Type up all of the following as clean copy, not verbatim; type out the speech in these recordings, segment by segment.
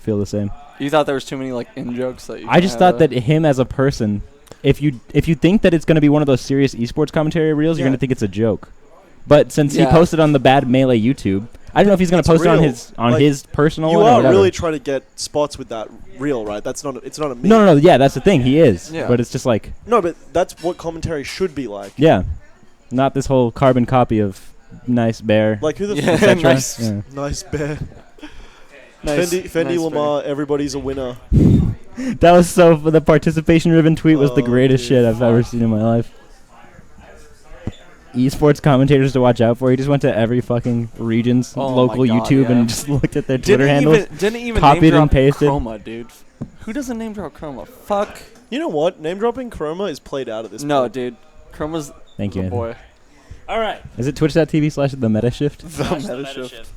feel the same. You thought there was too many like in jokes that you I just thought that him as a person, if you think that it's going to be one of those serious esports commentary reels, you're going to think it's a joke. But since he posted on the Bad Melee YouTube, I don't know if he's going to post it on his personal one. You are really trying to get spots with that reel, right? It's not a meme. No. Yeah, that's the thing. He is. Yeah. But it's just like... No, but that's what commentary should be like. Yeah. Not this whole carbon copy of Nice Bear. Like who the Nice Bear. Fendi Lamar, everybody's a winner. That was the participation ribbon tweet was the greatest shit I've ever seen in my life. Esports commentators to watch out for. He just went to every fucking region's local YouTube and just looked at their Twitter handles. Didn't even copied name drop and pasted. Chroma, dude. Who doesn't name drop Chroma? Fuck. You know what? Name dropping Chroma is played out at this point. No, dude. Chroma's the boy. All right. Is it twitch.tv/themetashift? The Metashift.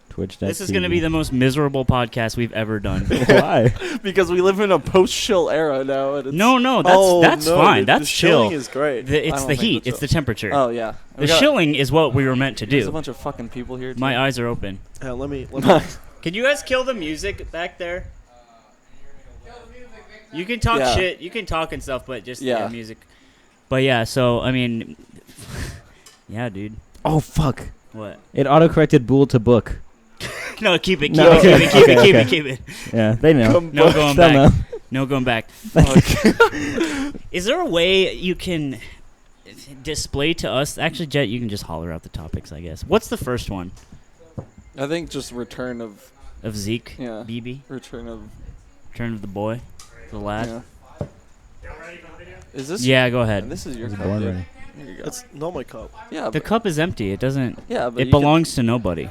Twitch.tv. This is going to be the most miserable podcast we've ever done. Why? Because we live in a post-chill era now. And No, that's fine. That's chill. Shilling is great. It's the heat. It's the temperature. Oh, yeah. The shilling is what we were meant to do. There's a bunch of fucking people here. My eyes are open. Let me. Can you guys kill the music back there? You can talk shit. You can talk and stuff, but just music. But yeah, so, I mean, yeah, dude. Oh, fuck. What? It autocorrected Bool to book. No, keep it. Keep it. Yeah, they know. No going back. No going back. Is there a way you can display to us? Actually, Jet, you can just holler out the topics, I guess. What's the first one? I think just return of Zeke. Yeah. BB. Return of the boy, the lad. Yeah. Is this? Yeah, go ahead. This is your cup. Here you go. It's not my cup. Yeah. The cup is empty. It doesn't. Yeah, but it belongs to nobody.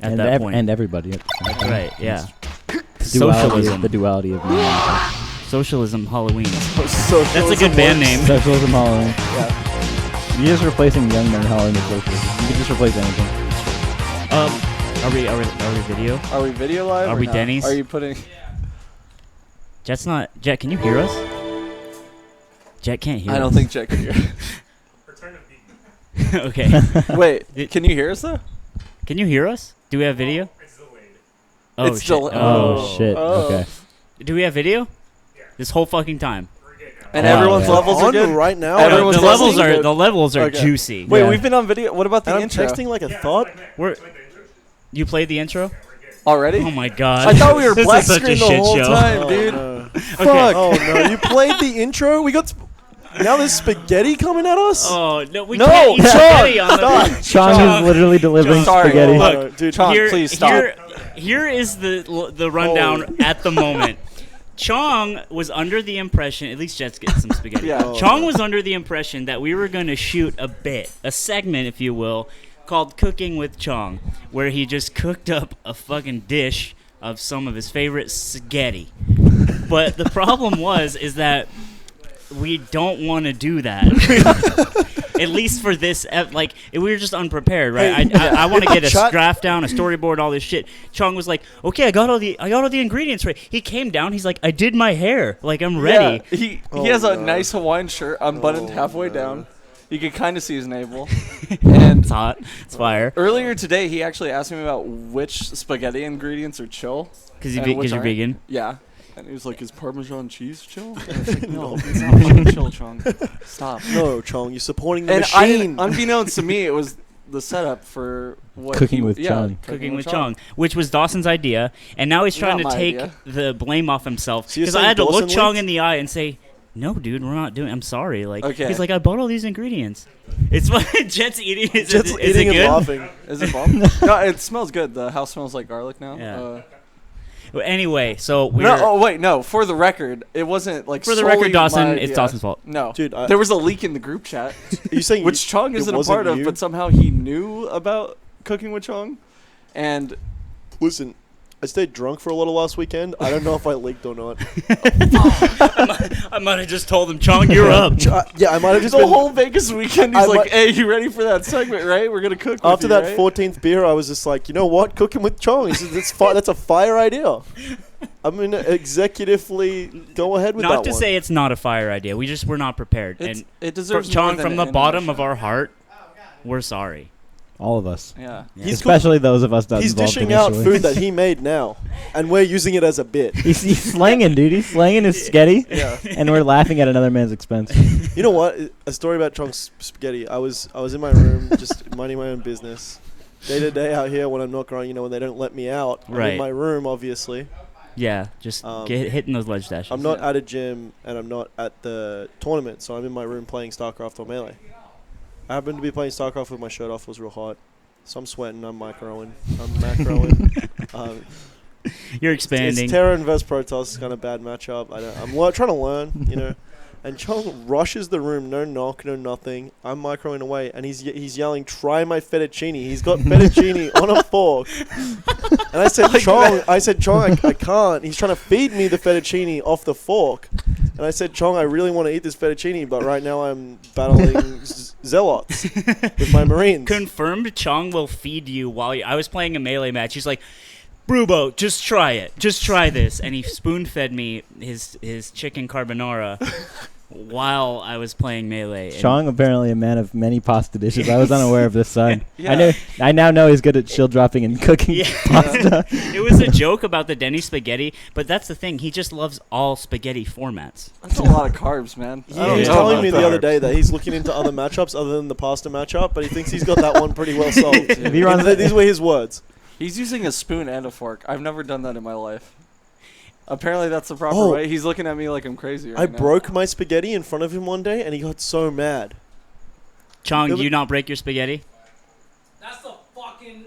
At that point. And everybody. That's right. Yeah. Socialism. The duality of man. Socialism Halloween. Socialism That's a good band name. Socialism Halloween. Yeah. You're just replacing Young Men Halloween with socialism. You can just replace anything. Are we video? Are we video live? Are we Denny's? Are you putting? Jet's not. Jet, can you hear us? Jet can't hear us. I don't think Jet can hear. Return of BB. Okay. Wait, can you hear us though? Can you hear us? Do we have video? It's delayed. Oh, it's shit. delayed. Oh, shit. Okay. Do we have video? Yeah. This whole fucking time. We're good now. And everyone's levels are good right now. Everyone's the levels are Okay. juicy. Wait, Yeah. we've been on video. What about the And I'm intro? texting like a thought. You played the intro? Already? Oh my god. I thought we were This black is such a screen the shit whole show. time, Oh, dude. no. Fuck. Oh no! You played the intro. We got. Now there's spaghetti coming at us. Oh no, we No, can't eat spaghetti on the. Chong is literally delivering Sorry. spaghetti. Look, dude. Chong, please stop. Here is the rundown at the moment. Chong was under the impression, at least Jet's getting some spaghetti. Yeah. Chong was under the impression that we were going to shoot a segment, if you will, called Cooking with Chong, where he just cooked up a fucking dish of some of his favorite spaghetti. But the problem is that we don't want to do that. At least for this, we were just unprepared, right? I want to get a draft down, a storyboard, all this shit. Chong was like, "Okay, I got all the ingredients right." He came down. He's like, "I did my hair. Like I'm ready." Yeah, he has a nice Hawaiian shirt unbuttoned halfway down. You can kind of see his navel. And It's hot. It's fire. earlier today, he actually asked me about which spaghetti ingredients are chill. Because and which you're aren't. vegan. Yeah. And he was like, "Is Parmesan cheese chill?" And I was like, "No, it's not fucking chill, Chong. Stop." No, Chong, you're supporting the And machine. unbeknownst to me, it was the setup for what Cooking with Chong. Cooking with Chong, which was Dawson's idea, and now he's trying Not to my take idea. the blame off himself. So you're Because I saying had to look Dawson Chong leaked? in the eye and say, "No, dude, we're not doing. I'm sorry." Like Okay. he's like, "I bought all these ingredients." It's what Jet's eating. Is Jet's it eating good? and laughing. Is it bomb? No, it smells good. The house smells like garlic now. Yeah. Well, anyway, so we're No. For the record, it wasn't like. for the solely record, Dawson. my It's idea. Dawson's fault. No, Dude, there was a leak in the group chat, Are you saying which Chong it isn't a wasn't part of, you? but somehow he knew about Cooking with Chong, and Listen, I stayed drunk for a little last weekend. I don't know if I leaked or not. I might have just told him, "Chong, you're up." Yeah, I might have just the been. whole Vegas weekend, he's I like, might- "Hey, you ready for that segment? Right? We're gonna cook." After with you, that right? 14th beer, I was just like, you know what? Cooking with Chong. He said, that's a fire idea. I'm going to executively go ahead with that Not to one. say it's not a fire idea. We're not prepared. It and deserves Chong, more than from the an bottom of intro. our heart, we're sorry. All of us. Yeah. Especially those of us that He's involved dishing out initially. food that he made now, and we're using it as a bit. He's slanging, dude. He's slanging his spaghetti, and we're laughing at another man's expense. You know what? A story about Chong's spaghetti. I was in my room just minding my own business. Day to day out here when I'm not growing, when they don't let me out. I'm in my room, obviously. Yeah, just hitting those ledge dashes. I'm not at a gym, and I'm not at the tournament, so I'm in my room playing StarCraft or Melee. I happened to be playing StarCraft with my shirt off. It was real hot. So I'm sweating. I'm macroing. You're expanding. It's Terran versus Protoss. It's kind of bad matchup. I'm trying to learn, And Chong rushes the room. No knock, no nothing. I'm microing away, and he's yelling, "Try my fettuccine." He's got fettuccine on a fork. And I said, Chong, I can't. He's trying to feed me the fettuccine off the fork. And I said, Chong, I really want to eat this fettuccine, but right now I'm battling zealots with my marines. Confirmed Chong will feed you while I was playing a Melee match. He's like, Brubo, just try it. Just try this. And he spoon-fed me his chicken carbonara while I was playing Melee. Chong, apparently a man of many pasta dishes. I was unaware of this side. I now know he's good at shield dropping and cooking pasta. It was a joke about the Denny spaghetti, but that's the thing. He just loves all spaghetti formats. That's a lot of carbs, man. He was telling me the other day that he's looking into other matchups other than the pasta matchup, but he thinks he's got that one pretty well solved. These were his words. He's using a spoon and a fork. I've never done that in my life. Apparently that's the proper way. He's looking at me like I'm crazy right I now. broke my spaghetti in front of him one day, and he got so mad. Chong, you not break your spaghetti? That's the fucking...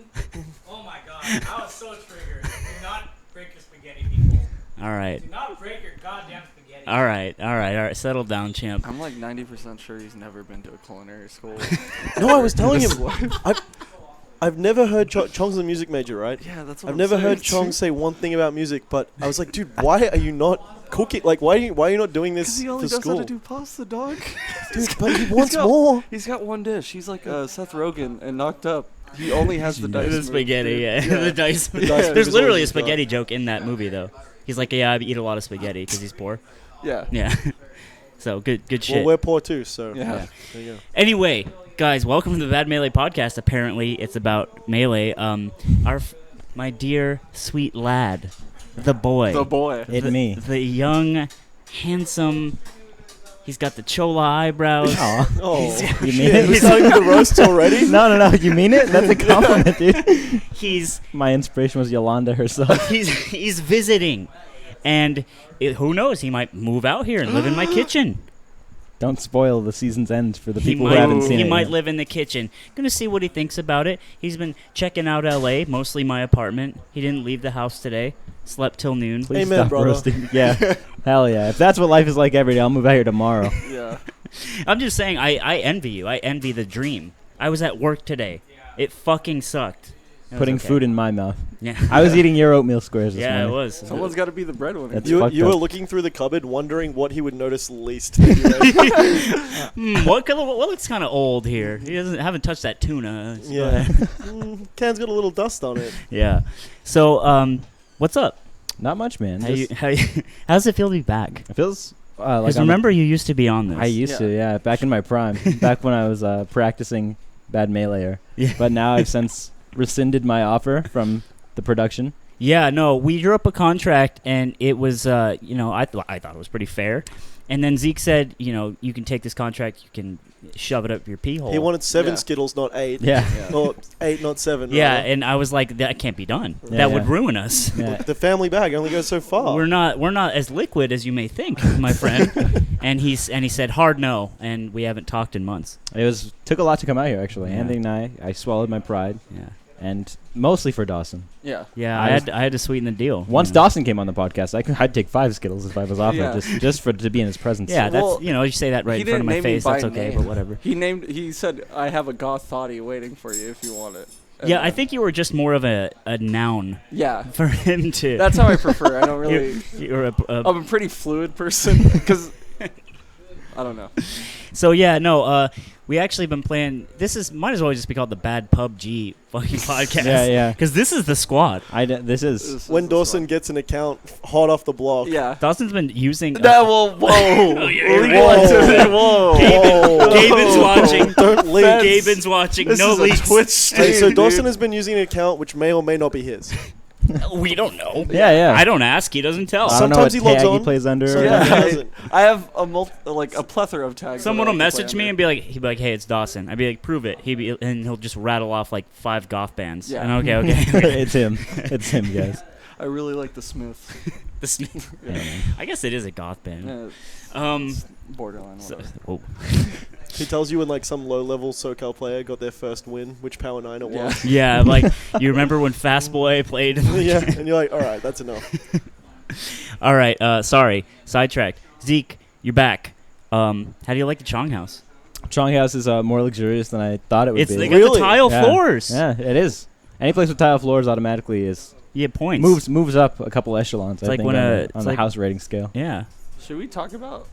Oh my god. I was so triggered. Do not break your spaghetti, people. All right. Do not break your goddamn spaghetti. All right. Settle down, champ. I'm like 90% sure he's never been to a culinary school. No, I was telling him. I've never heard Chong's a music major, right? Yeah, that's what I've never heard Chong say one thing about music, but I was like, dude, why are you not cooking? Like, why are you not doing this he only for knows school? how to do pasta, dog. Dude, but he wants more. He's got one dish. He's like Seth Rogen and Knocked Up. He only has the dice. The spaghetti, move, the dice. There's literally a spaghetti joke in that movie, though. He's like, I eat a lot of spaghetti because he's poor. Yeah. Yeah. So good shit. Well, we're poor too, so yeah. There you go. Anyway, guys, welcome to the Bad Melee podcast. Apparently, it's about Melee. My dear sweet lad, the boy. The boy. Me. The young, handsome. He's got the chola eyebrows. Oh, You mean it? We're starting the roast already? No. You mean it? That's a compliment, dude. He's My inspiration was Yolanda herself. he's visiting, and who knows? He might move out here and live in my kitchen. Don't spoil the season's end for the people who haven't seen it. He might yet. live in the kitchen. Gonna see what he thinks about it. He's been checking out LA, mostly my apartment. He didn't leave the house today. Slept till noon. Please Amen, stop brother. roasting. Yeah. Hell yeah. If that's what life is like every day, I'll move out here tomorrow. Yeah. I'm just saying, I envy you. I envy the dream. I was at work today. It fucking sucked. It was Putting okay. food in my mouth. Yeah. I was eating your oatmeal squares this Yeah, it morning. was. Someone's got to be the breadwinner. That's You fucked were up. looking through the cupboard, wondering what he would notice least. What looks kind of old here? He haven't touched that tuna. Yeah. Can's got a little dust on it. Yeah. So, what's up? Not much, man. How does it feel to be back? It feels like Because I'm remember, you used to be on this. I used to, yeah, back in my prime, back when I was practicing bad meleeer. Yeah. But now I've since rescinded my offer from the production. Yeah, no, we drew up a contract, and it was, I thought it was pretty fair. And then Zeke said, you can take this contract, you can shove it up your pee hole. He wanted 7 Yeah. Skittles, not 8. Yeah. Or 8, not 7. Yeah, rather. and I was like, that can't be done. Yeah, That would yeah. ruin us. Yeah. The family bag only goes so far. We're not as liquid as you may think, my friend. and he said hard no, and we haven't talked in months. It took a lot to come out here, actually. Yeah. Anthony and I swallowed my pride, Yeah. and mostly for Dawson. Yeah. Yeah, I I had to sweeten the deal. Once Dawson came on the podcast, I'd take 5 Skittles if I was offered, Yeah. just to be in his presence. Yeah, Well, that's you say that right he in front of didn't my name me face. by That's okay, name. but whatever. He said, I have a goth thotty waiting for you if you want it. And Yeah, I think you were just more of a noun Yeah. for him to. That's how I prefer. I don't really... You're I'm a pretty fluid person because... I don't know. So yeah, no, we actually been playing. Might as well just be called the Bad PUBG fucking podcast. Yeah. Because this is the squad. This is When Dawson gets an account hot off the block. Yeah. Dawson's been using. Whoa. Whoa. Gaben's watching. Don't leak. Gaben's watching. This No is leaks. a Twitch stream, Hey, so dude. Dawson has been using an account which may or may not be his. We don't know. Yeah. I don't ask. He doesn't tell. I don't know Sometimes what he logs tag on, he plays under. sometimes Yeah. he doesn't. I have a plethora of tags. Someone that will I like to message play me under. and he'd be like, "Hey, it's Dawson." I'd be like, "Prove it." And he'll just rattle off like 5 goth bands. Yeah. And okay. It's him. It's him, guys. I really like the Smiths. The Smith. Yeah, man. I guess it is a goth band. Yeah, it's borderline. So, Whatever. whoa. He tells you when like some low-level SoCal player got their first win, which Power 9 it was. Yeah, like you remember when Fast Boy played? Yeah, and you're like, all right, that's enough. All right, sorry, sidetracked. Zeke, you're back. How do you like the Chong house? Chong House is more luxurious than I thought it would be. They got the Really? tile Yeah. floors. Yeah, it is. Any place with tile floors automatically is You get points. moves up a couple echelons. It's I like think when on it's the like- house rating scale. Yeah. Should we talk about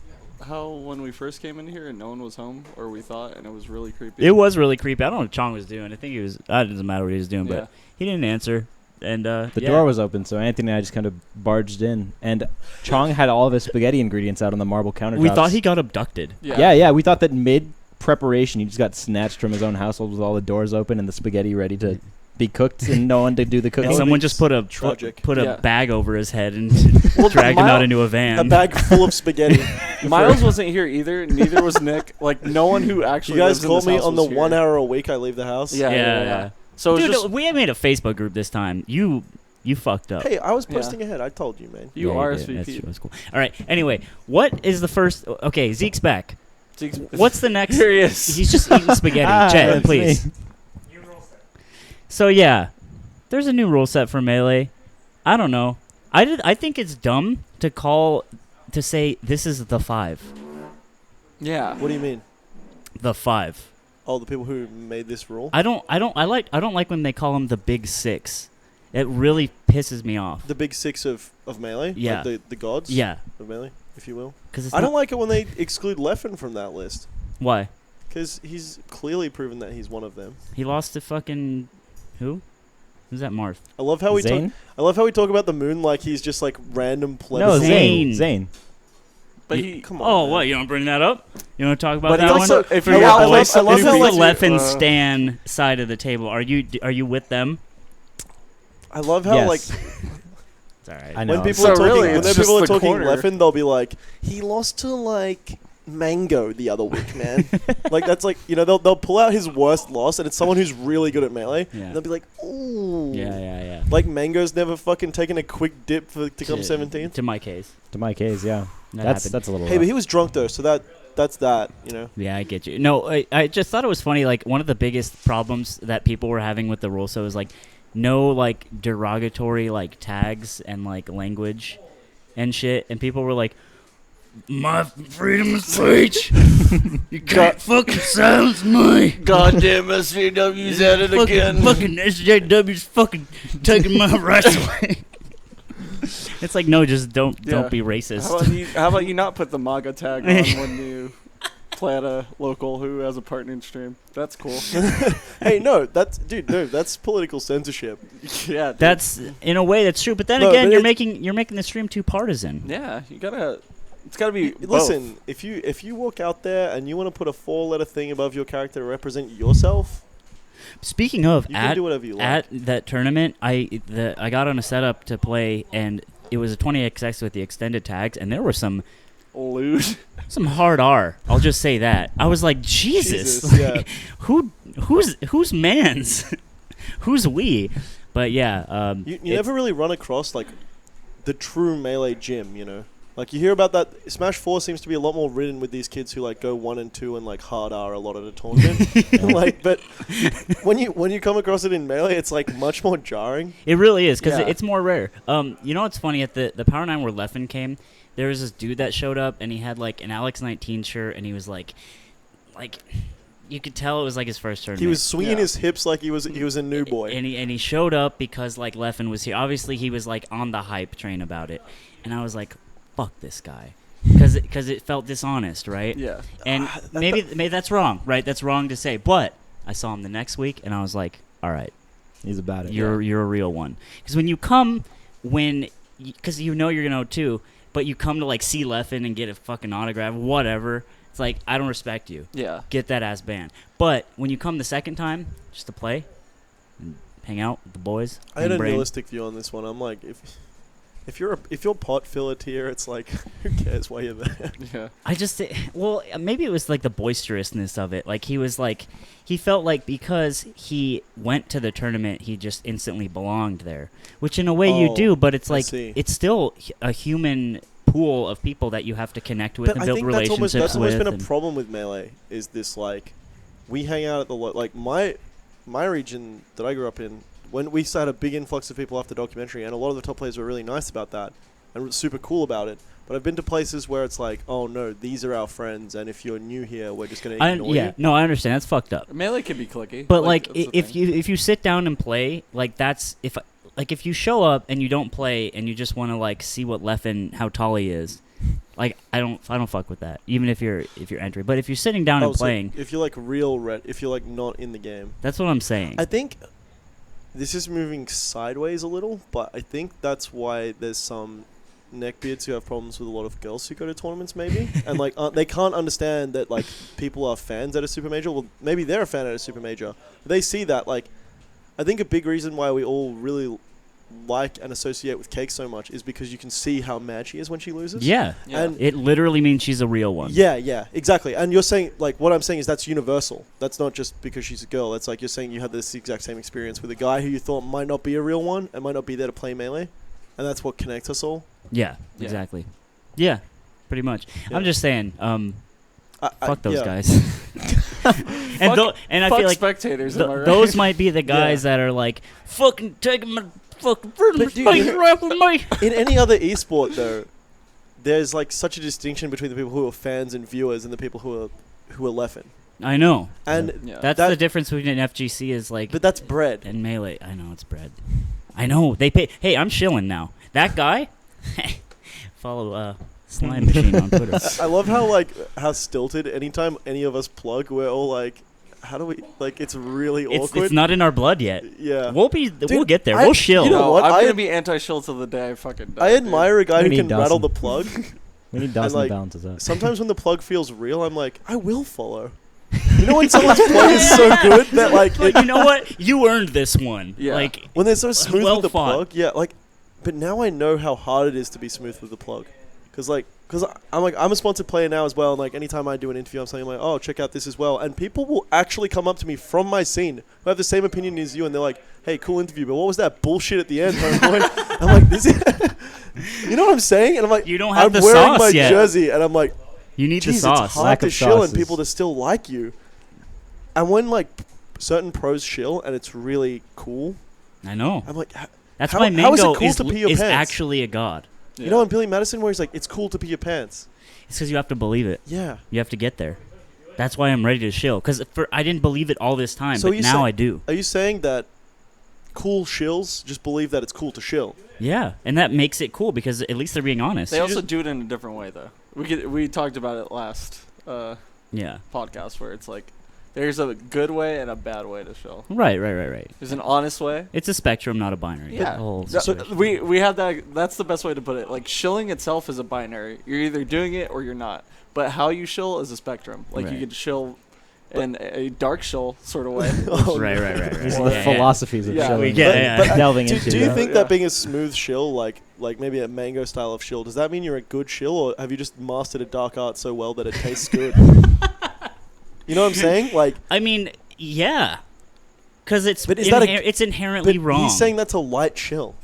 how when we first came in here and no one was home, or we thought, and it was really creepy? It was really creepy. I don't know what Chong was doing. I think he was. It doesn't matter what he was doing, Yeah. but he didn't answer. And The door was open, so Anthony and I just kind of barged in, and Chong had all of his spaghetti ingredients out on the marble countertops. We thought he got abducted. Yeah. We thought that mid preparation, he just got snatched from his own household with all the doors open and the spaghetti ready to be cooked, and no one to do the And cooking. someone just put a tragic. put a Yeah. bag over his head and Well, dragged him out Miles- into a van. A bag full of spaghetti. Miles wasn't here either. Neither was Nick. Like no one who You actually. guys lives in called this me house on the was here. 1 hour a week I leave the house. Yeah. So it's Dude, just we made a Facebook group this time. You fucked up. Hey, I was Yeah. posting ahead. I told you, man. you Yeah, are did. That's true. SVP. That's cool. All right. Anyway, what is the first? Okay, Zeke's back. Zeke's- What's the next? Here he is. He's just eating spaghetti. Ah, Chet, that's please. me. New rule set. So yeah, there's a new rule set for Melee. I don't know. I think it's dumb to say this is the 5. Yeah. What do you mean? The 5. Oh, the people who made this rule? I don't like when they call them the Big 6. It really pisses me off. The big 6 of Melee? Yeah. Like the gods Yeah, of Melee, if you will. because I don't like it when they exclude Leffen from that list. Why Because he's clearly proven that he's one of them. he lost to fucking who? Who's that? Marth. I love how we talk. Zane? I love how we talk about the moon like he's just like random No, plebiscite. Zane. Zane. But You- he. Come on. Oh, man. what? You don't bring that up? You want to talk about But that he one? also, if I you're love- I love- boys, I love This how, is the like, Leffen uh, Stan side of the table. Are you with them? I love how Yes. like It's all right. I know. when people So are talking, really, when it's there just people are the talking corner. Leffen, they'll be like, he lost to like Mango the other week, man. Like that's like they'll pull out his worst loss, and it's someone who's really good at Melee. Yeah. And they'll be like, ooh. Yeah. Like Mango's never fucking taken a quick dip to come 17th. To my case, To my case, yeah. that That's happened. a little Hey, but rough. he was drunk though, so that's that. Yeah, I get you. No, I just thought it was funny. Like one of the biggest problems that people were having with the rule so is like no like derogatory like tags and like language and shit, and people were like, "My freedom of speech, you can't fucking silence me." Goddamn SJW's at it again. Fucking SJW's fucking taking my rights away. It's like no, just don't be racist. How about you not put the MAGA tag on when you play at a local who has a partner stream? That's cool. Hey, no, that's political censorship. Yeah, dude. That's in a way that's true, but then No, again, but you're making the stream too partisan. Yeah, you gotta. It's gotta be. Listen, if you walk out there and you want to put a 4-letter thing above your character to represent yourself, Speaking of, you can do whatever you like. at that tournament, I got on a setup to play, and it was a 20xx with the extended tags, and there were some lewd. hard R. I'll just say that. I was like, Jesus, Jesus, yeah. who's man's, who's we? But yeah, You never really run across like the true Melee gym, Like you hear about that. Smash 4 seems to be a lot more ridden with these kids who like go 1 and 2 and like hard R a lot at a tournament. Like, but when you come across it in Melee, it's like much more jarring. It really is because Yeah. it's more rare. You know what's funny? At the Power 9 where Leffen came, there was this dude that showed up and he had like an Alex 19 shirt and he was like you could tell it was like his first tournament. He was swinging Yeah. his hips like he was a new boy. And he showed up because like Leffen was here. Obviously he was like on the hype train about it, and I was like, fuck this guy. because it felt dishonest, right? Yeah. And maybe that's wrong, right? That's wrong to say. But I saw him the next week, and I was like, all right, He's about it. you're a real one. Because when you come, because you know you're gonna too, but you come to like see Leffen and get a fucking autograph, whatever. It's like, I don't respect you. Yeah. Get that ass banned. But when you come the second time, just to play and hang out with the boys. I had a brain. realistic view on this one. I'm like, if you're pot filler tier, it's like, who cares why you're there? Yeah. I just, well, maybe it was like the boisterousness of it. Like he felt like because he went to the tournament, he just instantly belonged there. Which in a way you do, but it's I like see. it's still a human pool of people that you have to connect with But and I build think relationships that's always with. been a problem with Melee. Is this like, we hang out at the like my region that I grew up in. When we had a big influx of people after the documentary, and a lot of the top players were really nice about that and were super cool about it. But I've been to places where it's like, oh no, these are our friends, and if you're new here, we're just gonna ignore you. No, I understand. That's fucked up. Melee can be clicky. But like, that's the if thing. you sit down and play, like if you show up and you don't play and you just want to like see what Leffen, how tall he is, like I don't fuck with that. Even if you're entering, but if you're sitting down and So playing, if you're like real red, if you're like not in the game, that's what I'm saying. I think this is moving sideways a little, but I think that's why there's some neckbeards who have problems with a lot of girls who go to tournaments, maybe, and like they can't understand that like people are fans at a super major. Well, maybe they're a fan at a super major. They see that like, I think a big reason why we all really like and associate with Cake so much is because you can see how mad she is when she loses. Yeah. And It literally means she's a real one. yeah, exactly. And you're saying, like, what I'm saying is that's universal. That's not just because she's a girl. It's like you're saying you had this exact same experience with a guy who you thought might not be a real one and might not be there to play Melee. And that's what connects us all. Yeah, exactly. Yeah, pretty much. Yeah. I'm just saying, fuck those yeah. guys. and I Fuck feel like spectators. Am I right? those might be the guys that are like, fucking taking my fucking freedom dude, space away from me. In any other esport, though, there's like such a distinction between the people who are fans and viewers and the people who are Leffen. I know. And Yeah. That's the difference between an FGC is like but that's bread. and Melee. I know it's bread. I know they pay. Hey, I'm shilling now. That guy. Follow Slime Machine on Twitter. I love how stilted anytime any of us plug, we're all like, how do we like? It's really awkward. It's not in our blood yet. Yeah. We'll get there. I- We'll shill. you know No, what? I'm I- gonna be anti-shill till the day I fucking die. I admire a guy We who need can rattle Dawson. the plug. We need Dawson like, to balance us out. Sometimes when the plug feels real, I'm like, I will follow. You know when someone's plug is so good that like But you know what? You earned this one. Yeah. Like, when they're so smooth Well with the fought. plug, yeah, like. But now I know how hard it is to be smooth with the plug, because I'm a sponsored player now as well, and like anytime I do an interview, I'm saying like, oh, check out this as well, and people will actually come up to me from my scene who have the same opinion as you, and they're like, hey, cool interview, but what was that bullshit at the end, homeboy? I'm like, this is, you know what I'm saying? And I'm like, You don't have I'm the wearing sauce my yet. jersey, and I'm like, you need the geez, sauce. it's hard Lack to of shill sauce and people is- to still like you. And when like certain pros shill and it's really cool, I know. I'm like, That's how- why how is it Mango cool to pee your is pants? actually a god. Yeah. you know, in Billy Madison where he's like, it's cool to pee your pants. It's because you have to believe it. Yeah. You have to get there. That's why I'm ready to shill. Because I didn't believe it all this time, So but you now say- I do. Are you saying that cool shills just believe that it's cool to shill? Yeah, and that makes it cool because at least they're being honest. They also do it in a different way, though. We talked about it last Yeah. podcast, where it's like there's a good way and a bad way to shill. Right. There's an honest way. It's a spectrum, not a binary. Yeah. The whole So situation. we have that. That's the best way to put it. Like shilling itself is a binary. You're either doing it or you're not. But how you shill is a spectrum. Like you Right. could shill in a dark shill sort of way. Oh, Right. These are Or- the philosophies of Yeah, shilling. yeah. Delving Do into. you that. think Yeah. that being a smooth shill, like maybe a mango style of shill, does that mean you're a good shill, or have you just mastered a dark art so well that it tastes good? You know what I'm saying? Like, I mean, yeah. Because it's But is that it's inherently but wrong. he's saying that's a light shill.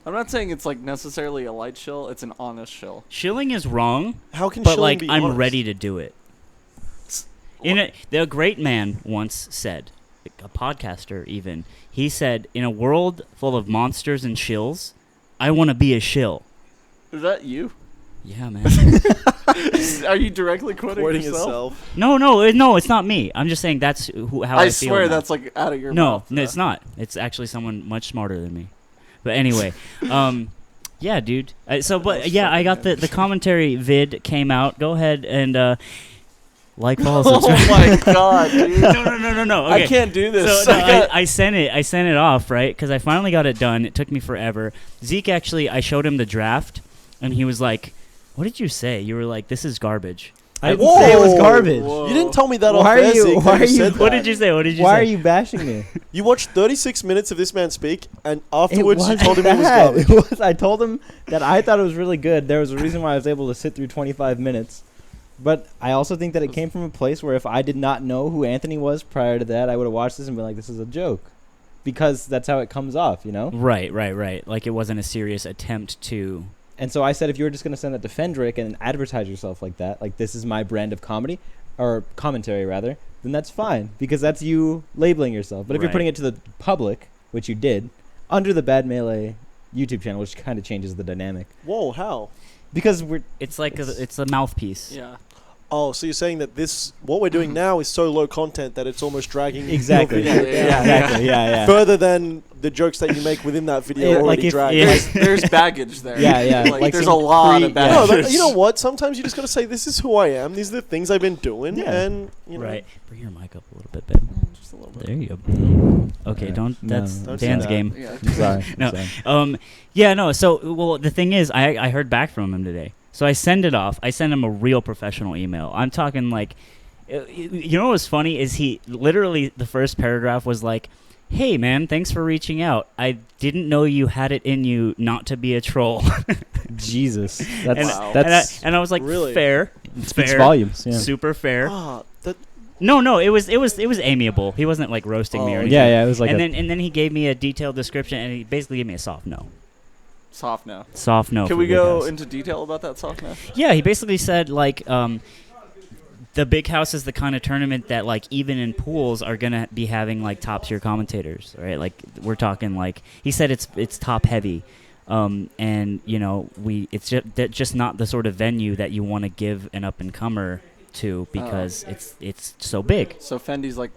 I'm not saying it's like necessarily a light shill. It's an honest shill. Shilling is wrong, How can but shilling like be I'm honest? ready to do it. The great man once said, a podcaster even, he said, in a world full of monsters and shills, I want to be a shill. Is that you? Yeah, man. Are you directly quoting Quoting yourself? yourself. No, it's not me. I'm just saying that's how I feel. swear now. that's like out of your No, mouth. no, it's not. It's actually someone much smarter than me. But anyway, Yeah, dude. But was I got fucking the commentary vid came out. Go ahead and like, follow, Oh subscribe. my god, dude. No. Okay. I can't do this. So no, I sent it off, right? Because I finally got it done. It took me forever. Zeke, actually, I showed him the draft, and he was like, "What did you say?" You were like, "This is garbage." I didn't say it was Whoa. garbage. Whoa. You didn't tell me that Why off are air, you- Zeke, why that are you- said What that. did you say? What did you Why say? are you bashing me? You watched 36 minutes of this man speak, and afterwards you told him it was bad. garbage. I told him that I thought it was really good. There was a reason why I was able to sit through 25 minutes. But I also think that it came from a place where if I did not know who Anthony was prior to that, I would have watched this and been like, this is a joke. Because that's how it comes off, you know? Right. Like, it wasn't a serious attempt to... And so I said, if you were just going to send that to Fendrick and advertise yourself like that, like this is my brand of comedy, or commentary rather, then that's fine. Because that's you labeling yourself. But if you're Right. putting it to the public, which you did, under the Bad Melee YouTube channel, which kind of changes the dynamic. Whoa, how? Because we're... It's like it's a mouthpiece. Yeah. Oh, so you're saying that what we're doing now is so low content that it's almost dragging Exactly. your video Exactly. Yeah. further than the jokes that you make within that video Yeah, already like if- drag. yeah. There's baggage there. Yeah. Like, there's a some lot of No, baggage. but you know what? Sometimes you just gotta say, "This is who I am. These are the things I've been doing," Yeah. and you know. Right. Bring your mic up a little bit, babe. Just a little bit. There you go. Okay, Yeah. don't. No, That's don't do Dan's that. game. Yeah. I'm sorry. No. Sorry. Yeah, no. So, well, the thing is, I heard back from him today. So I send it off. I send him a real professional email. I'm talking like, you know what's funny is he literally the first paragraph was like, "Hey man, thanks for reaching out. I didn't know you had it in you not to be a troll." Jesus. and, That's Wow. that's and I was like, Really? fair, speaks fair, volumes. Yeah. super fair. Ah, that No, it was amiable. He wasn't like roasting me or Oh. anything. Yeah. It was like and then he gave me a detailed description, and he basically gave me a soft no. Soft no. Soft no. Can for we Big go House. into detail about that soft no? Yeah, he basically said like the Big House is the kind of tournament that like even in pools are gonna be having like top tier commentators, right? Like we're talking like he said it's top heavy, and you know it's just not the sort of venue that you want to give an up and comer to because it's so big. So Fendi's like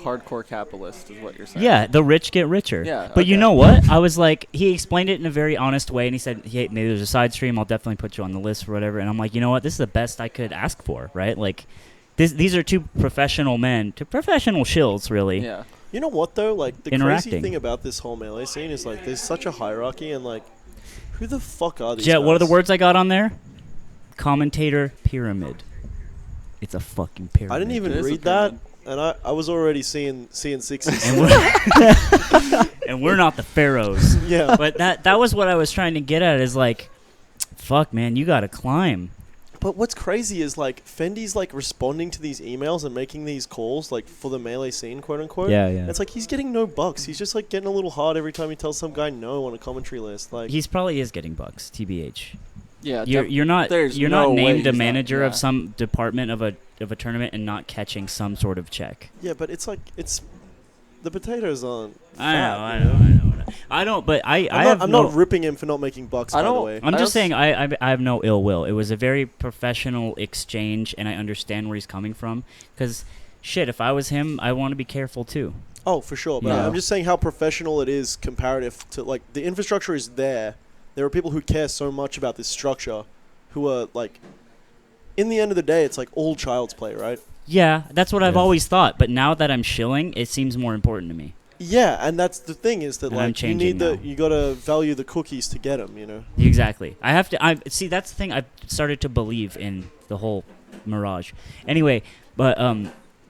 hardcore capitalist is what you're saying. Yeah, the rich get richer. Yeah, But you okay. know what? I was like, he explained it in a very honest way, and he said, hey, maybe there's a side stream. I'll definitely put you on the list or whatever. And I'm like, you know what? This is the best I could ask for, right? Like, these are two professional men, two professional shills, really. Yeah. You know what though? Like the crazy Interacting. thing about this whole melee scene is like there's such a hierarchy and like who the fuck are these Jet, guys? what are the words I got on there? Commentator pyramid. It's a fucking pyramid. I didn't even It is a read that, pyramid. and I was already seeing sixes. And we're not the pharaohs. Yeah. But that was what I was trying to get at is like, fuck, man, you got to climb. But what's crazy is like Fendi's like responding to these emails and making these calls like for the melee scene, quote unquote. Yeah. And it's like he's getting no bucks. He's just like getting a little hard every time he tells some guy no on a commentary list. Like He's probably is getting bucks, TBH. Yeah. You're not there's you're no not way named he's a not- manager of yeah. some department of a tournament and not catching some sort of check. yeah, but it's like it's the potatoes aren't. I fat, know. you know? I don't. But I'm not ripping him for not making bucks. I By the don't- way, I'm I just also- saying I have no ill will. It was a very professional exchange, and I understand where he's coming from. Because shit, if I was him, I want to be careful too. Oh, for sure. But Yeah. I'm just saying how professional it is comparative to like the infrastructure is there. There are people who care so much about this structure, who are like, in the end of the day, it's like all child's play, right? Yeah, that's what I've Yeah. always thought. But now that I'm shilling, it seems more important to me. Yeah, and that's the thing is that And I'm like you changing need now. you gotta value the cookies to get them, you know. Exactly. I have to. I see. That's the thing. I've started to believe in the whole mirage. Anyway, but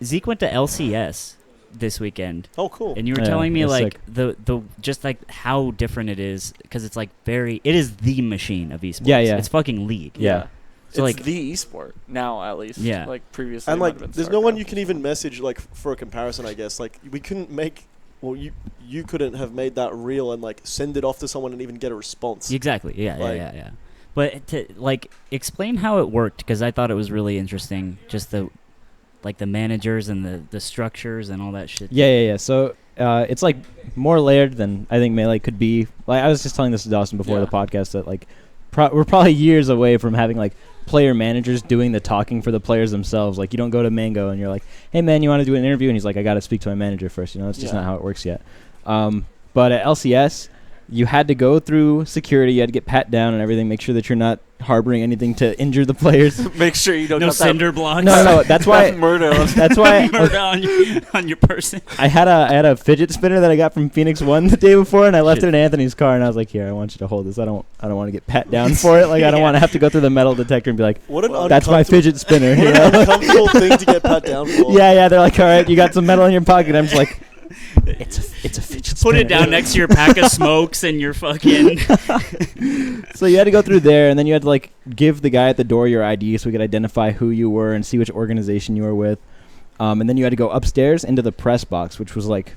Zeke went to LCS this weekend, Oh, cool. and you were Yeah, telling me it's like sick. the just like how different it is because it's like it is the machine of esports. Yeah. It's fucking league. Yeah. So it's like the esport now, at least. Yeah. Like previously. And it might like, have been there's no one StarCraft. you can even message like for a comparison. I guess like we couldn't make. Well, you couldn't have made that reel and like send it off to someone and even get a response. exactly. Yeah. Like- Yeah. But to like explain how it worked because I thought it was really interesting. Just the managers and the structures and all that shit. Yeah. So it's like more layered than I think Melee could be. Like I was just telling this to Dawson before Yeah. the podcast that like we're probably years away from having like player managers doing the talking for the players themselves. Like you don't go to Mango and you're like, hey man, you want to do an interview? And he's like, I got to speak to my manager first. You know, it's just Yeah. not how it works yet. But at LCS, you had to go through security. You had to get pat down and everything. Make sure that you're not harboring anything to injure the players. Make sure you don't No got cinder blocks. No. That's why. murder. That's why. Murder on your person. I had a fidget spinner that I got from Phoenix One the day before, and I left it in Anthony's car. And I was like, "Here, I want you to hold this. I don't want to get pat down for it. Like, I don't want to have to go through the metal detector and be like, What an that's my fidget spinner." What You an know? uncomfortable thing to get pat down for. Yeah. They're like, "All right, you got some metal in your pocket." I'm just like, it's a fidget spinner. Put it down next to your pack of smokes and your fucking. So you had to go through there, and then you had to like give the guy at the door your ID so we could identify who you were and see which organization you were with. And then you had to go upstairs into the press box, which was like,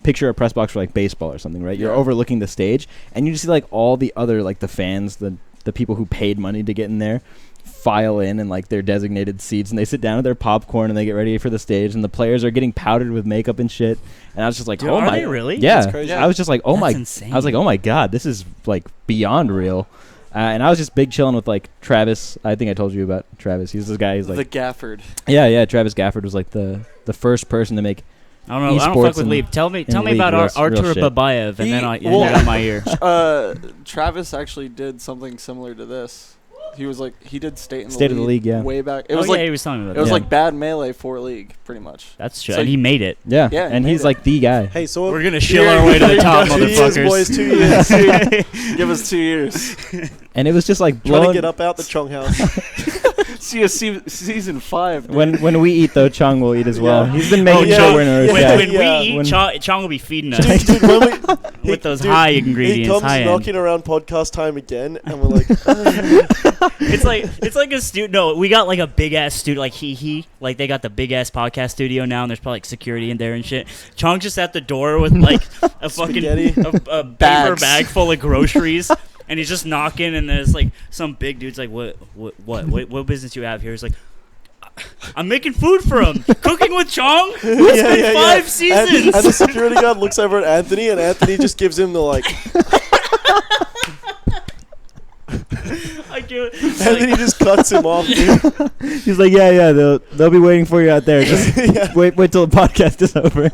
picture a press box for like baseball or something, right? You're overlooking the stage, and you just see like all the other like the fans, the people who paid money to get in there, file in like their designated seats, and they sit down with their popcorn and they get ready for the stage, and the players are getting powdered with makeup and shit. And I was just like, Dude, oh are my, they really? yeah. That's crazy. I was just like, oh That's my, insane. I was like, oh my god, this is like beyond real. And I was just big chilling with like Travis. I think I told you about Travis. He's this guy. He's like the Gafford. yeah. Travis Gafford was like the first person to make. I don't know. I don't Esports fuck with and- Leap. Tell me league, about real Artur shit. Babayev, and then I well- get out my ear. Travis actually did something similar to this. He was like he did state of the league, yeah. way back. It Oh, was yeah, like he was telling me about it was Yeah. like bad melee for league, pretty much. That's true. So And he made it. Yeah, Yeah, he and made he's it. like the guy. Hey, so We're gonna shill our way to the top, 2 years, motherfuckers. boys. 2 years. Give us 2 years. And it was just like Trying to blowing. get up out the Chong house. See a season 5. Dude. When we eat though, Chong will eat as well. Yeah. He's been Oh, making yeah. sure we're in When, yeah. when Yeah. we eat, When- Chong will be feeding us Dude, when we, with those dude, high he ingredients. comes high end. knocking around podcast time again, and we're like, It's like a studio. No, we got like a big ass studio. Like like they got the big ass podcast studio now, and there's probably like security in there and shit. Chong's just at the door with like a fucking Spaghetti. a paper Bags. bag full of groceries, and he's just knocking. And there's like some big dude's like, what business you have here? He's like, I'm making food for him. Cooking with Chong. It's been 5 seasons. And the security guard looks over at Anthony, and Anthony just gives him the like. I do it. And then he just cuts him off, dude. He's like, yeah. They'll be waiting for you out there. Just Yeah. wait till the podcast is over.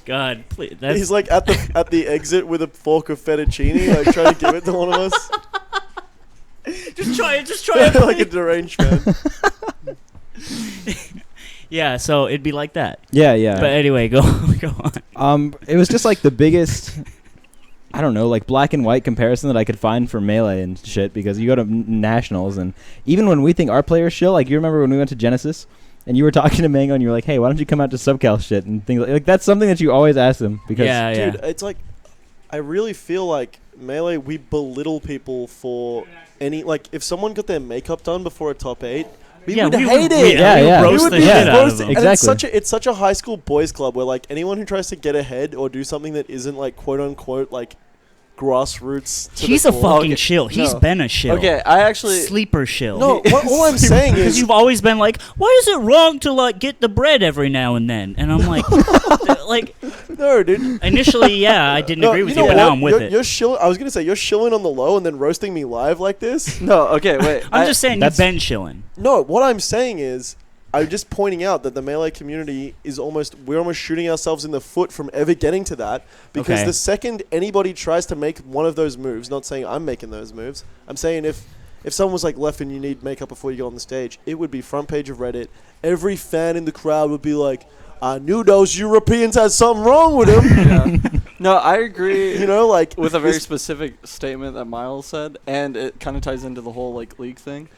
God, please. That's, He's like at the exit with a fork of fettuccine, like trying to give it to one of us, just try it. like a deranged man. Yeah, so it'd be like that. Yeah. But anyway, go on. It was just like the biggest, I don't know, like black and white comparison that I could find for Melee and shit, because you go to nationals, and even when we think our players chill, like you remember when we went to Genesis and you were talking to Mango and you were like, hey, why don't you come out to SubCal shit and things like that's something that you always ask them, because Dude, it's like, I really feel like Melee, we belittle people for any, like, if someone got their makeup done before a top 8, we would hate it. Yeah. Roast We the would shit be out of roasted. them. And Exactly. it's such a high school boys club where like anyone who tries to get ahead or do something that isn't like quote unquote like grassroots. To He's the a core. fucking shill. He's No. been a shill. Okay, I actually Sleeper shill. No, all I'm saying Because is you've always been like, why is it wrong to like get the bread every now and then? And I'm like, like no, dude. initially, yeah, I didn't No, agree with know you, but what? now I'm with you're, it. You're shilling. I was gonna say you're shilling on the low and then roasting me live like this. no. Okay, wait. I'm just saying you've that's- been shilling. No, what I'm saying is, I'm just pointing out that the Melee community is we're almost shooting ourselves in the foot from ever getting to that, because Okay. the second anybody tries to make one of those moves, not saying I'm making those moves, I'm saying if someone was like, Leffen, you need makeup before you go on the stage, it would be front page of Reddit. Every fan in the crowd would be like, I knew those Europeans had something wrong with them. Yeah. No, I agree. You know, like with a very this- specific statement that Miles said, and it kind of ties into the whole like league thing.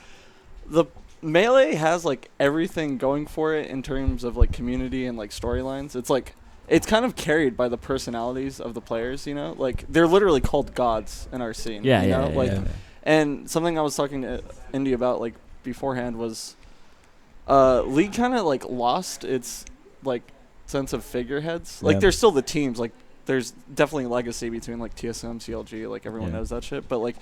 The Melee has like everything going for it in terms of like community and like storylines. It's like it's kind of carried by the personalities of the players, you know? Like they're literally called gods in our scene. Yeah, you yeah, know? yeah, like yeah. and something I was talking to Indy about like beforehand was league kind of like lost its like sense of figureheads. Like Yeah. there's still the teams, like there's definitely legacy between like TSM, CLG, like everyone Yeah. knows that shit, but like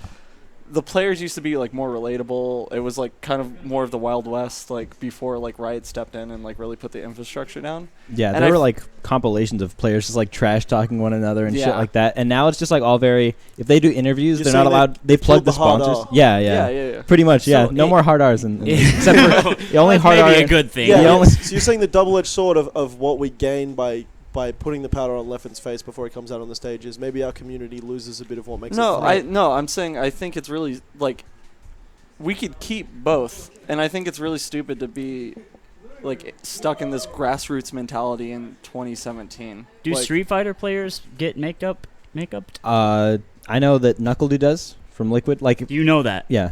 the players used to be like more relatable. It was like kind of more of the Wild West, like before like Riot stepped in and like really put the infrastructure down. Yeah, And there I were f- like compilations of players just like trash talking one another and shit Yeah. like that. And now it's just like all very. If they do interviews, You're they're not saying allowed. They plug killed the the hard sponsors. R. Yeah. Pretty much, yeah. So No it- more hard R's, except for the only That's hard R. maybe a good thing. Yeah, The only- so you're saying the double-edged sword of what we gain by by putting the powder on Leffen's face before he comes out on the stage is maybe our community loses a bit of what makes it fun. I'm saying I think it's really like we could keep both, and I think it's really stupid to be like stuck in this grassroots mentality in 2017. Do like, Street Fighter players get makeup? I know that Knuckle does from Liquid. Like, You know that. yeah,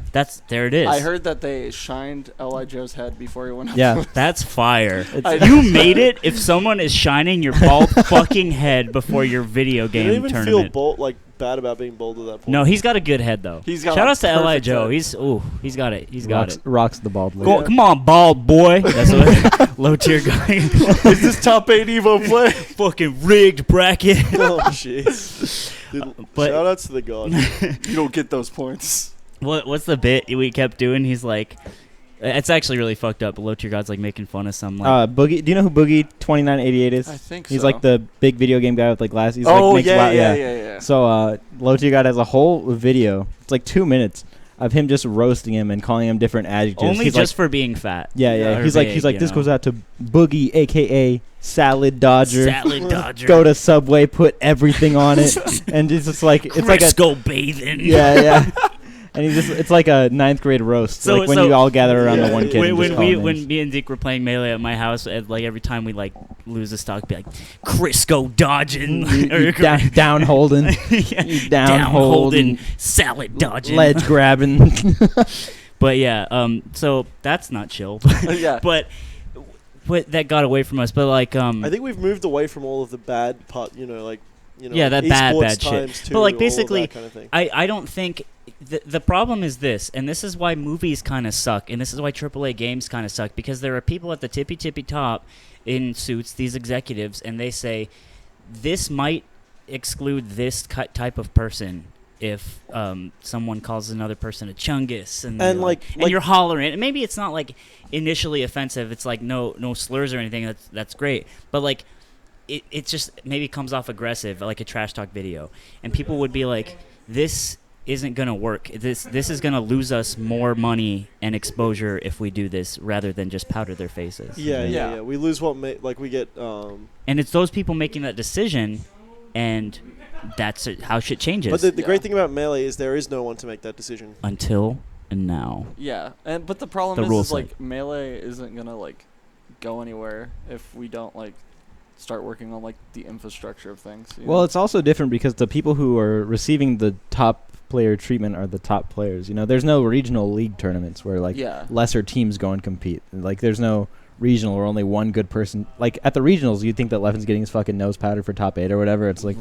There it is. I heard that they shined L.I. Joe's head before he went up. yeah. That's fire. It's- You made it if someone is shining your bald fucking head before your video You game don't even tournament. feel bad about being bold at that point. No, he's got a good head though. He's got Shout a outs to L.I. perfect Joe. head. He's got it. He's got it. Rocks the bald look. Go, come on, bald boy. That's what low tier guy. Is this top 8 Evo play? Fucking rigged bracket. Oh, jeez. Dude, but- shout outs to the god. You don't get those points. What's the bit we kept doing? He's like, it's actually really fucked up. Low tier god's like making fun of some like. Boogie. Do you know who Boogie 2988 is? I think He's so. like the big video game guy with like glasses. He's Oh, like, makes yeah. So Low Tier God has a whole video. It's like 2 minutes of him just roasting him and calling him different adjectives. Only he's just like, for being fat. yeah. Or He's big, like you this know. goes out to Boogie, aka Salad Dodger. Salad Dodger. Go to Subway, put everything on it, and it's just like it's like a Crisco bathing. yeah. And it's like a 9th grade roast. So- like when so- you all gather around the one kid. and just When call him when names. me and Zeke were playing Melee at my house, like every time we like lose a stock, be like Crisco dodging, you down holding, yeah, you down holding, salad dodging, ledge grabbing. But yeah, so that's not chill. Yeah. But that got away from us. But like, I think we've moved away from all of the bad part, Yeah, that esports bad shit. times two, But, like, all of basically, that kind of thing. I don't think the problem is this, and this is why movies kind of suck, and this is why AAA games kind of suck, because there are people at the tippy top in suits, these executives, and they say this might exclude this type of person if someone calls another person a chungus, and you're hollering, and maybe it's not like initially offensive, it's like no slurs or anything, that's great, but like it just maybe comes off aggressive, like a trash talk video, and people would be like, this isn't gonna work. This is gonna lose us more money and exposure if we do this, rather than just powder their faces. Yeah. We lose what we get. And it's those people making that decision, and that's how shit changes. But the great thing about Melee is there is no one to make that decision. Until now. Yeah, but the problem The is rules like Melee isn't gonna like go anywhere if we don't like start working on like the infrastructure of things. You Well, know? it's also different because the people who are receiving the top player treatment are the top players. You know, there's no regional league tournaments where like lesser teams go and compete. Like there's no regional where only one good person. Like at the regionals, you'd think that Leffen's getting his fucking nose powdered for top 8 or whatever. It's like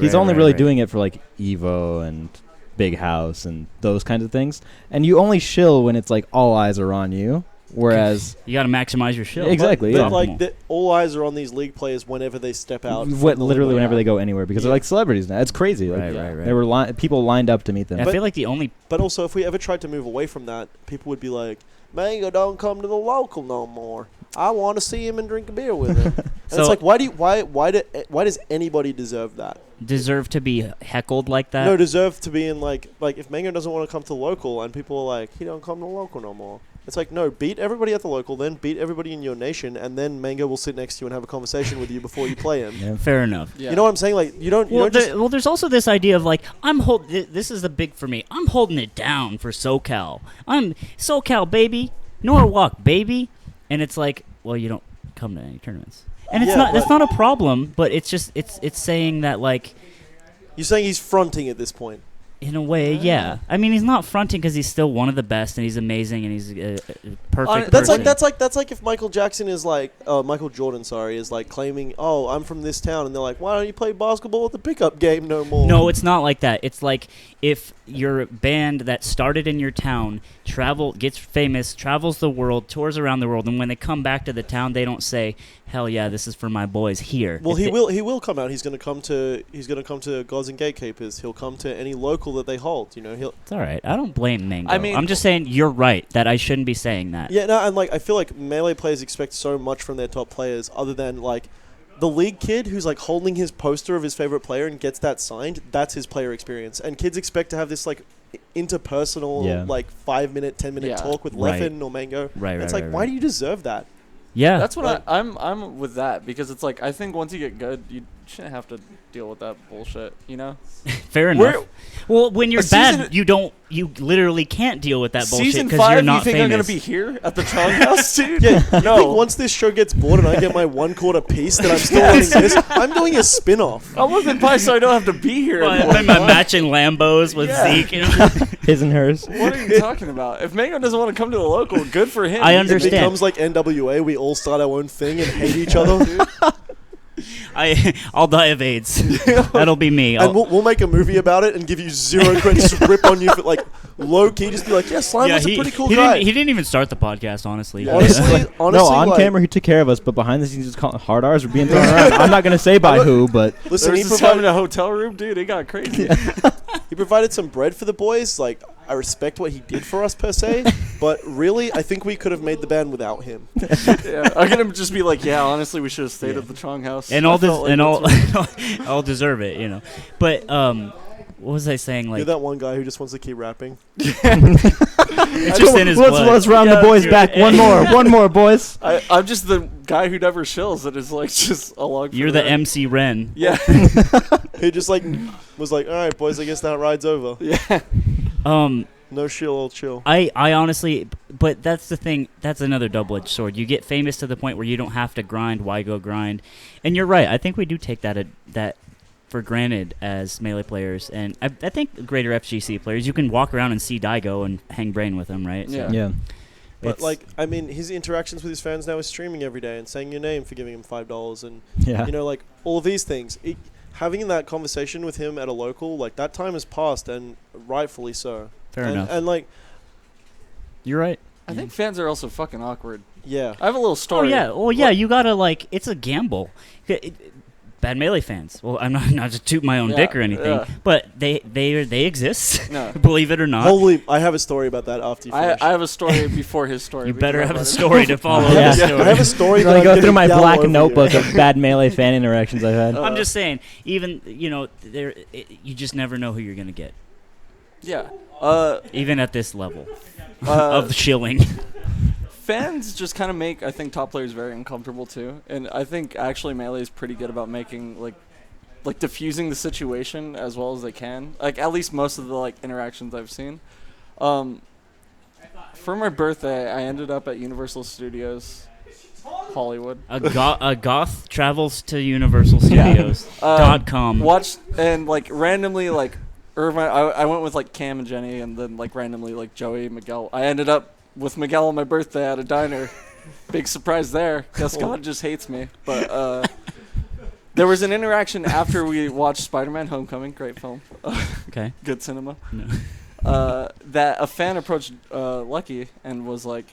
he's only really doing it for like Evo and Big House and those kinds of things. And you only shill when it's like all eyes are on you. Whereas you got to maximize your shield. Exactly. But like all eyes are on these league players whenever they step out. Literally whenever they go anywhere because they're like celebrities now. It's crazy. Like, Right. There were people lined up to meet them. I feel like the only. But also, if we ever tried to move away from that, people would be like, "Mango don't come to the local no more. I want to see him and drink a beer with him." And it's like, why does anybody deserve that? Deserve to be heckled like that? No, deserve to be in like if Mango doesn't want to come to the local and people are like, he don't come to the local no more. It's like, no, beat everybody at the local, then beat everybody in your nation, and then Mango will sit next to you and have a conversation with you before you play him. Yeah. Fair enough. Yeah. You know what I'm saying? Like, you don't. Well, there's also this idea of like this is the big for me. I'm holding it down for SoCal. I'm SoCal baby, Norwalk baby, and it's like, well, you don't come to any tournaments, and it's not. That's not a problem, but it's just it's saying that like. You're saying he's fronting at this point. In a way, yeah. I mean, he's not fronting because he's still one of the best, and he's amazing, and he's a perfect. That's person. like if Michael Jackson is like Michael Jordan, is like claiming, "Oh, I'm from this town," and they're like, "Why don't you play basketball at the pickup game no more?" No, it's not like that. It's like if your band that started in your town gets famous, travels the world, tours around the world, and when they come back to the town, they don't say, "Hell yeah, this is for my boys here." Well, he will come out. He's going to come to Gods and Gatekeepers. He'll come to any local that they hold. You know, It's all right. I don't blame Mango. I mean, I'm just saying you're right that I shouldn't be saying that. Yeah, no, and like I feel like Melee players expect so much from their top players, other than like the league kid who's like holding his poster of his favorite player and gets that signed. That's his player experience, and kids expect to have this like interpersonal like 5-minute, 10-minute talk with Leffen or Mango. Right. It's like, why do you deserve that? Yeah. That's what I'm with that, because it's like I think once you get good, you shouldn't have to deal with that bullshit, you know? Fair enough. Well, when you're bad, you literally can't deal with that bullshit Season because 5, you're not you think famous. I'm gonna be here at the Chong house, dude? Yeah, you no. think once this show gets bored and I get my 1/4 piece that I'm still running this, I'm doing a spin-off. I'm living by so I don't have to be here Well, anymore. my matching Lambos with Zeke. You know? His and hers. What are you talking about? If Mango doesn't want to come to the local, good for him. I It understand. becomes like NWA. We all start our own thing and hate each other. I'll die of AIDS. That'll be me. And we'll make a movie about it and give you 0 credit, just rip on you for like low key, just be like, yeah, Slime was a pretty cool guy. He didn't even start the podcast, honestly. Honestly, No, on like, camera he took care of us, but behind the scenes just hard R's were being thrown around. I'm not gonna say by who, but listen, There's he this time in provided, a hotel room, dude. It got crazy. he provided some bread for the boys. Like, I respect what he did for us per se, but really, I think we could have made the band without him. Yeah, I'm gonna just be like, yeah, honestly, we should have stayed at the Chong house. And I all felt this, like and that's all, I'll deserve it, you know. But what was I saying? You're Like, that one guy who just wants to keep rapping. it's just in his blood. let's round the Yeah, boys dude. back. One more, boys. I'm just the guy who never shills that is like just along. for You're the ride. MC Ren. Yeah, He just like was like, all right, boys, I guess that ride's over. yeah. No shill, old chill. I honestly, but that's the thing. That's another double-edged sword. You get famous to the point where you don't have to grind. Why go grind? And you're right. I think we do take that for granted as Melee players, and I think greater FGC players. You can walk around and see Daigo and hang brain with him, right? Yeah. Yeah. But It's- like, I mean, his interactions with his fans now is streaming every day and saying your name for giving him $5, and Yeah. you know, like all of these things. Having that conversation with him at a local, like that time has passed, and rightfully so. Fair enough. And like, You're right. I think fans are also fucking awkward. yeah, I have a little Oh story. yeah. Well, yeah. You gotta like. It's a gamble. Bad Melee fans. Well, I'm not to toot my own Yeah, dick or anything, yeah. but they exist. No. Believe it or not. holy, I have a story about that after you finish. I have a story before his story. You We better can have talk a about it. story to follow Yeah. the story. I have a story I'm that gonna I'm go gonna through my yell black over notebook you. of bad Melee fan interactions I've had. I'm just saying, even you just never know who you're gonna get, Yeah. even at this level Uh, of shilling. fans just kind of make, I think, top players very uncomfortable too, and I think actually Melee is pretty good about making like diffusing the situation as well as they can. Like at least most of the like interactions I've seen. For my birthday, I ended up at Universal Studios Hollywood. A goth travels to Universal Yeah. Studios .com. Watched and like randomly like Irvine. I went with like Cam and Jenny, and then like randomly like Joey, Miguel. I ended up with Miguel on my birthday at a diner. Big surprise there. Guess God just hates me. But there was an interaction after we watched Spider-Man: Homecoming. Great film. Okay. Good cinema. No. That a fan approached Lucky and was like,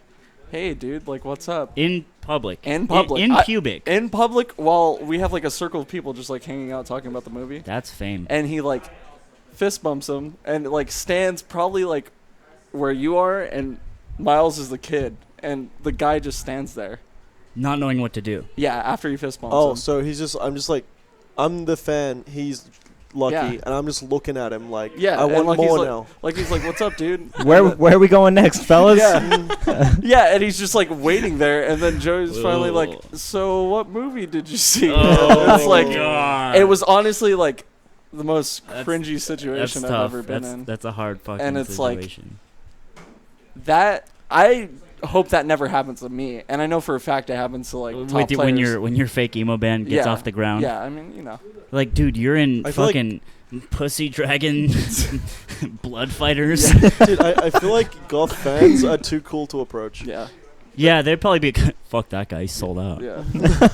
"Hey, dude, like, what's up?" In public. In public. In I- cubic. In public, while we have like a circle of people just like hanging out talking about the movie. That's fame. And he like fist bumps him and like stands probably like where you are, and Miles is the kid, and the guy just stands there. Not knowing what to do. Yeah, after he fist bumps Oh, him. so I'm just like, I'm the fan. He's Lucky, Yeah. and I'm just looking at him like, Yeah, I and want Lucky's more like- now. Like he's like, "What's up, dude?" Where are we going next, fellas? Yeah. Yeah, and he's just like waiting there, and then Joey's finally like, Whoa. "So what movie did you see?" Oh, It's like God. it was honestly like the most That's- cringy That's situation I've tough. ever been in. That's a hard fucking And it's like- situation. That I hope that never happens to me, and I know for a fact it happens to like top With you, players. when your fake emo band gets Yeah. off the ground. Yeah, I mean, you know. Like, dude, you're in I feel like- fucking Pussy Dragon Blood Fighters. Dude, I feel like goth fans are too cool to approach. Yeah. Yeah, they'd probably be fuck that guy, he's sold out. Yeah.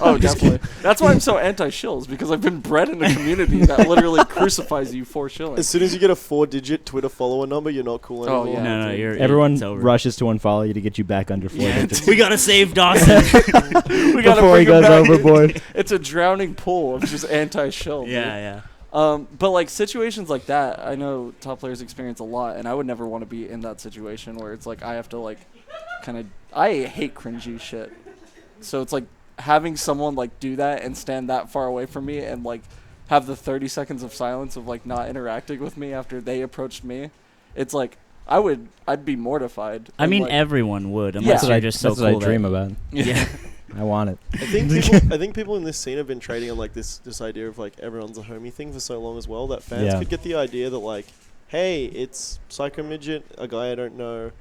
Oh, definitely. That's why I'm so anti-shills, because I've been bred in a community that literally crucifies you for shilling. As soon as you get a 4-digit Twitter follower number, you're not cool Oh, anymore. yeah. No, dude. you're Everyone it's over. rushes to unfollow you to get you back under 4 digits We gotta save Dawson. We gotta before he bring him goes back. overboard. It's a drowning pool of just anti-shill. dude. yeah. But like situations like that, I know top players experience a lot, and I would never want to be in that situation where it's like I have to like kind of. I hate cringy shit, so it's like having someone like do that and stand that far away from me and like have the 30 seconds of silence of like not interacting with me after they approached me. It's like I'd be mortified. I And, mean, like, everyone would, Yeah. unless That's you're just so That's cool. what I dream about. Yeah. I want it. I think people in this scene have been trading on like this idea of like everyone's a homie thing for so long as well that fans could get the idea that like, hey, it's Psycho Midget, a guy I don't know,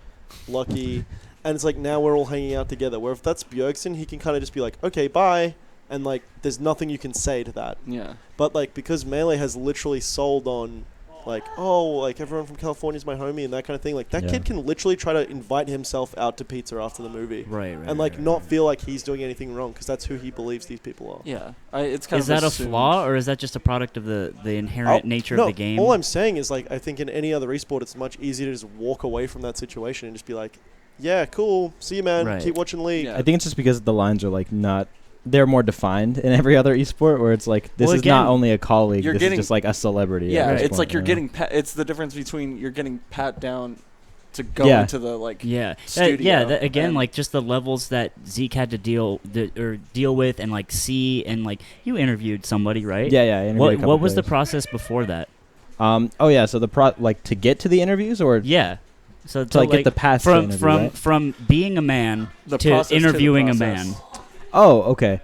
Lucky, and it's like now we're all hanging out together. Where if that's Bjergsen, he can kind of just be like, okay, bye, and like there's nothing you can say to that. Yeah. But like because Melee has literally sold on like, oh, like everyone from California is my homie and that kind of thing. Like that kid can literally try to invite himself out to pizza after the movie, Right. and like not feel like he's doing anything wrong because that's who he believes these people are. Yeah. It's kind Is of that a assumed. flaw, or is that just a product of the inherent nature No, of the game? all I'm saying is like I think in any other esport it's much easier to just walk away from that situation and just be like, yeah, cool, see you, man. Right. Keep watching League. Yeah. I think it's just because the lines are like not. They're more defined in every other esport, where it's like this is not only a colleague. This is just like a celebrity. Yeah, at this it's point, like you're you know? getting. It's the difference between you're getting pat down to go into the like. Studio again, and like just the levels that Zeke had to deal with, and like see, and like you interviewed somebody, right? Yeah. I interviewed a couple What was the players. process before that? So the like to get to the interviews or Yeah. So to like get the pass to interview, right? from being a man The to process to the interviewing a process. man. Oh, okay.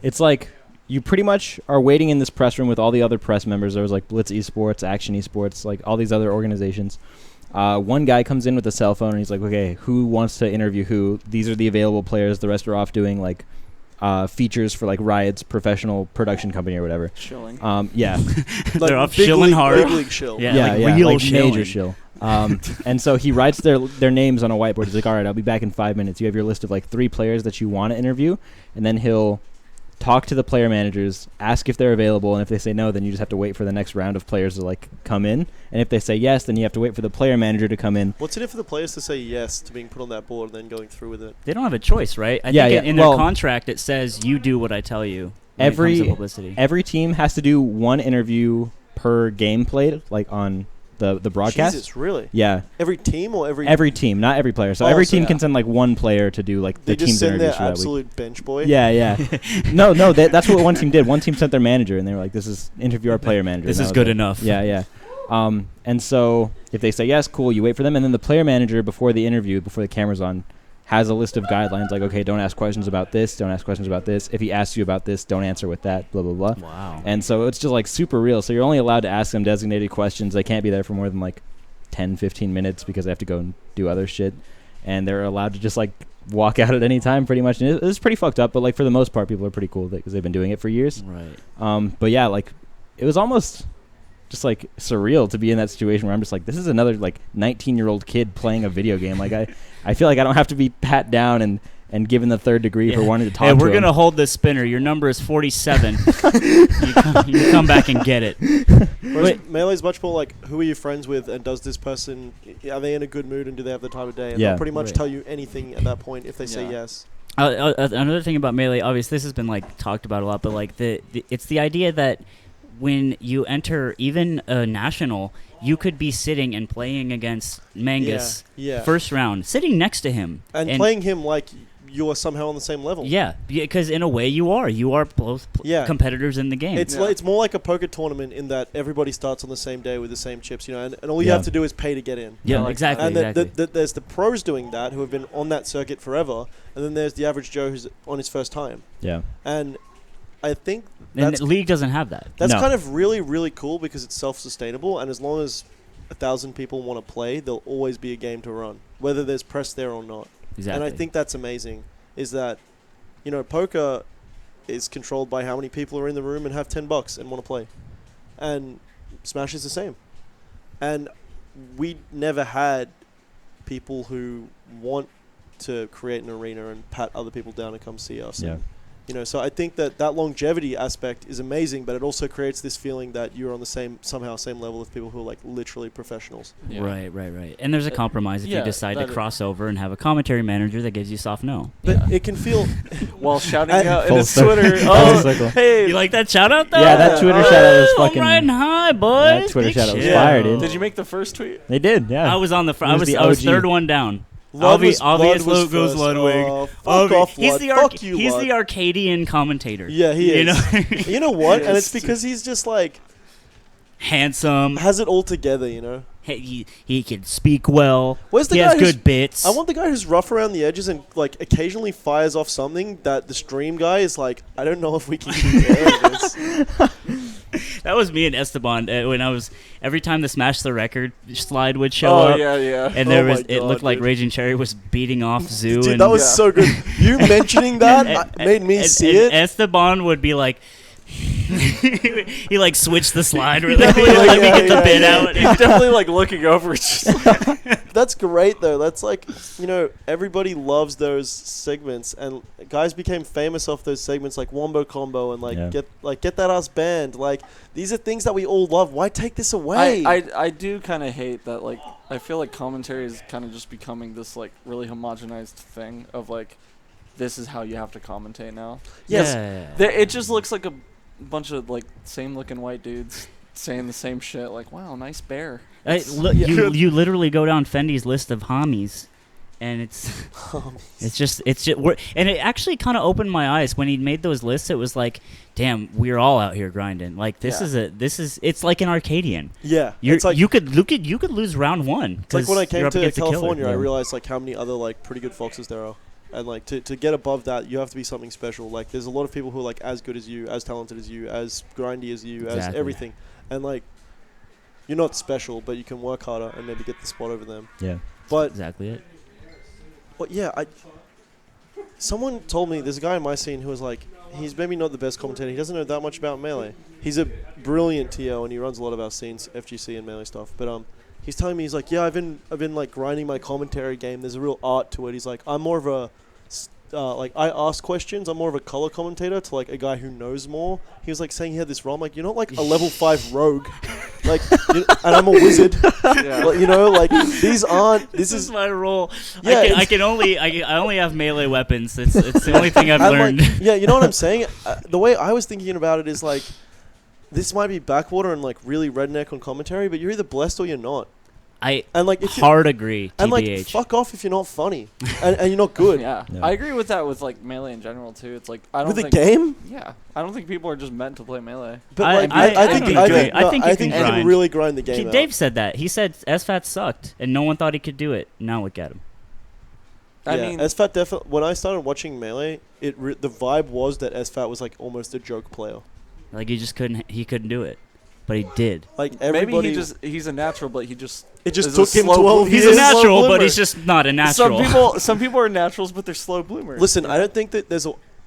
It's like you pretty much are waiting in this press room with all the other press members. There was like Blitz Esports, Action Esports, like all these other organizations. One guy comes in with a cell phone and he's like, okay, who wants to interview who? These are the available players. The rest are off doing like features for like Riot's professional production company or whatever. Shilling. Yeah. They're off big shilling league, hard. Big league shill. Yeah. like real like shilling. major shill. And so he writes their names on a whiteboard. He's like, all right, I'll be back in 5 minutes. You have your list of like 3 players that you want to interview, and then he'll talk to the player managers, ask if they're available, and if they say no, then you just have to wait for the next round of players to like come in. And if they say yes, then you have to wait for the player manager to come in. What's in it for the players to say yes to being put on that board and then going through with it? They don't have a choice, right? I Yeah, think yeah. in Well, their contract it says you do what I tell you. When it comes to publicity. Every team has to do 1 interview per game played, like on the broadcast. Jesus, really? Yeah. Every team or every? Every team, not every player. So Oh, every so team yeah. can send like 1 player to do like They the just team's send interviews their for that week. absolute bench boy. Yeah. no, that's what one team did. One team sent their manager, and they were like, "This is interview our player manager." This And is that good was it. enough. Yeah. And so if they say yes, cool, you wait for them, and then the player manager before the interview, before the camera's on, has a list of guidelines like, okay, don't ask questions about this, don't ask questions about this. If he asks you about this, don't answer with that, blah blah blah. Wow. And so it's just like super real. So you're only allowed to ask them designated questions. They can't be there for more than like 10, 15 minutes because they have to go and do other shit. And they're allowed to just like walk out at any time pretty much. And it's pretty fucked up, but like for the most part, people are pretty cool because they've been doing it for years. Right. But yeah, like it was almost just like surreal to be in that situation where I'm just like, this is another like 19-year-old kid playing a video game. Like I feel like I don't have to be pat down and given the 3rd degree for wanting to talk Hey, to we're him. gonna hold this spinner. Your number is 47. you come back and get it. Whereas Melee's much more like, who are you friends with, and does this person, are they in a good mood, and do they have the time of day? And they'll pretty much tell you anything at that point if they say yes. Another thing about Melee, obviously this has been like talked about a lot, but like it's the idea that when you enter even a national, you could be sitting and playing against Mangus first round, sitting next to him and playing him like you are somehow on the same level. Yeah, because in a way you are both competitors in the game. It's more like a poker tournament in that everybody starts on the same day with the same chips, and all you have to do is pay to get in. Yeah, like exactly. And exactly. there's the pros doing that who have been on that circuit forever, and then there's the average Joe who's on his first time. Yeah. And I think and the league doesn't have that. That's kind of really, really cool because it's self-sustainable, and as long as 1,000 people want to play, there'll always be a game to run, whether there's press there or not. Exactly. And I think that's amazing, is that, poker is controlled by how many people are in the room and have $10 and want to play. And Smash is the same. And we never had people who want to create an arena and pat other people down and come see us. Yeah. And, so I think that longevity aspect is amazing, but it also creates this feeling that you're on the same level with people who are like literally professionals. Yeah. Right. And there's a compromise if you decide to cross over and have a commentary manager that gives you soft no. But it can feel while shouting out in Full his circle. Twitter. Full circle. Hey, You like that shout out though? Yeah, that Twitter shout out was fucking. I'm riding high, boys. That Twitter Big shout out was shit. fire, dude. did you make the first tweet? They did, yeah. I was on the He I was was the OG. 3rd one down. Lud was Ludwig goes first. Ludwig. Oh, fuck off, he's Lud. the Fuck you, he's Lud. the Arcadian commentator. Yeah, he is. You know? You know what? And it's Yes. because he's just like Handsome. has it all together, he can speak well. Where's the he guy has who's- good bits. I want the guy who's rough around the edges and like occasionally fires off something that the stream guy is like, I don't know if we can keep airing this. That was me and Esteban when I was every time the Smash the Record slide would show Oh up. yeah. And Oh there my was it God, looked like dude. Raging Cherry was beating off Zoo. Dude, and that was Yeah. so good. You mentioning that made me see and it. Esteban would be like, he like switched the slide really Definitely, quick, let me yeah, get the yeah, bit yeah. out. He's definitely like looking over. It's just That's great though. That's like, you know, everybody loves those segments, and guys became famous off those segments like Wombo Combo and like Yeah. get that ass banned. Like these are things that we all love. Why take this away? I do kind of hate that. Like I feel like commentary is kind of just becoming this like really homogenized thing of like, this is how you have to commentate now. Yes. Yeah. It just looks like a bunch of like same looking white dudes saying the same shit. Like, wow, nice bear. Look, you literally go down Fendi's list of homies, and it's just and it actually kind of opened my eyes when he made those lists. It was like, damn, we're all out here grinding. Like this is it's like an Arcadian. Yeah. You're, It's like you could lose round one. it's like when I came you're up to against a killer. California, I Yeah. realized like how many other like pretty good foxes there are. And like to get above that, you have to be something special. Like there's a lot of people who are like as good as you, as talented as you, as grindy as you, as Exactly. everything. And like you're not special, but you can work harder and maybe get the spot over them. Yeah. But Exactly it. yeah, someone told me there's a guy in my scene who was like, he's maybe not the best commentator. He doesn't know that much about Melee. He's a brilliant TO and he runs a lot of our scenes, FGC and Melee stuff. But he's telling me, he's like, yeah, I've been like grinding my commentary game. There's a real art to it. He's like, I'm more of a like I ask questions. I'm more of a color commentator to like a guy who knows more. He was like saying he had this role. I'm like, you're not like a level 5 rogue, like, and I'm a wizard. Yeah. Like, you know, like these aren't. This is my role. Yeah, I only have melee weapons. It's the only thing I've And, learned. like, yeah, you know what I'm saying? The way I was thinking about it is like, this might be backwater and like really redneck on commentary, but you're either blessed or you're not. I And like, if you hard agree. and like, TBH. fuck off if you're not funny and you're not good. Yeah. Yeah. I agree with that with like Melee in general too. It's like I don't With the think game, Yeah, I don't think people are just meant to play Melee. but I- like, I- I I think think I you think can- I think you I can think you can grind. really grind the game. Dave said that. He said SFAT sucked, and no one thought he could do it. Now look at him. I Yeah, mean, SFAT definitely. When I started watching Melee, the vibe was that SFAT was like almost a joke player. Like he couldn't do it, but he did. Like maybe everybody, he's a natural, but he just it just is a took him slow 12 blo- He's years. a a slow natural, but bloomer. he's just not a natural. Some people are naturals, but they're slow bloomers. Listen, I don't think that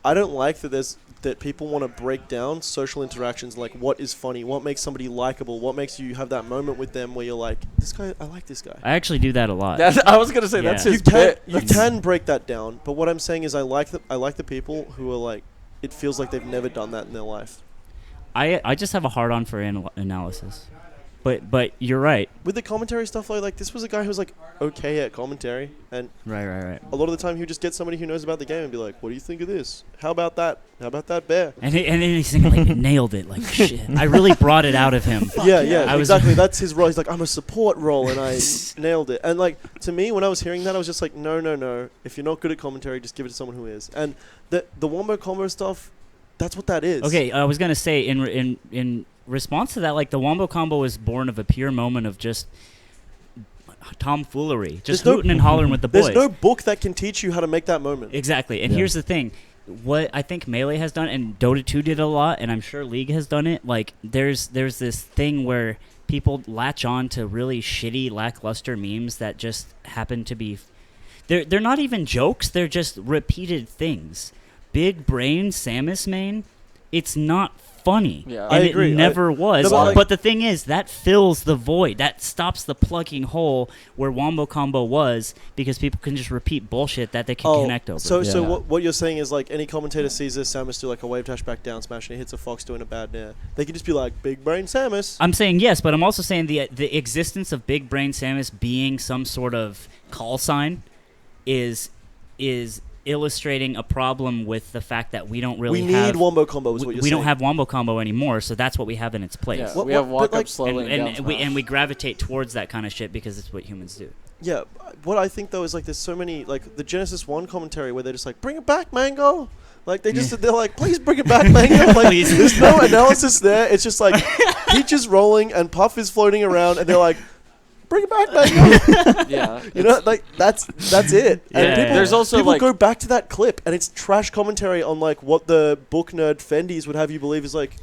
I don't like that people want to break down social interactions, like what is funny, what makes somebody likable, what makes you have that moment with them where you're like, this guy, I like this guy. I actually do that a lot. I was gonna say that's Yeah. his You can bit. you can break that down, but what I'm saying is I like the people who are like, it feels like they've never done that in their life. I just have a hard on for analysis, but you're right. With the commentary stuff, like this was a guy who was like okay at commentary, and Right. a lot of the time he would just get somebody who knows about the game and be like, what do you think of this? How about that? How about that bear? And then he's like nailed it. Like shit. I really brought it out of him. Yeah, I was- exactly. That's his role. He's like, I'm a support role, and I nailed it. And like to me, when I was hearing that, I was just like, no. If you're not good at commentary, just give it to someone who is. And the wombo combo stuff, that's what that is. Okay, I was gonna say in response to that, like the Wombo combo was born of a pure moment of just tomfoolery, just There's no- hooting and hollering with the boys. There's no book that can teach you how to make that moment. Exactly, and Yeah. here's the thing: what I think Melee has done, and Dota 2 did a lot, and I'm sure League has done it. Like there's this thing where people latch on to really shitty, lackluster memes that just happen to be. They're not even jokes; they're just repeated things. Big brain Samus main, it's not funny. Yeah. And I agree. it never was. No, but like- but the thing is, that fills the void. That stops the plugging hole where Wombo Combo was, because people can just repeat bullshit that they can connect over. So Yeah. what you're saying is like any commentator sees this Samus do like a wave dash back down smash and he hits a fox doing a bad nair. They can just be like, big brain Samus. I'm saying yes, but I'm also saying the existence of Big Brain Samus being some sort of call sign is illustrating a problem with the fact that we don't really we have need wombo combo is what you're we saying. don't have Wombo Combo anymore, so that's what we have in its place. Yeah, What- we have but, walk like- up slowly And, down and we smash. gravitate towards that kind of shit because it's what humans do. Yeah, what I think though is like there's so many like the Genesis 1 commentary where they're just like, bring it back, Mango. Like they're like, please bring it back, Mango. Like Please. there's no analysis there. It's just like Peach is rolling and Puff is floating around and they're like, bring it back, man. Yeah. You know, like that's it. Yeah. And people, There's also, people like- go back to that clip, and it's trash commentary on like what the book nerd Fendies would have you believe is like.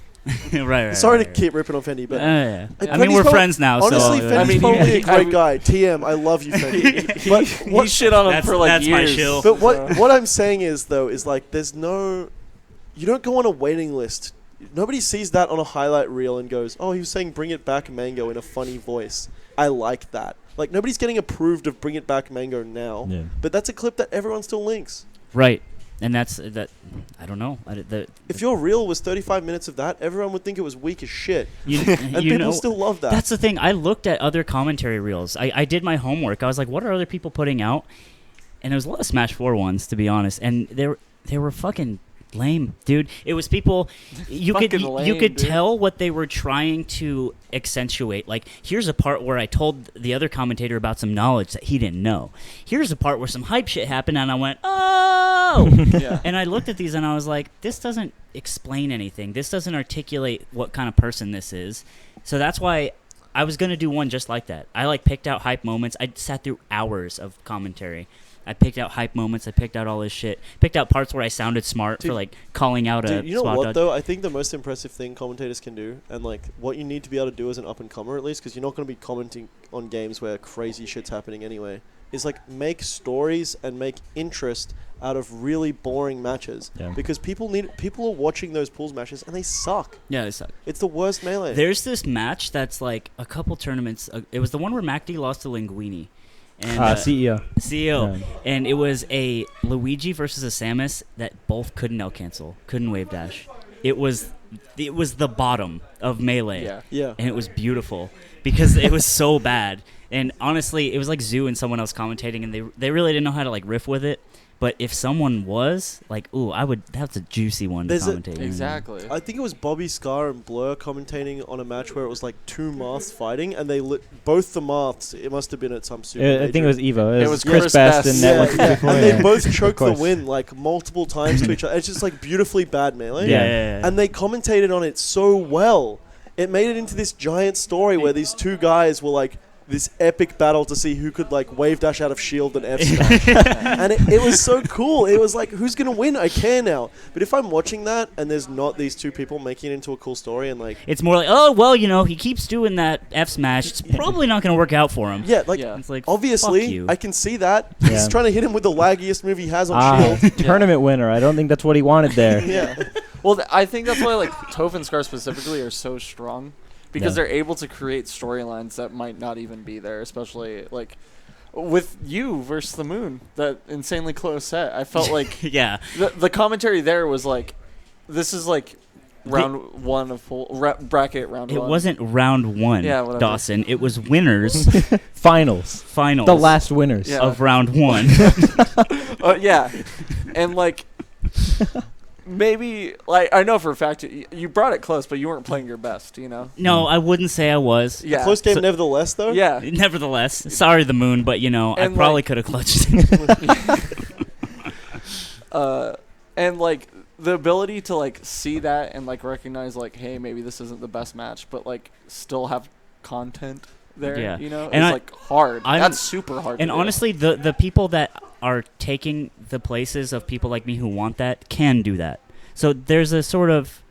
right. Sorry right, to keep ripping on Fendi, but yeah. Like, I mean, Fendi's we're prob- friends now. honestly, so, Fendi's I mean, probably a I great would- guy. TM, I love you, Fendi. But He shit on him for like that's my years. shill. But what I'm saying is though is like there's no, you don't go on a waiting list. Nobody sees that on a highlight reel and goes, oh, he was saying "Bring It Back, Mango" in a funny voice. I like that. Like nobody's getting approved of "Bring It Back, Mango" now. Yeah. But that's a clip that everyone still links. right. And that's that. I don't know. If your reel was 35 minutes of that, everyone would think it was weak as shit. And And people still love that. That's the thing. I looked at other commentary reels. I did my homework. I was like, what are other people putting out? And there was a lot of Smash 4 ones, to be honest. And they were fucking lame, dude. It was people. You could Fucking lame, you could dude. tell what they were trying to accentuate. Like, here's a part where I told the other commentator about some knowledge that he didn't know. Here's a part where some hype shit happened, and I went, oh. Yeah. And I looked at these and I was like, this doesn't explain anything. This doesn't articulate what kind of person this is. So that's why I was going to do one just like that. I like picked out hype moments. I sat through hours of commentary. I picked out hype moments. I picked out all this shit. Picked out parts where I sounded smart Dude, for like calling out a Dude, you know spot what dodge. though? I think the most impressive thing commentators can do, and like what you need to be able to do as an up and comer at least, because you're not going to be commenting on games where crazy shit's happening anyway, is like make stories and make interest out of really boring matches. Yeah. Because people are watching those pools matches and they suck. Yeah, they suck. It's the worst melee. There's this match that's like a couple tournaments. It was the one where MacD lost to Linguini. And CEO. CEO. Yeah. And it was a Luigi versus a Samus that both couldn't L cancel, couldn't wave dash. It was the bottom of Melee. Yeah. Yeah. And it was beautiful because it was so bad. And honestly, it was like Zoo and someone else commentating, and they really didn't know how to like riff with it. But if someone was like, ooh, that's a juicy one There's to a- commentate. Exactly. I think it was Bobby Scar and Blur commentating on a match where it was like two Marths fighting, and they lit both the Marths. It must have been at some super. I think it was Evo. It was Chris Chris Best Best. and Yeah, Network yeah. 64. And Yeah. they both Of choked the course. win like multiple times to each other. It's just like beautifully bad melee. Yeah. And they commentated on it so well. It made it into this giant story where these two guys were like this epic battle to see who could like wave dash out of shield and F smash. And it was so cool. It was like, who's gonna win? I care now. But if I'm watching that and there's not these two people making it into a cool story and like It's more like, oh, well, he keeps doing that F smash. It's probably not going to work out for him. yeah, like Yeah. It's like, obviously fuck you. I can see that. He's Yeah. trying to hit him with the laggiest move he has on shield. Tournament winner. I don't think that's what he wanted there. Yeah. Well, I think that's why like Toph and Scar specifically are so strong, because Yeah. they're able to create storylines that might not even be there, especially like with you versus the Moon, that insanely close set. I felt like Yeah. the commentary there was like, this is like round one of bracket round It one. wasn't round one, Yeah, whatever. Dawson. It was winners, Finals. finals The last winners. Yeah. of round one. Yeah, and like maybe like I know for a fact you brought it close, but you weren't playing your best. You know. No, I wouldn't say I was. Yeah. Close game So- nevertheless though. Yeah. Nevertheless, sorry, the Moon, but I And, probably like- could have clutched. And like the ability to like see that and like recognize like, hey, maybe this isn't the best match, but like still have content there. Yeah. You know, And it's I- like hard. I'm- That's super hard. And to do. honestly, the people that are taking the places of people like me who want that can do that. So there's a sort of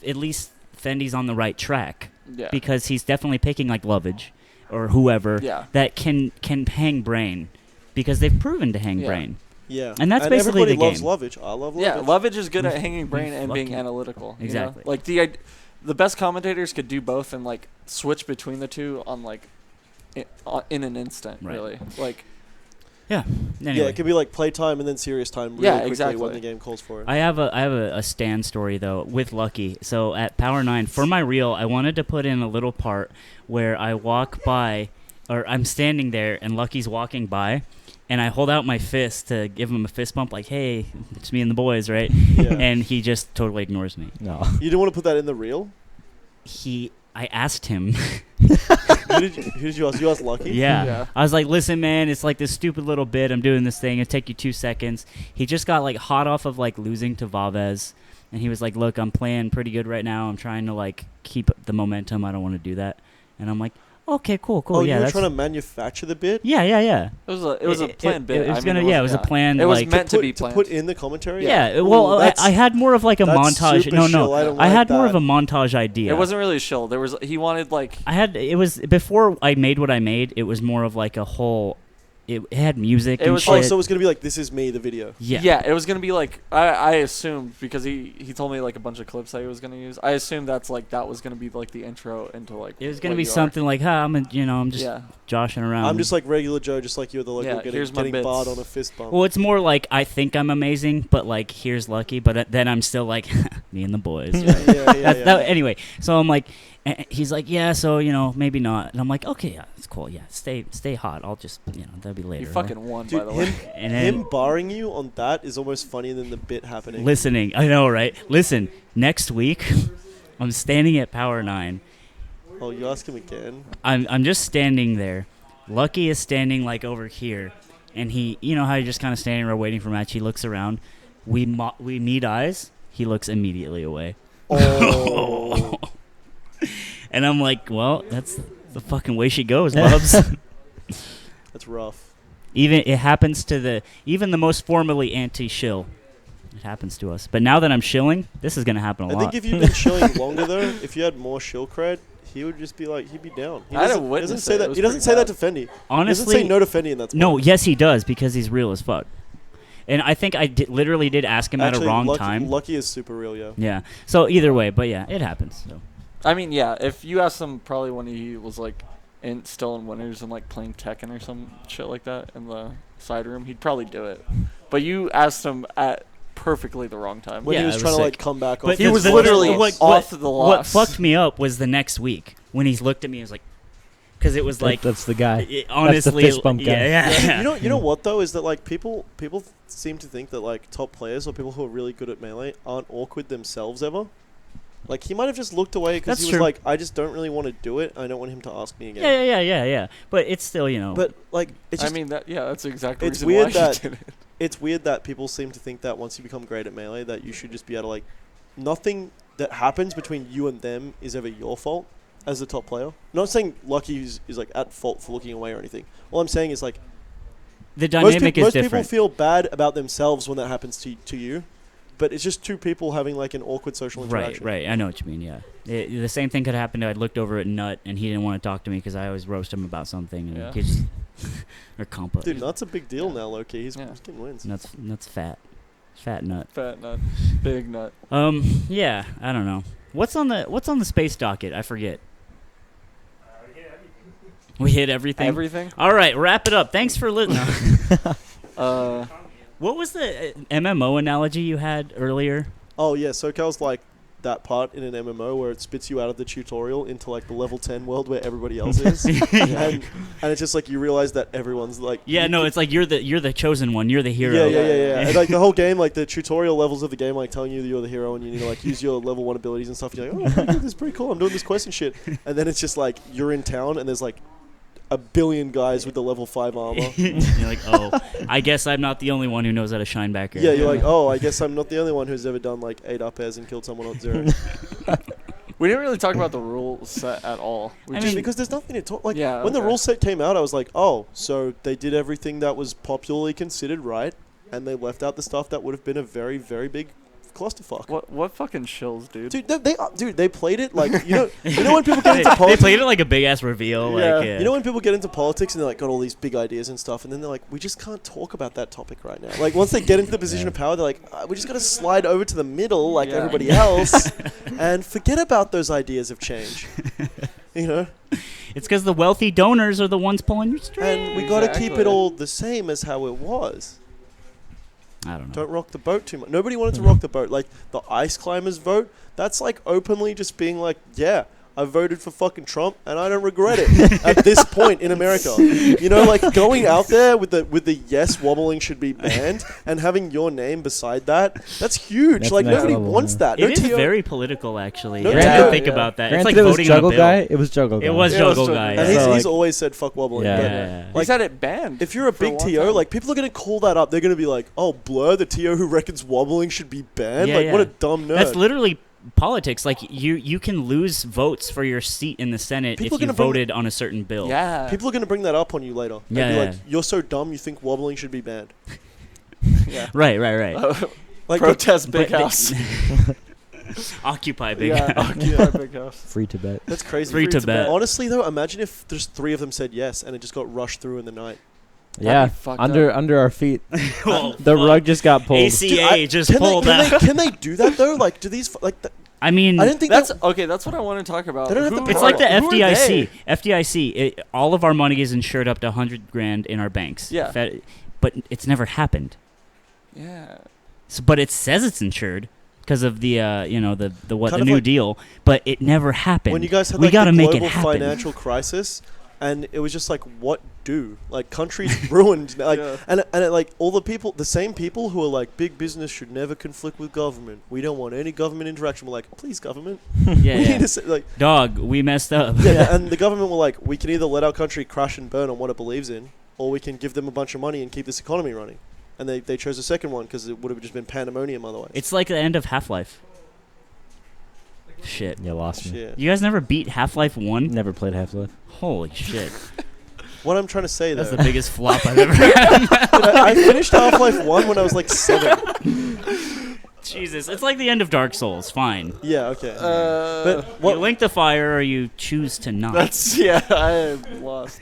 at least Fendi's on the right track, yeah, because he's definitely picking like Lovage or whoever yeah, that can hang brain, because they've proven to hang Yeah. brain. Yeah. And that's basically everybody the loves game. Lovage. I love Lovage. yeah. Lovage is good at hanging brain and being Fucking- analytical. you know? Exactly. Like the best commentators could do both and like switch between the two on like in an instant. Right. Really, like Yeah, Anyway, it could be like playtime and then serious time really Yeah, quickly exactly. when the game calls for it. I have a stand story though with Lucky. So at Power 9 for my reel, I wanted to put in a little part where I walk by, or I'm standing there and Lucky's walking by, and I hold out my fist to give him a fist bump, like, "Hey, it's me and the boys, right?" Yeah. And he just totally ignores me. No. You didn't want to put that in the reel? I asked him. Who did you ask? You asked Lucky? Yeah. Yeah. I was like, listen, man, it's like this stupid little bit. I'm doing this thing. It'll take you 2 seconds. He just got like hot off of like losing to Vavez. And he was like, look, I'm playing pretty good right now. I'm trying to like keep the momentum. I don't want to do that. And I'm like, Okay, cool. Oh, yeah, you were that's trying to manufacture the bit? yeah. It was a planned bit. It was I mean, it was a plan. It was like, meant to be To planned. put in the commentary? yeah. Ooh, Well, that's- I had more of like a that's montage. super No, chill. I don't I like had more that. of a montage idea. It wasn't really chill. He wanted like It was before I made what I made. It was more of like a whole. It had music. It and was shit. Oh, so it was going to be like, this is me, the video. yeah. it was gonna be like I assumed because he told me like a bunch of clips that he was gonna use. I assumed that was gonna be like the intro into like. It was gonna what be you are. something like, I'm just joshing around. I'm just like regular Joe, just like you at the local, Yeah, here's my getting bits. barred on a fist bump. Well, it's more like I think I'm amazing, but like here's lucky. But then I'm still like me and the boys. Right? Anyway, so I'm like, he's like, yeah, so maybe not. And I'm like, okay, yeah, it's cool. Yeah, stay hot. I'll just that'll be later. You fucking won, Dude, by the way. And then him barring you on that is almost funnier than the bit happening. listening, I know, right? Listen, next week, I'm standing at Power 9. Oh, you ask him again? I'm just standing there. Lucky is standing like over here, and he, how you're just kind of standing there waiting for a match. He looks around. We meet eyes. He looks immediately away. Oh. And I'm like, well, that's the fucking way she goes, Bubs. That's rough. It happens to even the most formally anti-shill. It happens to us. But now that I'm shilling, this is gonna happen a lot. I think if you've been shilling longer though, if you had more shill cred, he would just be like, he'd be down. He I doesn't, witnessed doesn't say it. It that. was He doesn't pretty say that bad. to Fendi. Honestly, he doesn't say no to Fendi in that spot. no. Yes, he does because he's real as fuck. And I think I literally did ask him Actually, at a wrong Lucky, time. Lucky is super real, yeah. Yeah. So either way, but yeah, it happens. So. I mean, yeah. If you asked him, probably when he was like still in winners and like playing Tekken or some shit like that in the side room, he'd probably do it. But you asked him at perfectly the wrong time. When Yeah, he it was was trying to sick. like come back But off. He his was voice. literally Like, off the What loss. fucked me up was the next week when he's looked at me and was like, because it was like, that's the guy. honestly, fist bump guy. yeah. You know what though is that like people seem to think that like top players or people who are really good at melee aren't awkward themselves ever. Like he might have just looked away because That's he was true. like, I just don't really want to do it. I don't want him to ask me again. Yeah. But it's still, But like it's just, I mean, that's exactly it's the reason weird why that he did it. it's weird that people seem to think that once you become great at melee that you should just be able to like nothing that happens between you and them is ever your fault as a top player. I'm not saying Lucky is like at fault for looking away or anything. All I'm saying is like the dynamic is most different. people feel bad about themselves when that happens to you, but it's just two people having like an awkward social interaction. Right. I know what you mean. Yeah, the same thing could happen. I looked over at Nut, and he didn't want to talk to me because I always roast him about something. And Yeah. he just or compa. Dude, Nut's a big deal now, low-key. He's Yeah. getting wins. Nut's fat Nut. Fat nut, big nut. Yeah, I don't know. What's on the space docket? I forget. We hit everything. Everything. All right, wrap it up. Thanks for listening. Uh, What was the MMO analogy you had earlier? Oh, yeah, SoCal's like that part in an MMO where it spits you out of the tutorial into like the level 10 world where everybody else is. and it's just like you realize that everyone's like... Yeah, you no, could- it's like you're the chosen one. You're the hero. Yeah. And like the whole game, like the tutorial levels of the game, like telling you that you're the hero and you need to like use your level 1 abilities and stuff. You're like, oh, this is pretty cool. I'm doing this quest and shit. And then it's just like you're in town and there's like a billion guys with the level 5 armor. You're like, oh, I guess I'm not the only one who knows how to shine back here. Yeah, you're like, oh, I guess I'm not the only one who's ever done like 8 up airs and killed someone on 0. we didn't really talk about the rule set at all. We I just mean, Because there's nothing to talk. Like Yeah, when the okay. rule set came out, I was like, oh, so they did everything that was popularly considered right, and they left out the stuff that would have been a very, very big clusterfuck. what fucking shills, dude. Dude, they played it like you know when people get into they politics. played it like a big ass reveal. Yeah. Like, You know when people get into politics and they're like got all these big ideas and stuff, and then they're like, we just can't talk about that topic right now. Like once they get into the position of power, they're like, we just got to slide over to the middle like Yeah. everybody else, and forget about those ideas of change. You know, it's because the wealthy donors are the ones pulling your strings. and we got to keep it Exactly. all the same as how it was. I don't know. Don't rock the boat too much. Nobody wanted to rock the boat. Like the ice climbers vote, that's like openly just being like, yeah, I voted for fucking Trump and I don't regret it at this point in America. You know, like going out there with the yes wobbling should be banned and having your name beside that, that's huge. That's like next nobody level, wants yeah. that. It is TO very political, actually. No I didn't TO, think yeah. about that. Granted, It's like it was voting on a Juggle bill. Guy. It was Juggle Guy. It was Yeah, it was Juggle Juggle Guy. Guy. And Yeah. he's always said fuck wobbling. Yeah, but yeah. He's had it banned. if you're a for big long TO, time. like people are going to call that up. They're going to be like, oh, Blur, the TO who reckons wobbling should be banned. Yeah, like, yeah. what a dumb nerd. That's literally politics. Like you can lose votes for your seat in the Senate People if you gonna bring- voted on a certain bill. Yeah. People are going to bring that up on you later. They'll Yeah, be yeah. like, you're so dumb, you think wobbling should be banned. Yeah. Right. Like, Protest but Big they- House. Occupy Big Yeah, House. occupy Big House. Free Tibet. that's crazy. Free Tibet. Honestly, though, imagine if there's 3 of them said yes and it just got rushed through in the night. Yeah, be fucked under our feet. Well, The fuck. rug just got pulled. ACA Dude, just can pulled they, out. can they do that, though? Like, do these... Like, I mean, I didn't think That's that... okay. That's what I want to talk about. They don't have to Who pay it's are- like the who are FDIC. they? FDIC. All of our money is insured up to $100,000 in our banks. Yeah. But it's never happened. Yeah. But it says it's insured because of the the Kind of New like Deal. But it never happened. When you guys had we like gotta the make it global happen. financial crisis, and it was just like, what do? Like, countries ruined. Like, Yeah. and it, like, all the people, the same people who are like, big business should never conflict with government. We don't want any government interaction. We're like, please, government. Yeah, we yeah. need to say, like, Dog, we messed up. yeah, and the government were like, we can either let our country crash and burn on what it believes in, or we can give them a bunch of money and keep this economy running. And they chose the second one because it would have just been pandemonium otherwise. It's like the end of Half-Life. Shit. You lost me. Shit. You guys never beat Half-Life 1? Never played Half-Life. Holy shit. What I'm trying to say, though, That's the biggest flop I've ever had. I finished Half-Life 1 when I was like 7. Jesus. It's like the end of Dark Souls. Fine. Yeah, okay. But But You link the fire or you choose to not. that's I am lost.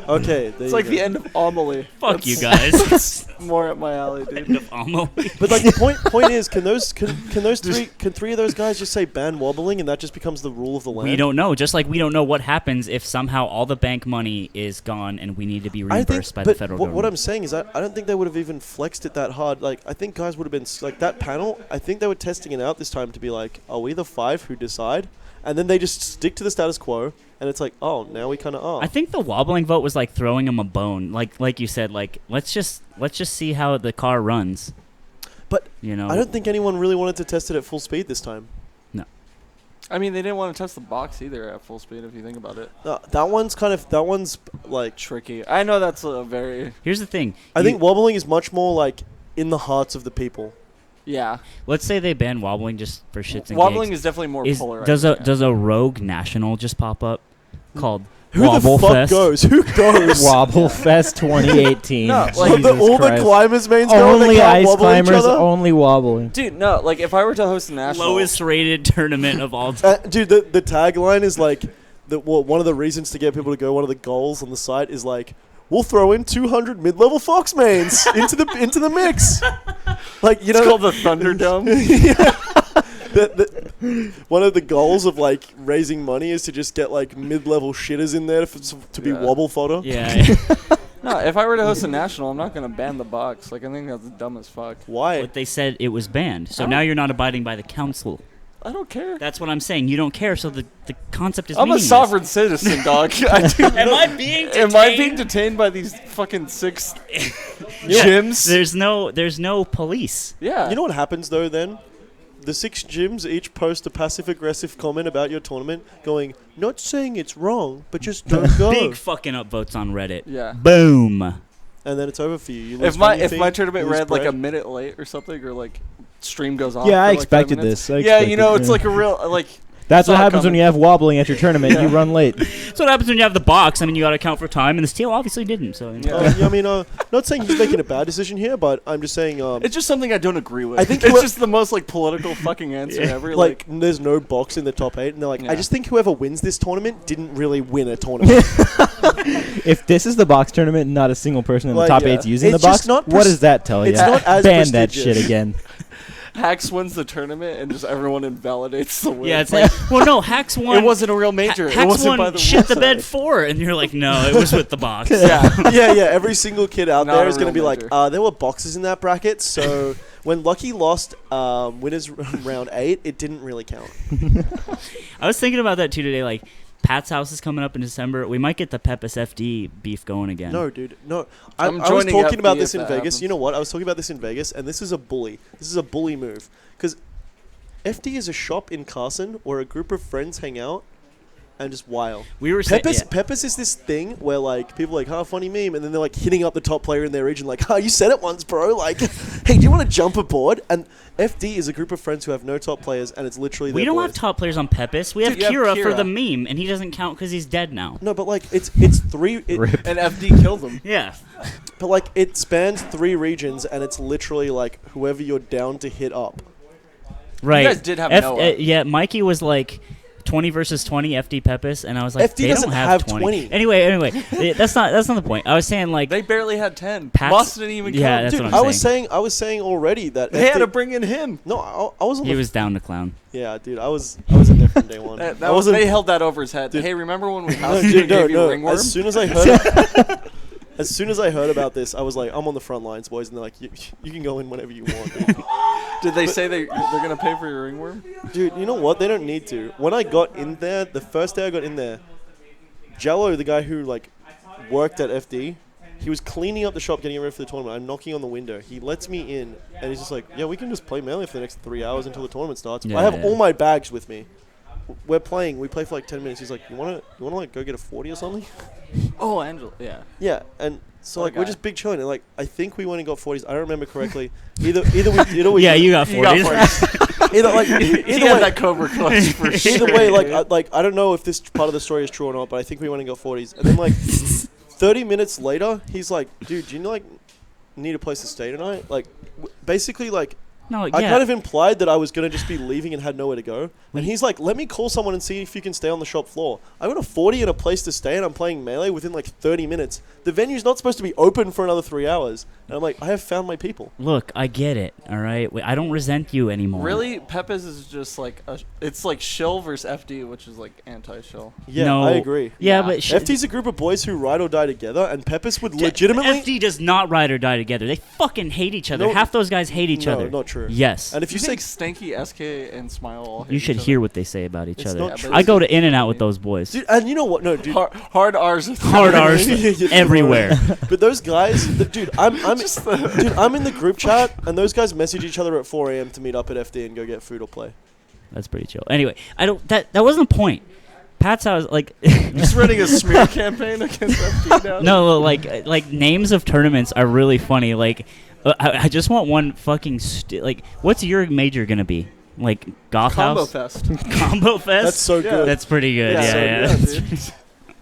okay, It's like the end of Amelie. Fuck you guys. More up my alley, dude. End of Amelie. But like the point is, can those three of those guys just say ban wobbling and that just becomes the rule of the land? We don't know. Just like we don't know what happens if somehow all the bank money is gone and we need to be reimbursed by the federal government. What I'm saying is, I don't think they would have even flexed it that hard. Like, I think guys would have been like that panel. I think they were testing it out this time to be like, are we the 5 who decide? And then they just stick to the status quo, and it's like, oh, now we kind of are. I think the wobbling vote was like throwing them a bone. Like you said, like let's just see how the car runs. But you know, I don't think anyone really wanted to test it at full speed this time. I mean, they didn't want to test the box either at full speed, if you think about it. That one's like. Tricky. I know that's a very... Here's the thing. I think wobbling is much more like in the hearts of the people. Yeah. Let's say they ban wobbling just for shits and Wobbling gigs. is definitely more polarizing. Does a rogue national just pop up called Who Wobble the fuck Fest? goes? Who goes? Wobble Fest 2018. No, All like, the Christ. climbers mains go and they Only can't ice wobble each climbers, other? only wobbling. Dude, no, like, if I were to host a national... Lowest rated tournament of all time. Dude, the tagline is like, one of the reasons to get people to go, one of the goals on the site is like, we'll throw in 200 mid-level Fox mains into the mix. Like, you know, It's called the Thunderdome. one of the goals of like raising money is to just get like mid-level shitters in there to be Yeah. wobble fodder. Yeah. No, if I were to host a national, I'm not going to ban the box. Like, I think that's dumb as fuck. Why? But they said it was banned. So Oh. now you're not abiding by the council. I don't care. That's what I'm saying. You don't care, so the concept is I'm a meaningless. sovereign citizen, dog. Am I being detained? Am I being detained by these fucking 6 gyms? There's no police. Yeah. You know what happens though then? The 6 gyms each post a passive-aggressive comment about your tournament going, not saying it's wrong, but just don't go. Big fucking upvotes on Reddit. Yeah. Boom. And then it's over for you. You lose If my venue fee, tournament you lose ran like a bread. minute late or something, or like stream goes off. Yeah, I for, like, 5 expected minutes. this. I Yeah, you know, expected- it's yeah. like a real like. That's what saw it happens when coming. you have wobbling at your tournament. You run late. That's what happens when you have the box. I mean, you got to account for time, and the steel obviously didn't. So Yeah. Yeah, I mean, not saying he's making a bad decision here, but I'm just saying, It's just something I don't agree with. I think it's whoe- just the most like political fucking answer ever. like, there's no box in the top 8, and they're like, Yeah. I just think whoever wins this tournament didn't really win a tournament. If this is the box tournament, not a single person in the Like, top yeah. 8's using It's the box, just not what does that tell you? it's not as Ban that prestigious. shit again. Hacks wins the tournament and just everyone invalidates the win. yeah, it's like, well, no, Hacks won. it wasn't a real major. It Hacks wasn't won by the shit the website. bed 4, and you're like, no, it was with the box. Yeah. yeah. Every single kid out Not there a is going to be real like, major. there were boxes in that bracket, so when Lucky lost winners round 8, it didn't really count. I was thinking about that too today. Like, Pat's house is coming up in December. We might get the Pepis FD beef going again. No, dude, no. I I'm was joining talking about FD this if in that Vegas. happens. You know what? I was talking about this in Vegas, and this is a bully. This is a bully move. Because FD is a shop in Carson where a group of friends hang out, and just wild. We were saying, Peppers is this thing where like people are like, "Oh, funny meme," and then they're like hitting up the top player in their region, like, "Oh, you said it once, bro." Like, "Hey, do you want to jump aboard?" And FD is a group of friends who have no top players, and it's literally we their don't boys. have top players on Peppis. We have Dude, you have Kira for Kira. the meme, and he doesn't count because he's dead now. No, but like it's three. Rip. And FD killed him. Yeah. But like it spans 3 regions, and it's literally like whoever you're down to hit up. Right. guys did have Noah. Yeah, Mikey was like 20 versus 20 FD Peppis, and I was like, FD they doesn't don't have have 20. 20. Anyway, that's not the point. I was saying like They barely had 10. Pats- Moss didn't even yeah, come. that's Dude, what I'm I was saying already that they had FD to bring in him. No, I was on he the was down to clown. yeah, dude. I was in there from day one. That was, they held that over his head. Dude. Hey, remember when we No, housed you dude, and gave you a no. ringworm? As soon as I heard, as soon as I heard about this, I was like, I'm on the front lines, boys, and they're like, you can go in whenever you want, dude. Did they say they're gonna pay for your ringworm? Dude, you know what? They don't need to. When I got in there, the first day I got in there, Jello, the guy who like worked at FD, he was cleaning up the shop, getting ready for the tournament. I'm knocking on the window. He lets me in, and he's just like, "Yeah, we can just play Melee for the next 3 hours until the tournament starts." Yeah, I have yeah. all my bags with me. We're playing. We play for like 10 minutes. He's like, "You wanna like go get a 40 or something?" Oh, Angela. Yeah. Yeah, and so What a like we're guy. just big chilling. And like I think we went and got 40s. I don't remember correctly. Either we Yeah, you got You got 40s. either like He either had way, that Cobra clutch for sure. either way, like I don't know if this part of the story is true or not, but I think we went and got 40s. And then like 30 minutes later, he's like, "Dude, do you like need a place to stay tonight?" Like basically like No, I yeah. kind of implied that I was gonna just be leaving and had nowhere to go. And he's like, "Let me call someone and see if you can stay on the shop floor." I got a 40 and a place to stay, and I'm playing Melee within like 30 minutes. The venue's not supposed to be open for another 3 hours, and I'm like, I have found my people. Look, I get it. All right, I don't resent you anymore. Really, Peppes is just like it's like shill versus FD, which is like anti-shill. Yeah, No. I agree. Yeah, Yeah. but FT's a group of boys who ride or die together, and Peppers would legitimately. FD does not ride or die together. They fucking hate each other. No. Half those guys hate each No, other. not true. Yes. And if You you say think Stanky, SK, and Smile all hate You should each hear what they say about each It's other. not Yeah, true. but I go to In and Out with those boys. Dude, and you know what? No, dude. other. Hard R's. Hard R's You're everywhere. But those guys, dude, I'm Just the- dude, I'm in the group chat, and those guys message each other at 4 a.m. to meet up at FD and go get food or play. That's pretty chill. Anyway, I don't. That wasn't the point. Pat's house, like, Just running a smear campaign against FD now. no, like names of tournaments are really funny. Like, I just want one fucking like. What's your major gonna be? Like Goth Combo House? Fest. Combo Fest. That's so Yeah. good. That's pretty good. Yeah, Yeah, so yeah. good,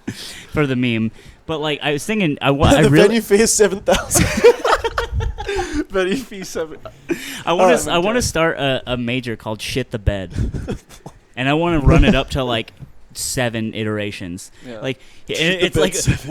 dude. For the meme. But like, I was thinking, I the really, venue fee is 7,000. Betty Fee 7. I want to, Alright, I want to start a major called Shit the Bed, and I want to run it up to like 7 iterations. Yeah. Like Shit and the it's like Bed 7.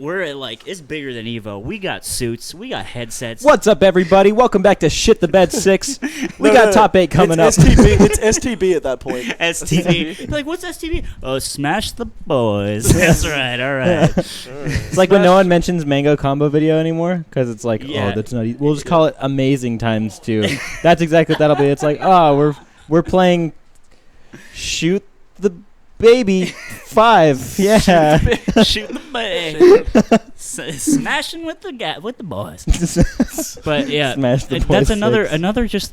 we're at like it's bigger than Evo. We got suits, we got headsets. What's up, everybody? Welcome back to Shit the Bed 6. We No, got no, top 8 coming it's up. STB, it's STB at that point. STV. You're like, what's STV? Oh, Smash the Boys. That's right. All right. It's like when no one mentions Mango combo video anymore because it's like, Yeah. oh, that's not. We'll just call it Amazing Times 2. That's exactly what that'll be. It's like, oh, we're playing Shoot the Baby 5. Yeah. Shoot the babe. Smashing with the boys. But yeah, Smash the that's Boys another 6. just.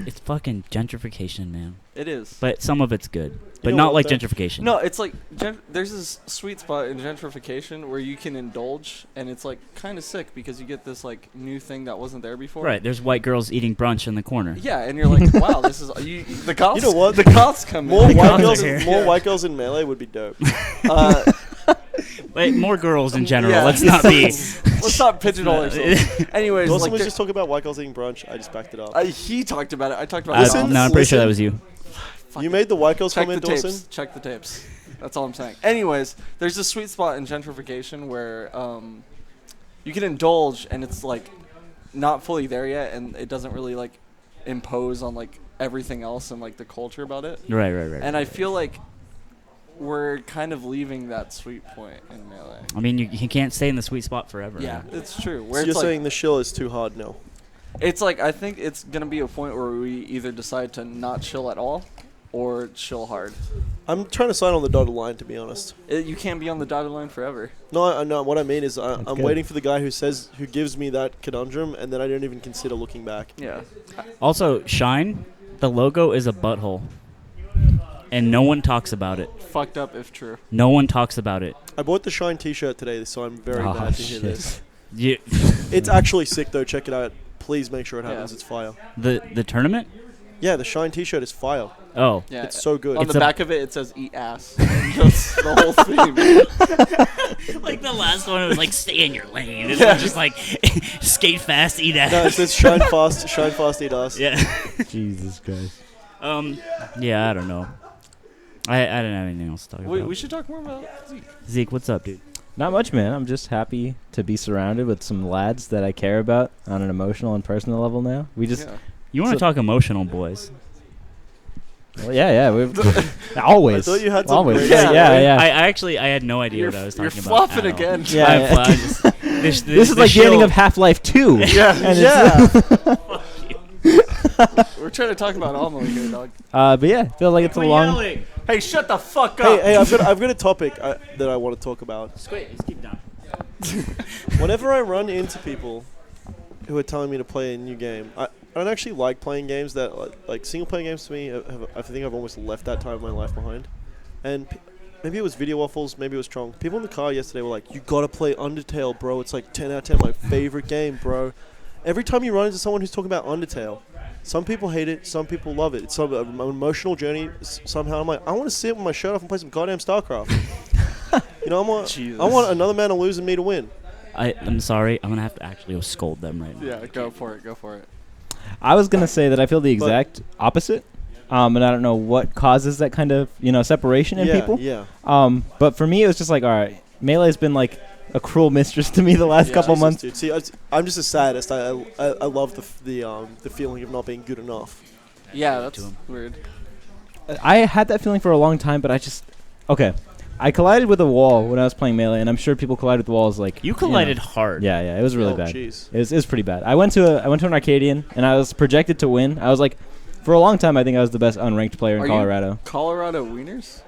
It's fucking gentrification, man. It is. But some of it's good, but know not what, like though? gentrification. No, it's like there's this sweet spot in gentrification where you can indulge, and it's like kind of sick because you get this like new thing that wasn't there before. Right, there's white girls eating brunch in the corner. Yeah, and you're like, wow, this is the goths. You know what? The goths come More in. white Guns girls, are here. more white girls in Melee would be dope. Wait, more girls in general. Yeah. Let's not be. Let's not pigeonhole ourselves. Anyways, Dawson like was just talking about white girls eating brunch. I just backed it up. he talked about it. I talked about it. Listen, no, I'm pretty sure that listen. was you. Fuck You it. made the white girls Check comment, the tapes. Dawson. Check the tapes. That's all I'm saying. Anyways, there's this sweet spot in gentrification where you can indulge, and it's like not fully there yet, and it doesn't really like impose on like everything else and like the culture about it. Right. And I feel like we're kind of leaving that sweet point in Melee. I mean, you can't stay in the sweet spot forever. Yeah, man. it's true. So Where you're it's like, saying the shill is too hard now. it's like I think it's gonna be a point where we either decide to not chill at all or chill hard. I'm trying to sign on the dotted line, to be honest. You can't be on the dotted line forever. No, no. What I mean is, I'm good. waiting for the guy who gives me that conundrum, and then I don't even consider looking back. Yeah. Also, Shine, the logo is a butthole. and no one talks about it. Fucked up if true. No one talks about it. I bought the Shine T-shirt today, so I'm very glad to hear this. You, It's actually sick though. Check it out. Please make sure it happens. Yeah. It's fire. the tournament? Yeah, the Shine T-shirt is fire. Oh. Yeah, It's so good. On It's the a- back of it says "eat ass." That's the whole theme. Like the last one, it was like, stay in your lane. It's Yeah. just like, skate fast, eat ass. No, it says shine fast, eat ass. Yeah. Jesus Christ. Yeah, I don't know. I don't have anything else to talk about. We should talk more about Zeke. Zeke, what's up, dude? Not much, man. I'm just happy to be surrounded with some lads that I care about on an emotional and personal level now. We just, Yeah. You want to So- talk emotional, boys? well, yeah, we've always. I thought you had some always. great Yeah, story. yeah. I had no idea You're, what I was you're talking about. flopping at all. again. Yeah, I'm yeah. fl- I just- this This is the like the ending show- of Half-Life 2. Yeah. And Yeah. We're trying to talk about Almo here, dog. But yeah, I feel like it's a long. Hey, shut the fuck up. Hey, I've got a topic that I want to talk about. Squid, just keep down. Whenever I run into people who are telling me to play a new game, I don't actually like playing games that like single player games. To me, I think I've almost left that time of my life behind. And maybe it was Video Waffles, maybe it was Chong. People in the car yesterday were like, "You gotta play Undertale, bro. It's like 10 out of 10, my favorite game, bro." Every time you run into someone who's talking about Undertale, some people hate it, some people love it. It's an emotional journey. Somehow I'm like, I want to sit with my shirt off and play some goddamn StarCraft. You know, Jesus. I want another man to lose and me to win. I'm sorry. I'm gonna have to actually go scold them right now. Yeah, go for it. Go for it. I was gonna say that I feel the exact opposite, and I don't know what causes that kind of separation in people. Yeah. But for me, it was just like, all right, Melee's been like a cruel mistress to me the last Yeah. couple Jesus, months. dude. See, I'm just a sadist. I love the feeling of not being good enough. Yeah, that's To him. weird. I had that feeling for a long time, but I collided with a wall when I was playing Melee, and I'm sure people collide with walls like You collided hard. Yeah, it was really Oh, bad. jeez. It was pretty bad. I went to an Arcadian, and I was projected to win. I was like, for a long time, I think I was the best unranked player in Are you Colorado. Colorado Wieners?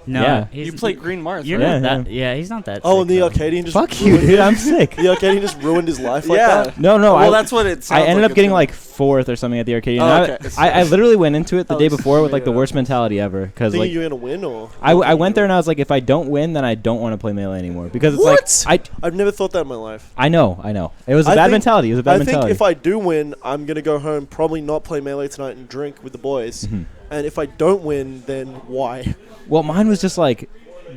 No. Yeah. You play Green Marth, You're right? Yeah, not that. Yeah, he's not that. Oh, sick, and the though. Arcadian just Fuck you, ruined dude. I'm sick. The Arcadian just ruined his life like Yeah. that. No, Well, that's what it I sounds ended like up getting it's like fourth or something at the Arcadian. Oh, And okay. I literally went into it the Oh, day before with like the yeah. worst mentality ever, because Thinking like you're gonna win, or I went there and I was like, if I don't win, then I don't want to play Melee anymore, because it's What? like I've never thought that in my life. I know. It was a I bad think- mentality. It was a bad I mentality. think if I do win, I'm gonna go home, probably not play Melee tonight, and drink with the boys. Mhm. And if I don't win, then why? Well, mine was just like,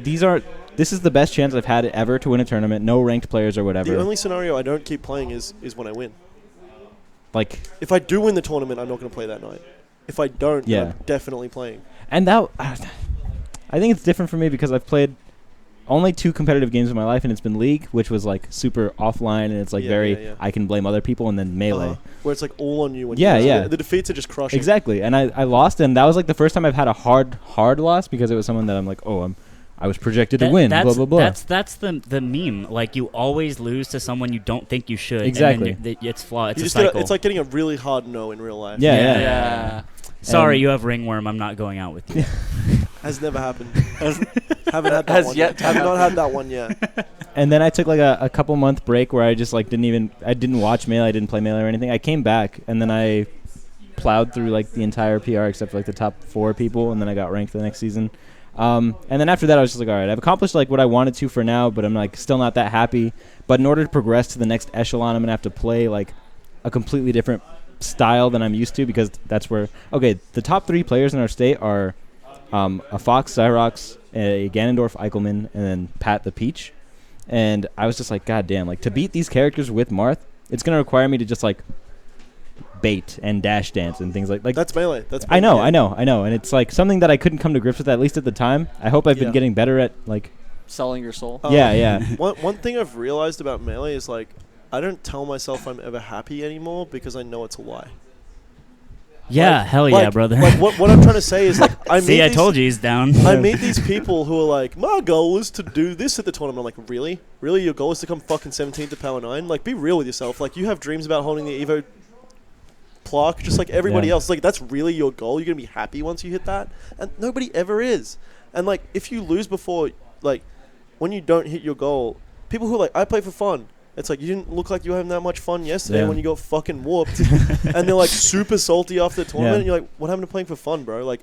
this is the best chance I've had ever to win a tournament. No ranked players or whatever. The only scenario I don't keep playing is when I win. like, If I do win the tournament, I'm not gonna play that night. If I don't, then Yeah. I'm definitely playing. and that I think it's different for me because I've played only 2 competitive games in my life, and it's been League, which was like super offline, and it's like Yeah. I can blame other people, and then Melee. Where it's like all on you. When Yeah, you lose. yeah. The defeats are just crushing. Exactly, and I lost, and that was like the first time I've had a hard loss, because it was someone that I'm like, I was projected to win, blah blah blah. That's the meme. Like, you always lose to someone you don't think you should. Exactly. And then it's flawed. It's You a just gotta, cycle. it's like getting a really hard no in real life. Yeah, Yeah. Yeah. Sorry, and- you have ringworm. I'm not going out with you. Has never happened. Has- Haven't had that has one yet to Have not happen. had that one yet. And then I took like a couple month break where I just like I didn't watch Melee, I didn't play Melee or anything. I came back, and then I plowed through like the entire PR except for like the top 4 people, and then I got ranked the next season. And then after that, I was just like, all right, I've accomplished like what I wanted to for now, but I'm like still not that happy. But in order to progress to the next echelon, I'm gonna have to play like a completely different style than I'm used to, because that's where the top 3 players in our state are a Fox, Cyrox, a Ganondorf, Eichelman, and then Pat the Peach. And I was just like, god damn, like to beat these characters with Marth, it's gonna require me to just like bait and dash dance and things like That's Melee. That's I know, Melee. I know, and it's like something that I couldn't come to grips with, at least at the time. I hope I've Yeah. been getting better at like Selling your soul. yeah. One thing I've realized about Melee is like I don't tell myself I'm ever happy anymore because I know it's a lie. Yeah, Like- hell yeah, brother. Like what I'm trying to say is like I See, meet I these, told you he's down. I meet these people who are like, my goal is to do this at the tournament. I'm like, really? Really? Your goal is to come fucking 17th to Power 9? Like, be real with yourself. Like, you have dreams about holding the Evo plaque just like everybody Yeah. else. Like, that's really your goal? You're going to be happy once you hit that? And nobody ever is. And, like, if you lose before, like, when you don't hit your goal, people who are like, I play for fun. It's like, you didn't look like you were having that much fun yesterday Yeah. when you got fucking whooped. And they're, like, super salty after the tournament. Yeah. And you're like, what happened to playing for fun, bro? Like,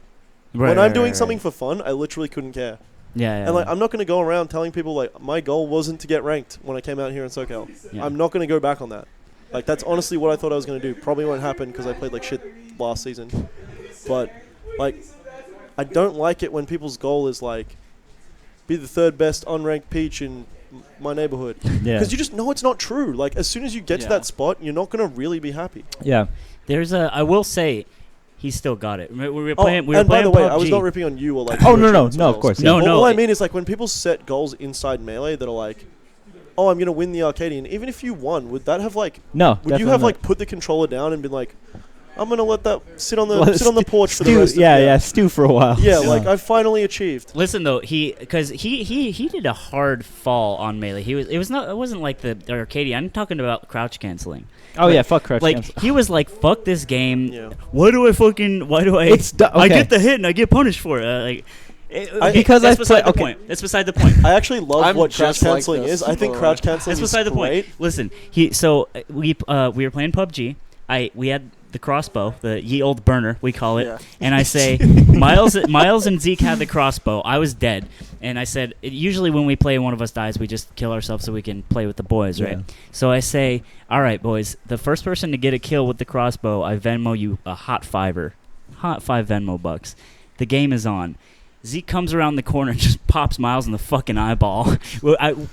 When I'm doing something for fun, I literally couldn't care. Yeah, And like, I'm not going to go around telling people like my goal wasn't to get ranked when I came out here in SoCal. Yeah. I'm not going to go back on that. Like, that's honestly what I thought I was going to do. Probably won't happen because I played like shit last season. But like, I don't like it when people's goal is like be the third best unranked peach in my neighborhood. Yeah. Because you just know it's not true. Like, as soon as you get to that spot, you're not going to really be happy. Yeah. I will say, he still got it. We were playing. We were and by playing the way, PUBG. I was not ripping on you or like. Oh, no, of course. No, All I mean is like when people set goals inside Melee that are like, oh, I'm going to win the Arcadian. Even if you won, would that have like... No, would you have like put the controller down and been like, I'm going to let that sit on the porch for the rest of the day. Yeah, stew for a while. Yeah, like I finally achieved. Listen though, because he did a hard fall on Melee. It wasn't like the Arcadian. I'm talking about crouch canceling. Oh yeah, fuck crouch like, cancel. he was like, fuck this game. Yeah. Why do I I get the hit and I get punished for it. That's beside the point. That's beside the point. I actually love what crouch just like canceling this. is. I think crouch canceling That's is beside the great. point. Listen, we were playing PUBG. We had the crossbow, the ye old burner, we call it. Yeah. And I say, Miles and Zeke had the crossbow. I was dead. And I said, usually when we play and one of us dies, we just kill ourselves so we can play with the boys, right? Yeah. So I say, all right, boys, the first person to get a kill with the crossbow, I Venmo you a hot $5 Venmo bucks. The game is on. Zeke comes around the corner and just pops Miles in the fucking eyeball.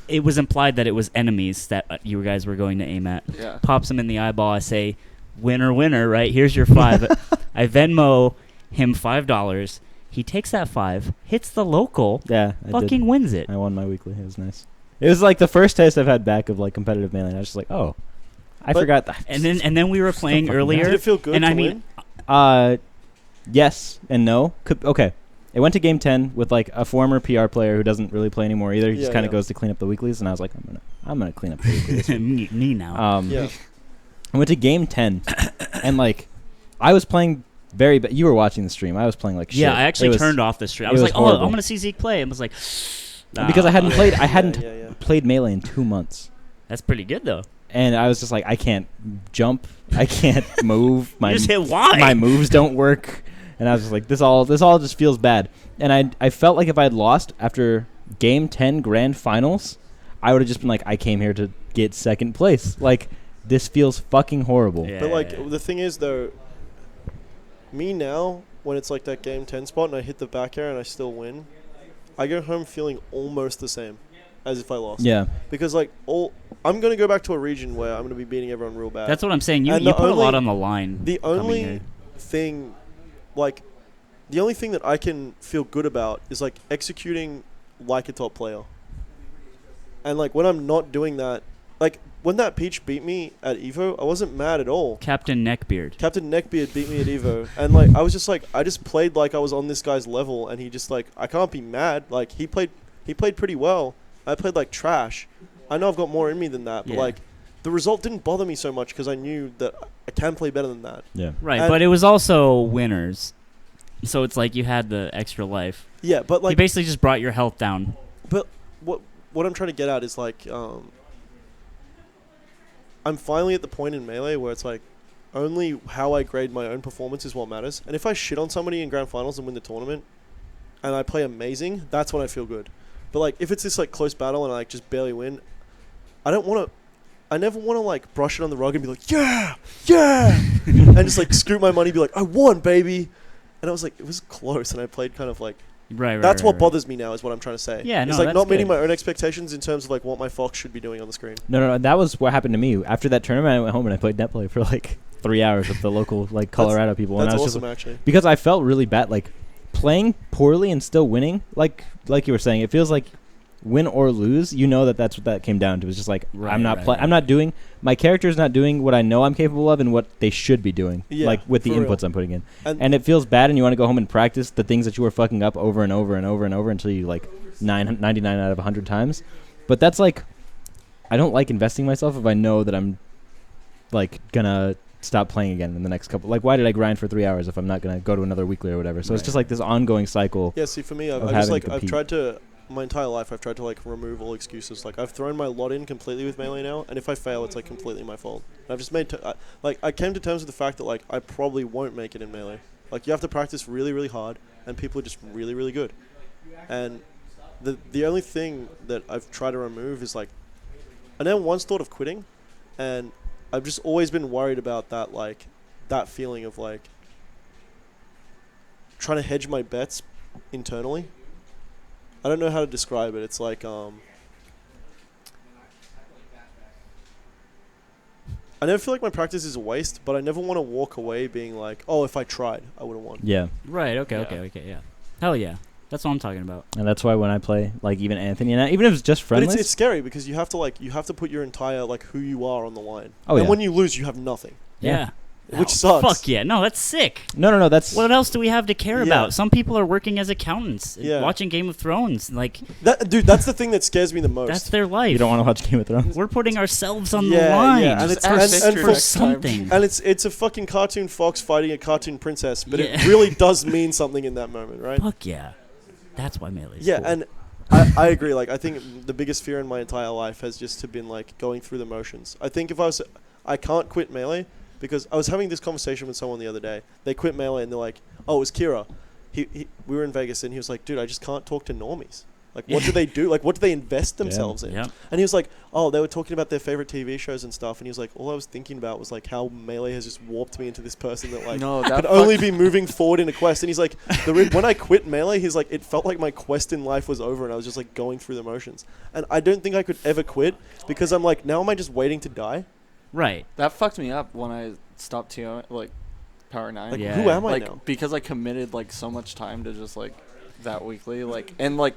It was implied that it was enemies that you guys were going to aim at. Yeah. Pops him in the eyeball. I say, winner, right? Here's your 5. I Venmo him $5. He takes that 5, hits the local, fucking wins it. I won my weekly. It was nice. It was like the first taste I've had back of like competitive Melee. And I was just like, oh, I forgot that. And then we were playing earlier. Did it feel good to win? Yes and no. Okay. It went to game 10 with like a former PR player who doesn't really play anymore either. He just kind of goes to clean up the weeklies, and I was like, I'm gonna clean up the weeklies. me now. I went to game 10, and like I was playing very bad. You were watching the stream. I was playing like shit. Yeah, I actually turned off the stream. I was like, horrible. I'm gonna see Zeke play. And I was like, because I hadn't played Melee in 2 months. That's pretty good though. And I was just like, I can't jump. I can't move. You just hit Y. My moves don't work. And I was just like, this all just feels bad. And I felt like if I had lost after game 10 grand finals, I would have just been like, I came here to get second place. Like, this feels fucking horrible. Yeah. But like the thing is though, me now when it's like that game 10 spot and I hit the back air and I still win, I go home feeling almost the same as if I lost. Yeah. Because like I'm gonna go back to a region where I'm gonna be beating everyone real bad. That's what I'm saying. You put a lot on the line. The only thing. Like, the only thing that I can feel good about is, like, executing like a top player. And, like, when I'm not doing that... Like, when that Peach beat me at EVO, I wasn't mad at all. Captain Neckbeard beat me at EVO. And, like, I was just, like... I just played like I was on this guy's level, and he just, like... I can't be mad. Like, he played pretty well. I played, like, trash. I know I've got more in me than that, but, like... The result didn't bother me so much because I knew that I can play better than that. Yeah. Right, but it was also winners. So it's like you had the extra life. Yeah, but like... You basically just brought your health down. But what I'm trying to get at is like... I'm finally at the point in Melee where it's like only how I grade my own performance is what matters. And if I shit on somebody in grand finals and win the tournament and I play amazing, that's when I feel good. But like if it's this like close battle and I like just barely win, I never want to like brush it on the rug and be like, yeah, and just like scoop my money, be like, I won, baby. And I was like, it was close, and I played kind of like. Right. That's what bothers me now, is what I'm trying to say. Yeah, no, it's like that's not meeting good. my own expectations in terms of like what my Fox should be doing on the screen. No. That was what happened to me after that tournament. I went home and I played netplay for like 3 hours with the local like Colorado people. That's and I was awesome, just, actually. Because I felt really bad, like playing poorly and still winning. Like you were saying, it feels like win or lose, you know that's what that came down to. It's just like I'm not doing, my character's not doing what I know I'm capable of and what they should be doing, like with the inputs I'm putting in, and it feels bad, and you want to go home and practice the things that you were fucking up over and over and over and over until you like 99 out of 100 times. But that's like, I don't like investing myself if I know that I'm like gonna stop playing again in the next couple. Like, why did I grind for 3 hours if I'm not gonna go to another weekly or whatever? So it's just like this ongoing cycle. Yeah, see, for me, I've tried to. My entire life, I've tried to like remove all excuses. Like I've thrown my lot in completely with Melee now, and if I fail, it's like completely my fault. And I've just made I came to terms with the fact that like I probably won't make it in Melee. Like, you have to practice really, really hard, and people are just really, really good. And the only thing that I've tried to remove is, like, I never once thought of quitting, and I've just always been worried about that, like, that feeling of, like, trying to hedge my bets internally. I don't know how to describe it. It's like, I never feel like my practice is a waste, but I never want to walk away being like, oh, if I tried, I would have won. Yeah. Right. Okay. Yeah. Hell yeah. That's what I'm talking about. And that's why when I play, like, even Anthony, and even if it's just friendly, But it's scary because you have to put your entire, like, who you are on the line. Oh, and yeah. when you lose, you have nothing. Yeah. Which sucks. Fuck yeah. No, that's sick. No, that's... What else do we have to care Yeah. about? Some people are working as accountants, Yeah. watching Game of Thrones. Like, Dude, that's the thing that scares me the most. that's their life. You don't want to watch Game of Thrones? We're putting ourselves on the Yeah, line. yeah, and Just it's ask and Victor for next time. something. And it's a fucking cartoon fox fighting a cartoon princess, but it Yeah. really does mean something in that moment, right? Fuck yeah. That's why Melee's Yeah, cool. and I agree. Like, I think the biggest fear in my entire life has just been, like, going through the motions. I think I can't quit Melee because I was having this conversation with someone the other day. They quit Melee and they're like, oh, it was Kira. We were in Vegas and he was like, dude, I just can't talk to normies. Like, what do they do? Like, what do they invest themselves in? Yeah. And he was like, oh, they were talking about their favorite TV shows and stuff. And he was like, all I was thinking about was, like, how Melee has just warped me into this person that, like, No, that could only be moving forward in a quest. And he's like, when I quit Melee, he's like, it felt like my quest in life was over and I was just, like, going through the motions. And I don't think I could ever quit because I'm like, now am I just waiting to die? Right. That fucked me up when I stopped TO, like, Power 9. Like, Yeah. who am I Like, now? because I committed, like, so much time to just, like, that weekly. Like, and, like,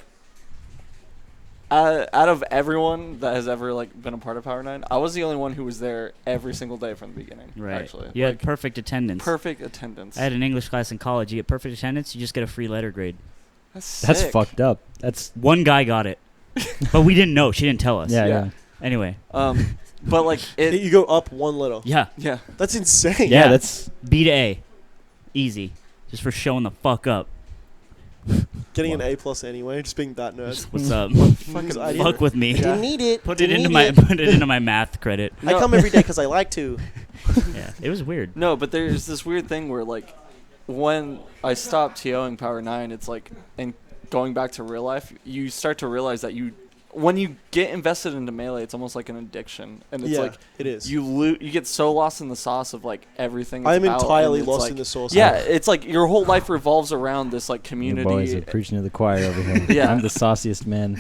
out of everyone that has ever, like, been a part of Power 9, I was the only one who was there every single day from the beginning, Right. actually. You like, had perfect attendance. perfect attendance. I had an English class in college. You get perfect attendance, you just get a free letter grade. That's That's sick. fucked up. That's... One guy got it. But we didn't know. She didn't tell us. Yeah, Yeah. yeah. Anyway. But, like, it... You go up one letter. Yeah. Yeah. That's insane. Yeah, that's... B to A. Easy. Just for showing the fuck up. Getting an A+ anyway, just being that nerd. What's up? Fucking idiot. Fuck with me. Didn't need it. Put it Didn't into need my put it into my math credit. I come every day because I like to. Yeah. It was weird. No, but there's this weird thing where, like, when I stopped TOing Power 9, it's like, and going back to real life, you start to realize that when you get invested into Melee, it's almost like an addiction. And it's like, it is. you get so lost in the sauce of, like, everything. I'm it's about, entirely and it's lost like- in the sauce. Yeah, it's like your whole life revolves around this, like, The community. boys are preaching to the choir over here. Yeah. I'm the sauciest man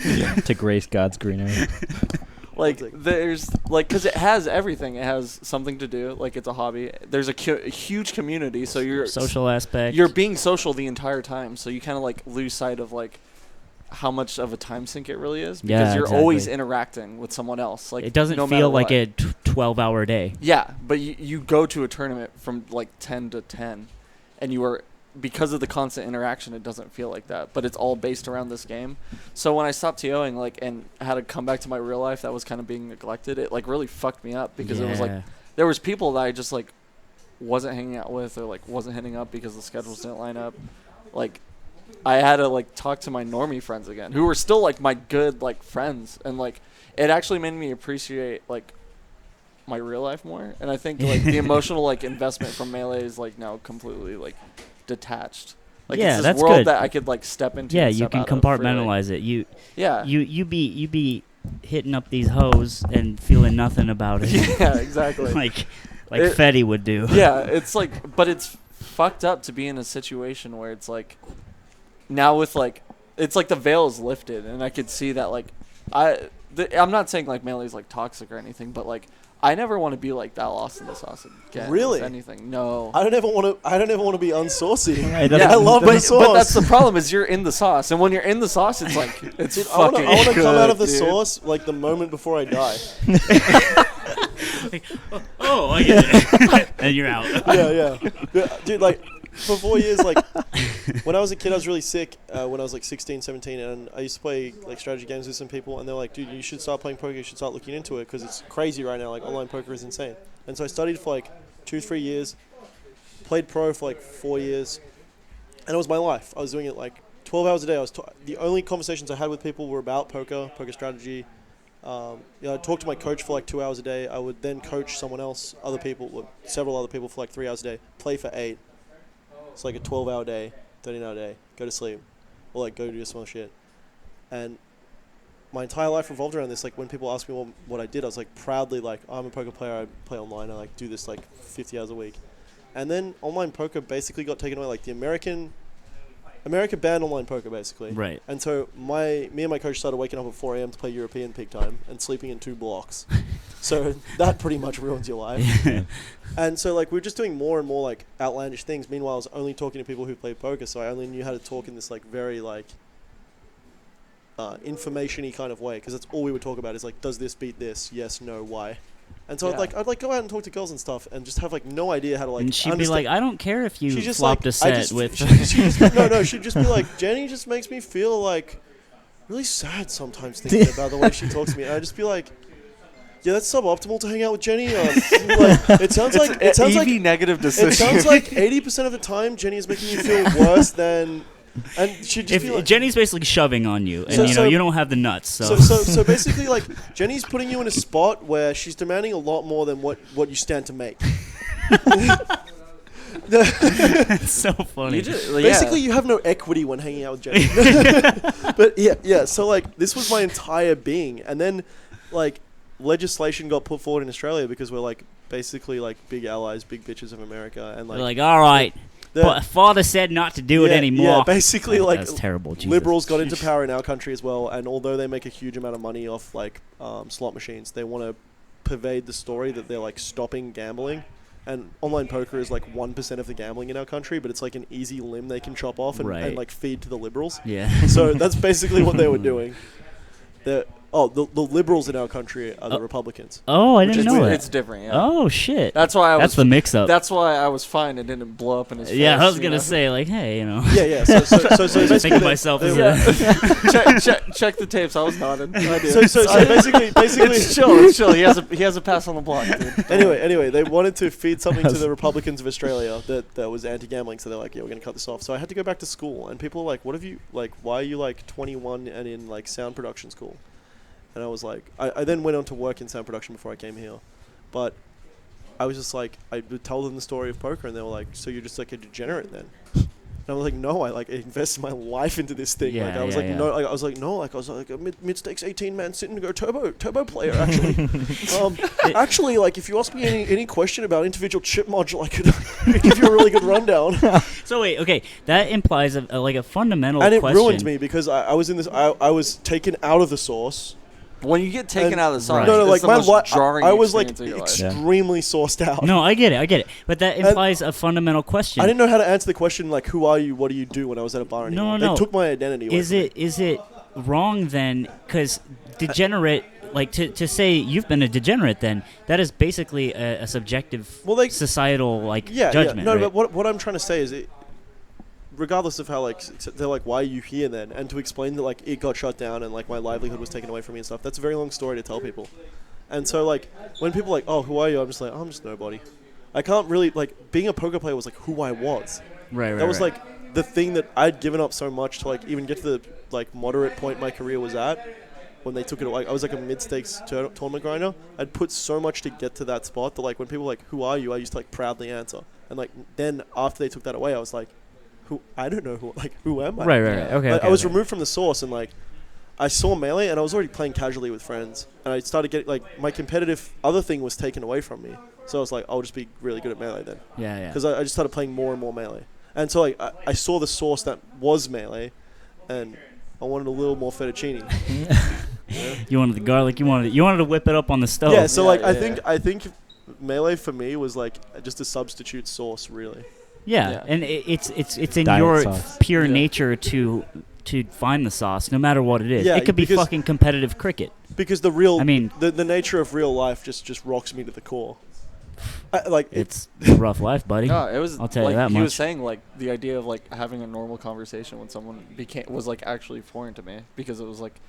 to grace God's green earth. Like, there's, like, because it has everything. It has something to do. Like, it's a hobby. There's a huge community, so you're Social aspect. you're being social the entire time. So you kind of, like, lose sight of, like, how much of a time sink it really is. Because Yeah, you're exactly. always interacting with someone else. Like, it doesn't no matter feel like what. a 12-hour day. Yeah, but you go to a tournament from, like, 10 to 10, and you are... Because of the constant interaction, it doesn't feel like that. But it's all based around this game. So when I stopped TOing, like, and had to come back to my real life that was kind of being neglected, it, like, really fucked me up. Because it was, like, there was people that I just, like, wasn't hanging out with or, like, wasn't hitting up because the schedules didn't line up. Like, I had to, like, talk to my normie friends again, who were still, like, my good, like, friends. And, like, it actually made me appreciate, like, my real life more. And I think, like, the emotional, like, investment from Melee is, like, now completely, like, detached. Like, Yeah, it's this that's world good. that I could, like, step into. Yeah, and you step can out of freely. compartmentalize it. Yeah. You be hitting up these hoes and feeling nothing about it. Yeah, exactly. like It- Fetty would do. Yeah, it's like, but it's fucked up to be in a situation where it's like, now with, like, it's like the veil is lifted, and I could see that, like, I'm not saying, like, Melee's, like, toxic or anything, but, like, I never want to be, like, that lost in the sauce again. Really? If anything, no. I don't ever want to be unsaucy. Right, Yeah, I love but, the sauce. but that's the problem is you're in the sauce, and when you're in the sauce, it's like it's Dude, fucking. I want to come out of the good, dude. sauce like the moment before I die. Oh, I get it. And you're out. Yeah. Dude, like, for 4 years, like, when I was a kid, I was really sick when I was, like, 16, 17, and I used to play, like, strategy games with some people, and they're like, dude, you should start playing poker, you should start looking into it, because it's crazy right now, like, online poker is insane. And so I studied for, like, 2-3 years, played pro for, like, 4 years, and it was my life. I was doing it, like, 12 hours a day. The only conversations I had with people were about poker strategy. I'd talk to my coach for, like, 2 hours a day. I would then coach someone else, several other people for, like, 3 hours a day, play for 8. It's like a 12-hour day, 13-hour day. Go to sleep, or like go do some shit. And my entire life revolved around this. Like when people ask me what I did, I was like proudly like, I'm a poker player. I play online. I like do this like 50 hours a week. And then online poker basically got taken away. Like the America banned online poker basically. Right. And so me and my coach started waking up at 4 a.m. to play European peak time and sleeping in 2 blocks. So that pretty much ruins your life. Yeah. And so like we were just doing more and more like outlandish things. Meanwhile, I was only talking to people who played poker, so I only knew how to talk in this like very like information-y kind of way, because that's all we would talk about is like, does this beat this? Yes, no, why? And so I'd like go out and talk to girls and stuff and just have like no idea how to like. And she'd be like, I don't care if you just flopped like, a set with. She'd just be like, Jenny just makes me feel like really sad sometimes thinking about the way she talks to me. And I'd just be like, yeah, that's suboptimal to hang out with Jenny. Like, it sounds like negative decision. It sounds like 80% of the time Jenny is making you feel worse than. And she'd just be like, Jenny's basically shoving on you, and you don't have the nuts. So basically, like Jenny's putting you in a spot where she's demanding a lot more than what you stand to make. It's so funny. Basically, you have no equity when hanging out with Jenny. But yeah. So like, this was my entire being, and then like legislation got put forward in Australia because we're like basically like big allies, big bitches of America, and like they're like, all right. But father said not to do it anymore. Yeah, basically, like that's terrible. Jesus. Liberals got into power in our country as well, and although they make a huge amount of money off like slot machines, they want to pervade the story that they're like stopping gambling. And online poker is like 1% of the gambling in our country, but it's like an easy limb they can chop off and like feed to the liberals. Yeah. So that's basically what they were doing. The liberals in our country are the Republicans. Oh, I didn't know that. It's different, yeah. Oh, shit. That's the mix-up. That's why I was fine and didn't blow up in his face. Yeah, I was going to say, like, hey, you know. Yeah. So basically thinking myself as check the tapes. I was nodding. I did. So basically, it's chill. He has a pass on the block, dude. Anyway, they wanted to feed something to the Republicans of Australia that was anti-gambling, so they're like, yeah, we're going to cut this off. So I had to go back to school, and people were like, why are you like 21 and in like sound production school? And I was like, I then went on to work in sound production before I came here. But I was just like, I would tell them the story of poker, and they were like, so you're just like a degenerate then? And I was like, no, I like invested my life into this thing. I was like, a mid-stakes 18-man sitting to go turbo player, actually. Actually, like, if you ask me any question about individual chip module, I could give you a really good rundown. So wait, okay, that implies a fundamental question. And it ruined me because I was in this, I was taken out of the source. When you get taken out of the song, no, like my life, I was like extremely sourced out. No, I get it. But that implies a fundamental question. I didn't know how to answer the question like, who are you? What do you do? When I was at a bar anymore. No. They took my identity away. Is it wrong then? Because degenerate, like to say you've been a degenerate, then that is basically a subjective, societal judgment. Yeah. No, right? but what I'm trying to say is regardless of how like they're like, why are you here then? And to explain that like it got shut down and like my livelihood was taken away from me and stuff. That's a very long story to tell people. And so like when people are like, oh, who are you? I'm just like, I'm just nobody. I can't really like being a poker player was like who I was. Right. That was like the thing that I'd given up so much to like even get to the like moderate point my career was at. When they took it, like I was like a mid-stakes tournament grinder. I'd put so much to get to that spot that like when people were like, who are you? I used to like proudly answer. And like then after they took that away, I was like, I don't know who am I? Right. Okay. I was removed from the source, and like I saw Melee, and I was already playing casually with friends, and I started getting like my competitive other thing was taken away from me. So I was like, I'll just be really good at Melee then. Yeah. Because I just started playing more and more Melee, and so like I saw the source that was Melee, and I wanted a little more fettuccine. Yeah. You wanted the garlic. You wanted to whip it up on the stove. Yeah. So I think Melee for me was like just a substitute sauce, really. Yeah, and it's in diet your sauce. Pure nature to find the sauce, no matter what it is. It could be fucking competitive cricket. Because the nature of real life just rocks me to the core. It's a rough life, buddy. No, it was. I'll tell you that much. He was saying like the idea of like having a normal conversation when someone was like actually foreign to me because it was like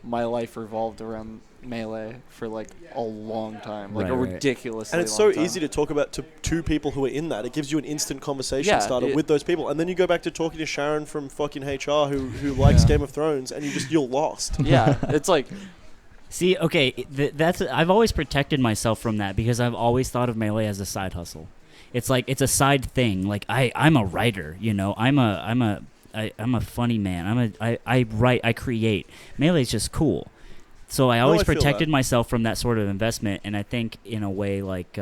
my life revolved around Melee for like a long time, like a ridiculously long time. And it's so easy to talk about to two people who are in that. It gives you an instant conversation starter with those people, and then you go back to talking to Sharon from fucking HR who likes Game of Thrones, and you're lost. Yeah, it's like. See, okay, that's I've always protected myself from that because I've always thought of Melee as a side hustle. It's like it's a side thing. Like I'm a writer, you know. I'm a funny man. I write, I create. Melee's just cool. So I always protected myself from that sort of investment, and I think in a way like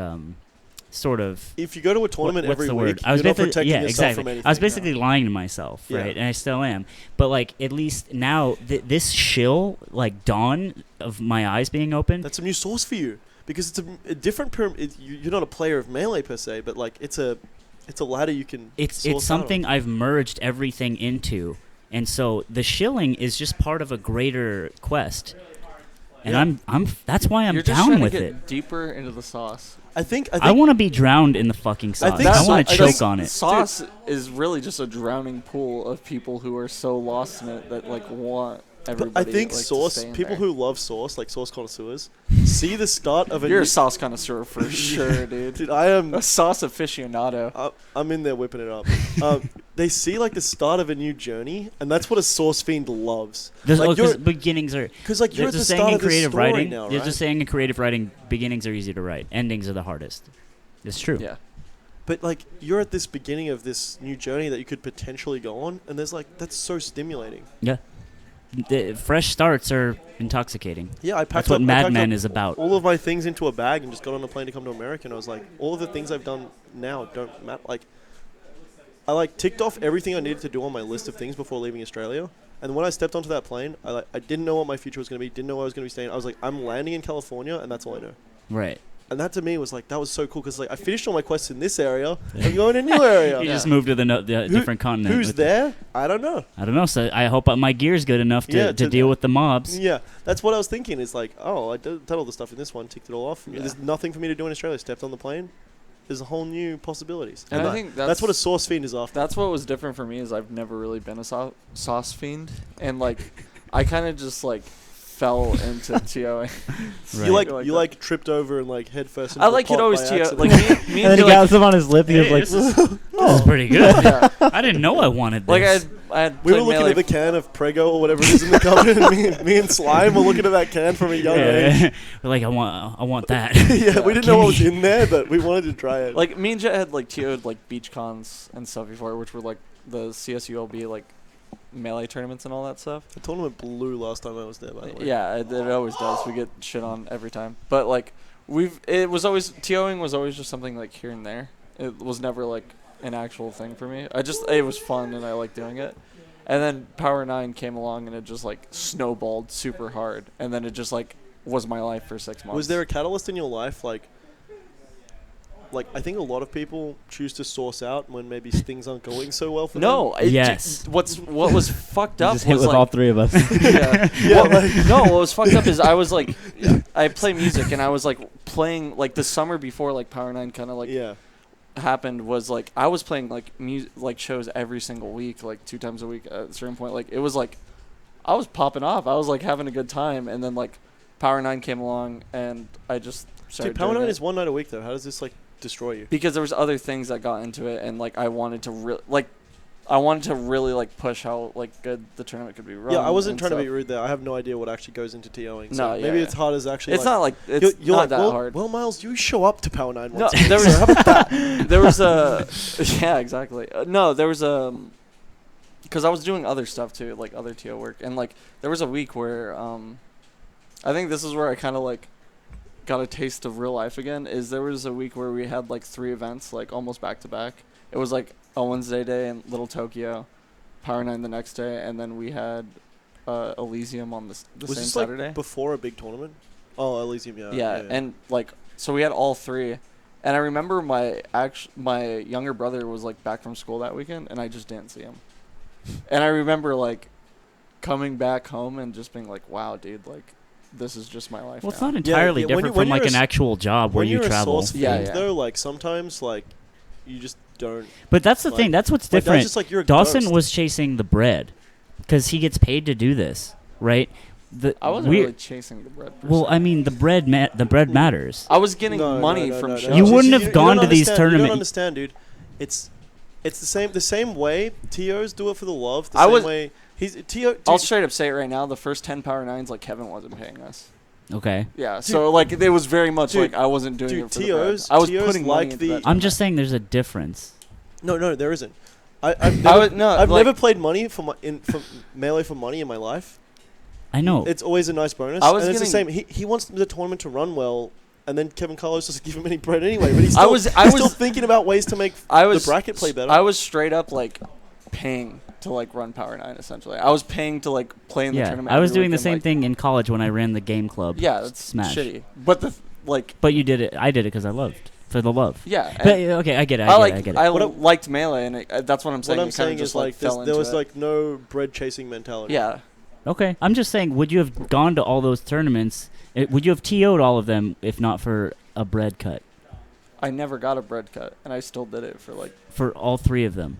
sort of. If you go to a tournament every week, I was you're not protecting yourself exactly. from anything. I was basically lying to myself, right? And I still am. But like at least now, this shill, like dawn of my eyes being open. That's a new source for you because it's a different pyramid. You're not a player of Melee per se, but like it's a ladder you can. It's something I've merged everything into, and so the shilling is just part of a greater quest. And that's why I'm down with it. Deeper into the sauce. I think I want to be drowned in the fucking sauce. I want to choke on it. Sauce is really just a drowning pool of people who are so lost in it that like want everybody. But I think like, sauce. People who love sauce, like sauce connoisseurs, see the start of a. You're a sauce connoisseur for sure, dude. Dude, I am a sauce aficionado. I'm in there whipping it up. They see like the start of a new journey, and that's what a sauce fiend loves. Like beginnings are because like you're at the start of this story writing, now, right? There's a saying in creative writing: beginnings are easy to write, endings are the hardest. It's true. Yeah. But like you're at this beginning of this new journey that you could potentially go on, and there's like that's so stimulating. Yeah. The fresh starts are intoxicating. Yeah, that's what Mad Men is about. All of my things into a bag and just got on a plane to come to America. And I was like, all of the things I've done now don't matter. Like, I like ticked off everything I needed to do on my list of things before leaving Australia. And when I stepped onto that plane, I didn't know what my future was going to be. Didn't know where I was going to be staying. I was like, I'm landing in California, and that's all I know. Right. And that to me was like, that was so cool because like I finished all my quests in this area. I'm going to a new area. You just moved to the different continent. Who's there? I don't know. I don't know. So I hope my gear's good enough to deal with the mobs. Yeah, that's what I was thinking. It's like, oh, I did all the stuff in this one, ticked it all off. Yeah. There's nothing for me to do in Australia. Stepped on the plane. There's a whole new possibilities. And I think that's what a sauce fiend is after. That's what was different for me is I've never really been a sauce fiend. And like, I kind of just like fell into TOing. Right. You tripped over and like head first. I like it always TO. Like me and then he got some on his lip. He was like, "This is pretty good." Yeah. I didn't know I wanted this. Like we were looking at the can of Prego or whatever it is in the cupboard, and me and Slime were looking at that can from a young age. We're like, I want that. Yeah, we didn't know what was in there, but we wanted to try it. Like me and Jet had like TO'd like beach cons and stuff before, which were like the CSULB like Melee tournaments and all that stuff. The tournament blew last time I was there, by the way. Yeah, it always does. We get shit on every time. But like TOing was always just something like here and there. It was never like an actual thing for me. It was fun and I liked doing it. And then Power 9 came along and it just like snowballed super hard. And then it just like was my life for 6 months. Was there a catalyst in your life like I think a lot of people choose to source out when maybe things aren't going so well for them. No, yes. What was fucked up just was hit with like, all three of us. What was fucked up is I was like, I play music and I was like playing like the summer before like Power 9 kind of like happened was like I was playing like like shows every single week, like 2 times a week at a certain point. Like it was like I was popping off. I was like having a good time, and then like Power 9 came along and I just started. Dude, Power 9 is one night a week though. How does this like destroy you? Because there was other things that got into it, and like I wanted to really like push how like good the tournament could be run. Yeah, I wasn't trying to be rude there. I have no idea what actually goes into TOing. So maybe it's hard as actually. It's not like it's you're not like, that hard. Well, Miles, you show up to Power 9 once. No, there was how about that? There was a yeah, exactly. No, there was a because I was doing other stuff too, like other TO work, and like there was a week where I think this is where I kind of like got a taste of real life again. Is there was a week where we had like 3 events like almost back to back. It was like a Wednesday day in Little Tokyo, Power 9 the next day, and then we had Elysium on the was same this Saturday. Like before a big tournament? Oh, Elysium, yeah. And like so we had all 3, and I remember my younger brother was like back from school that weekend, and I just didn't see him. And I remember like coming back home and just being like, "Wow, dude, like." This is just my life. Well, now. it's not entirely different from like an actual job where you travel. Though, like sometimes, like you just don't. But that's the thing. That's what's different. Just, like, you're a Dawson ghost. was chasing the bread because he gets paid to do this, right? I wasn't really chasing the bread. Well, I mean, the bread matters. I was getting money from shows. You wouldn't have gone to these tournaments. You don't understand, dude. It's the same way TOs do it for the love. The same way. Dude, I'll straight up say it right now. The first 10 Power 9s, like Kevin wasn't paying us. Okay. Yeah, so like it was very much like I wasn't doing it for the bread. I was putting money into that. I'm just saying there's a difference. No, there isn't. I've never played money for Melee for money in my life. I know. It's always a nice bonus. And it's the same. He wants the tournament to run well, and then Kevin Carlos doesn't give him any bread anyway. But he's still thinking about ways to make the bracket play better. I was straight up like paying to like run Power 9 essentially. I was paying to like play in the tournament. I was doing the same thing in college when I ran the game club. Yeah, that's Smash. shitty. But But you did it. I did it because I loved. For the love. Yeah. But, okay, I get it. I get it. I liked Melee, and that's what I'm saying. What I'm saying is like there was like no bread chasing mentality. Yeah. Okay, I'm just saying, would you have gone to all those tournaments? Would you have TO'd all of them if not for a bread cut? I never got a bread cut, and I still did it for all 3 of them.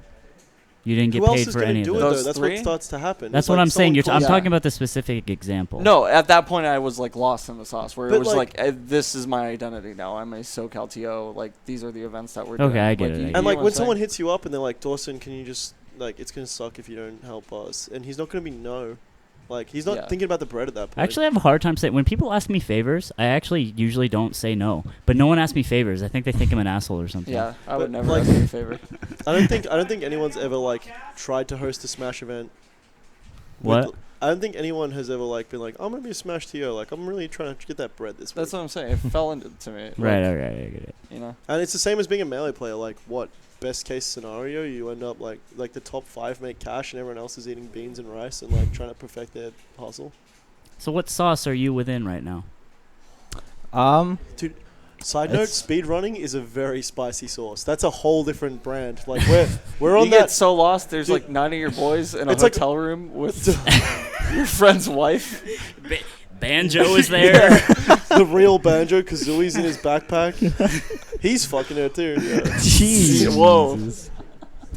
You didn't get Who else paid is for gonna any of do them. it, though? That's what starts to happen. That's what I'm saying. I'm talking about the specific example. No, at that point I was like lost in the sauce, where But it was like this is my identity now. I'm a SoCal TO. Like these are the events that we're doing. Okay, I get it. And like when someone hits you up and they're like, Dawson, can you just like it's gonna suck if you don't help us, and he's not gonna be no. Like, he's not thinking about the bread at that point. Actually, I have a hard time saying... When people ask me favors, I actually usually don't say no. But no one asks me favors. I think they think I'm an asshole or something. Yeah, I would never ask you a favor. I don't think anyone's ever, like, tried to host a Smash event. What? I don't think anyone has ever, like, been like, I'm going to be a Smash TO. Like, I'm really trying to get that bread this week. That's what I'm saying. It fell into to me. Right, I get it. You know? And it's the same as being a Melee player. Like, what? Best case scenario, you end up like the top 5 make cash and everyone else is eating beans and rice and like trying to perfect their hustle. So what sauce are you within right now? Dude, side note, speedrunning is a very spicy sauce. That's a whole different brand. Like we're on you that. Get so lost. There's like 9 of your boys in a hotel room with your friend's wife. Banjo is there. The real Banjo Kazooie's in his backpack. He's fucking her too. Yeah. Jeez. Whoa.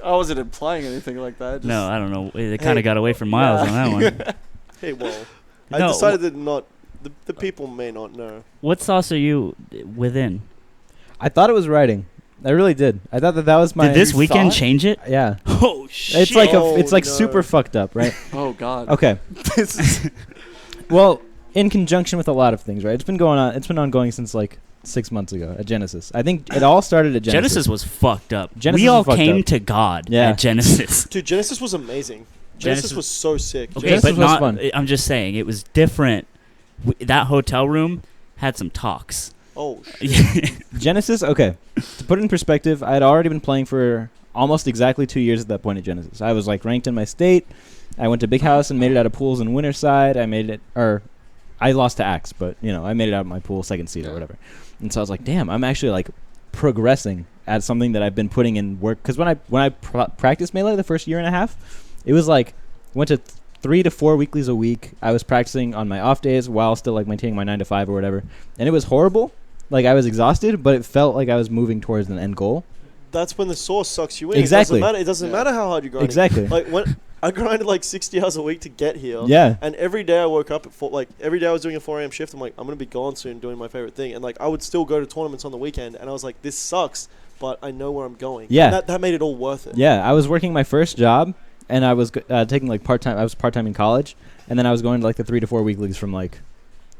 I wasn't implying anything like that. No, I don't know. They kind of got away from Miles on that one. Hey, well, I decided that not. The people may not know. What sauce are you within? I thought it was writing. I really did. I thought that was my. Did this weekend change it? Yeah. Oh shit! It's like super fucked up, right? Oh god. Okay. Well, in conjunction with a lot of things, right? It's been going on. It's been ongoing since like 6 months ago at Genesis. I think it all started at Genesis. Genesis was fucked up. Genesis we all was came up. to God Yeah. at Genesis. Dude, Genesis was amazing. Genesis was so sick. Okay, Genesis but was not. fun. I'm just saying it was different. That hotel room had some talks. Oh shit. Genesis, okay. To put it in perspective, I had already been playing for almost exactly 2 years at that point at Genesis. I was like ranked in my state. I went to Big House and made it out of pools in Winterside. I lost to Axe, but I made it out of my pool, second seed or whatever. And so I was like, damn, I'm actually like progressing at something that I've been putting in work. Because when I practiced Melee the first year and a half, it was like went to 3 to 4 weeklies a week. I was practicing on my off days while still like maintaining my 9 to 5 or whatever. And it was horrible. Like I was exhausted, but it felt like I was moving towards an end goal. That's when the source sucks you in. Exactly. It doesn't matter how hard you grind. Exactly. Like when I grinded like 60 hours a week to get here. Yeah. And every day I woke up at every day I was doing a 4 a.m. shift. I'm like, I'm gonna be gone soon doing my favorite thing. And like I would still go to tournaments on the weekend. And I was like, this sucks, but I know where I'm going. Yeah. And that made it all worth it. Yeah. I was working my first job, and I was taking like part-time. I was part-time in college, and then I was going to like the 3 to 4 weeklies from like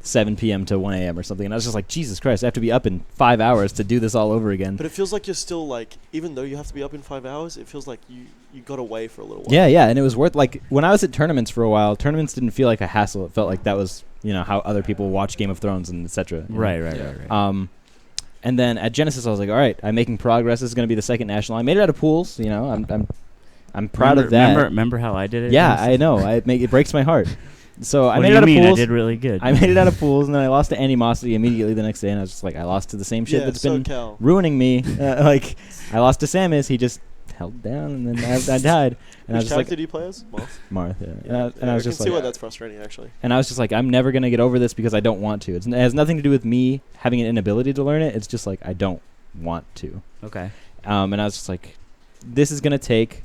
7 p.m. to 1 a.m. or something. And I was just like, Jesus Christ, I have to be up in 5 hours to do this all over again. But it feels like you're still like, even though you have to be up in 5 hours, it feels like you got away for a little while. Yeah, and it was worth, like, when I was at tournaments for a while, tournaments didn't feel like a hassle. It felt like that was, how other people watch Game of Thrones and etc. Right. And then at Genesis, I was like, all right, I'm making progress. This is going to be the second national. I made it out of pools, I'm proud of that. Remember how I did it? Yeah, I know. It breaks my heart. So I What made do it you out of mean? pools. I did really good. I made it out of pools, and then I lost to Animosity immediately the next day, and I was just like, I lost to the same shit that's been ruining me. I lost to Samus. He just held down, and then I died. And I was Which just character do you play as? Marth, yeah. And I was just I can see like, why that's frustrating, actually. And I was just like, I'm never going to get over this because I don't want to. It has nothing to do with me having an inability to learn it. It's just like, I don't want to. Okay. And I was just like, this is going to take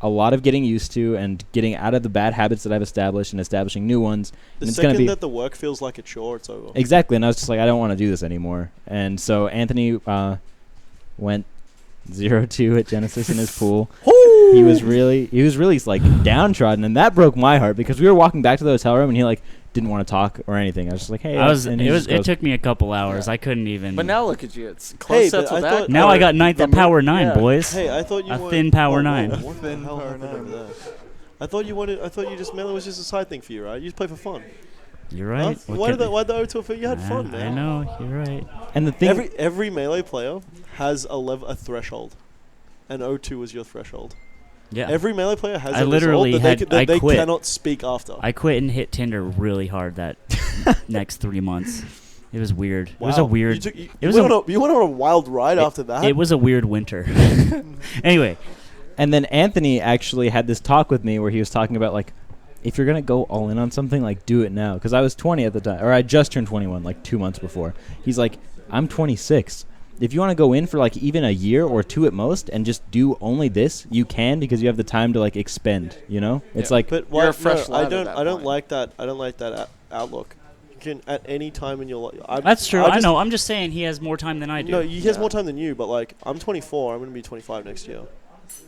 a lot of getting used to and getting out of the bad habits that I've established and establishing new ones. The and second that the work feels like a chore, it's over. Exactly. And I was just like, I don't want to do this anymore. And so Anthony went 0-2 at Genesis in his pool. he was really like downtrodden, and that broke my heart because we were walking back to the hotel room and he like didn't want to talk or anything. I was just like, hey. It took me a couple hours. Yeah. I couldn't even. But now look at you. It's close sets with that. Now I got ninth at Power 9, boys. Hey, I thought you a wanted thin Power 9. What the hell happened over there? I thought you just melee was just a side thing for you, right? You just play for fun. You're right. Huh? Why the O2 for you had fun, man? I know, you're right. And the thing, every melee player has a threshold, and O2 is your threshold. Yeah. Every melee player has I a literally result that they quit. cannot speak after. I quit and hit Tinder really hard that next 3 months. It was weird. Wow. It was a weird. You went on a wild ride after that. It was a weird winter. Anyway. And then Anthony actually had this talk with me where he was talking about like, if you're gonna go all in on something, like do it now. Because I was 20 at the time, or I just turned 21 like 2 months before. He's like, I'm 26. If you want to go in for like even a year or two at most and just do only this, you can, because you have the time to like expend. You know, it's like. But you're a fresh I don't like that. I don't like that outlook. You can at any time in your life. That's true. I know. I'm just saying he has more time than I do. No, he has more time than you. But like, I'm 24. I'm gonna be 25 next year.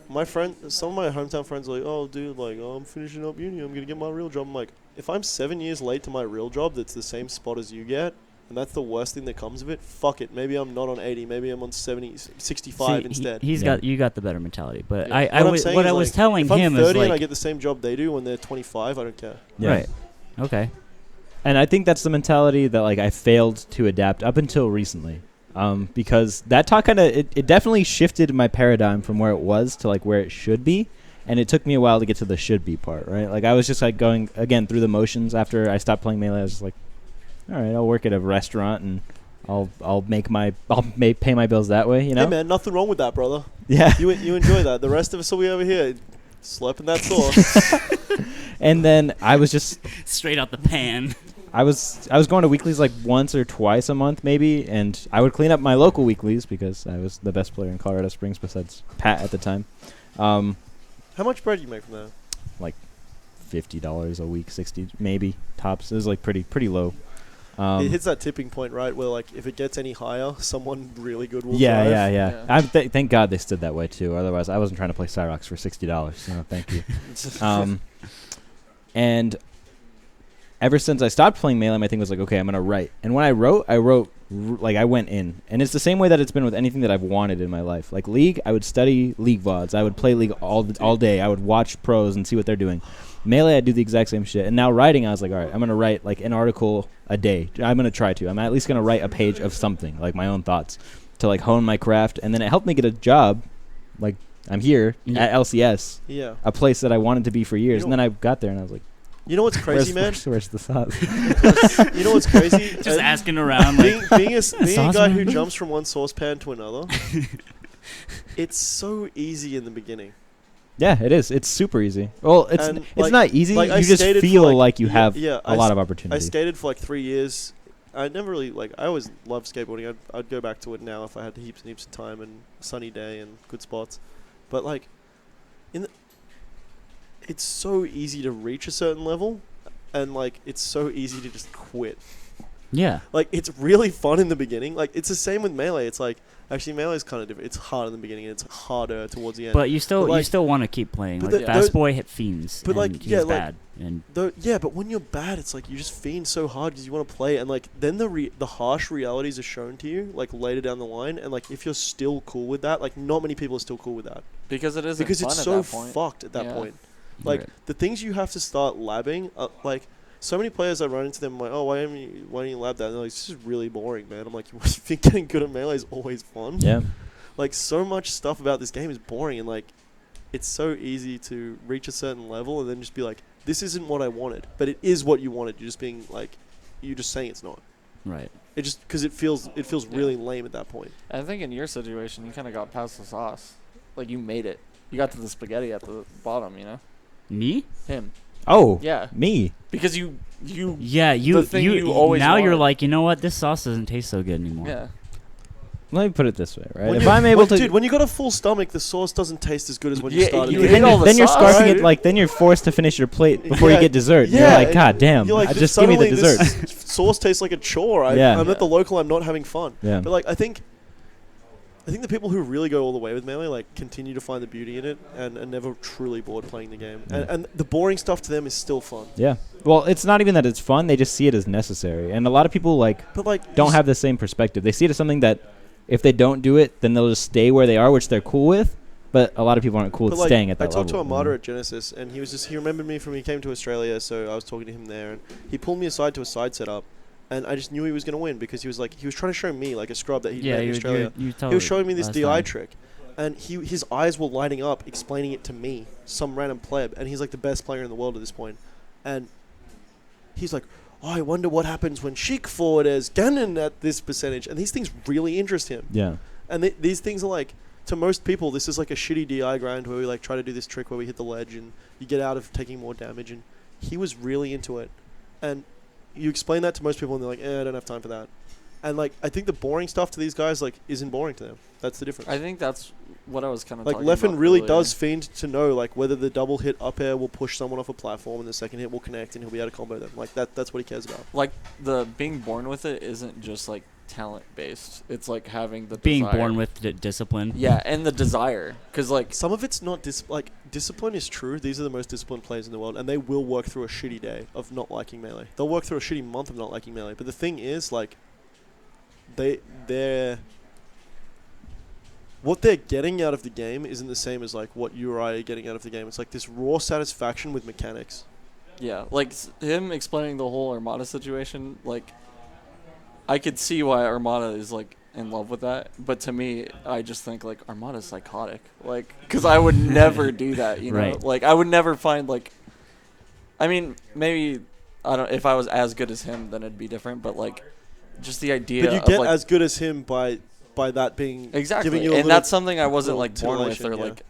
Some of my hometown friends are like, oh, dude, like, I'm finishing up uni. I'm gonna get my real job. I'm like, if I'm 7 years late to my real job, that's the same spot as you get, and that's the worst thing that comes of it. Fuck it. Maybe I'm not on 80. Maybe I'm on 70, 65 instead. You got the better mentality. But Yeah. what I was telling if I'm him 30 is like, and I get the same job they do when they're 25, I don't care. Yeah. Right. Okay. And I think that's the mentality that like I failed to adapt up until recently. Because that talk it definitely shifted my paradigm from where it was to like where it should be, and it took me a while to get to the should be part, right? Like I was just like going again through the motions after I stopped playing melee. I was just like, all right, I'll work at a restaurant and I'll pay my bills that way, you know? Hey man, nothing wrong with that, brother. Yeah. You enjoy that. The rest of us will be over here slurping that sauce. And then I was just straight out the pan. I was going to weeklies like once or twice a month maybe, and I would clean up my local weeklies because I was the best player in Colorado Springs besides Pat at the time. How much bread do you make from that? Like $50 a week, 60 maybe tops. It was like pretty low. It hits that tipping point, right, where like if it gets any higher, someone really good will yeah, drive. Yeah. Thank God they stood that way too. Otherwise, I wasn't trying to play Cyrox for $60. So thank you. And ever since I stopped playing melee, my thing was like, okay, I'm gonna write. And when I wrote like I went in, and it's the same way that it's been with anything that I've wanted in my life. Like League, I would study League VODs. I would play League all day. I would watch pros and see what they're doing. Melee, I'd do the exact same shit. And now writing, I was like, all right, I'm gonna write like an article a day. I'm gonna try to. I'm at least gonna write a page of something, like my own thoughts, to like hone my craft. And then it helped me get a job. Like I'm here at LCS, a place that I wanted to be for years. And then I got there and I was like, you know what's crazy, man? Where's the sauce? You know what's crazy? Just asking around. Like, being a guy who jumps from one saucepan to another, it's so easy in the beginning. Yeah, it is. It's super easy. Well, it's not easy. Like you just feel like you have a lot of I opportunity. skated for like 3 years. I never really I always loved skateboarding. I'd go back to it now if I had heaps and heaps of time and a sunny day and good spots. But like it's so easy to reach a certain level, and like it's so easy to just quit. Yeah. Like it's really fun in the beginning. Like it's the same with melee. It's like actually melee is kind of different. It's hard in the beginning and it's harder towards the end. But you still want to keep playing. Like Fast Boy hit fiends. But like he's bad. And but when you're bad, it's like you just fiend so hard because you want to play, and like then the harsh realities are shown to you like later down the line, and like if you're still cool with that, like not many people are still cool with that because it isn't because fun it's at so that point. fucked at that point. Like the things you have to start labbing, like so many players I run into them, I'm like, oh, why don't you lab that? And they're like, this is really boring, man. I'm like, you think getting good at melee is always fun? Yeah. Like so much stuff about this game is boring, and like it's so easy to reach a certain level and then just be like, this isn't what I wanted, but it is what you wanted. You're just being like, you're just saying it's not. Right. It just because it feels really lame at that point. I think in your situation, you kind of got past the sauce. Like you made it. You got to the spaghetti at the bottom, you know. Me? Him. Oh. Yeah. Me. Because you. Yeah, you always now wanted. you're like, you know what? This sauce doesn't taste so good anymore. Yeah. Let me put it this way, right? When If I'm able to, dude, when you got a full stomach, the sauce doesn't taste as good as when you started. you ate all the then you're sauce, scarfing right? it like then you're forced to finish your plate before you get dessert. You're like, God damn! You're like, just give me the dessert. Sauce tastes like a chore. I'm at the local. I'm not having fun. Yeah. But like, I think I think the people who really go all the way with Melee like continue to find the beauty in it and are never truly bored playing the game. And the boring stuff to them is still fun. Yeah. Well, it's not even that it's fun. They just see it as necessary. And a lot of people don't have the same perspective. They see it as something that if they don't do it, then they'll just stay where they are, which they're cool with. But a lot of people aren't cool with staying at that level. I talked to Armada at Genesis, and he remembered me from he came to Australia, so I was talking to him there, and he pulled me aside to a side setup. And I just knew he was going to win because he was trying to show me like a scrub that he'd met in Australia. He was showing me this DI trick. And his eyes were lighting up explaining it to me, some random pleb. And he's like the best player in the world at this point. And he's like, oh, I wonder what happens when Sheik forward as Ganon at this percentage. And these things really interest him. Yeah. And these things are like, to most people, this is like a shitty DI grind where we like try to do this trick where we hit the ledge and you get out of taking more damage. And he was really into it. And you explain that to most people and they're like, I don't have time for that. And like, I think the boring stuff to these guys like isn't boring to them. That's the difference. I think that's what I was kind of like talking Leffen about really earlier. does fiend to know like whether the double hit up air will push someone off a platform and the second hit will connect and he'll be able to combo them. Like that's what he cares about. Like the being born with it isn't just like talent based. It's like having the being desire. born with discipline. Yeah, and the desire, because like some of it's not discipline is true. These are the most disciplined players in the world, and they will work through a shitty day of not liking Melee. They'll work through a shitty month of not liking Melee. But the thing is, like, they're what they're getting out of the game isn't the same as like what you or I are getting out of the game. It's like this raw satisfaction with mechanics. Yeah, like him explaining the whole Armada situation, like I could see why Armada is like in love with that, but to me, I just think like Armada's psychotic, like because I would never do that, you know, Right. like I would never find like, I mean maybe I don't if I was as good as him then it'd be different, but like just the idea. But you get of, like, as good as him by that being exactly, giving you a and that's something I wasn't little like born with or titillation,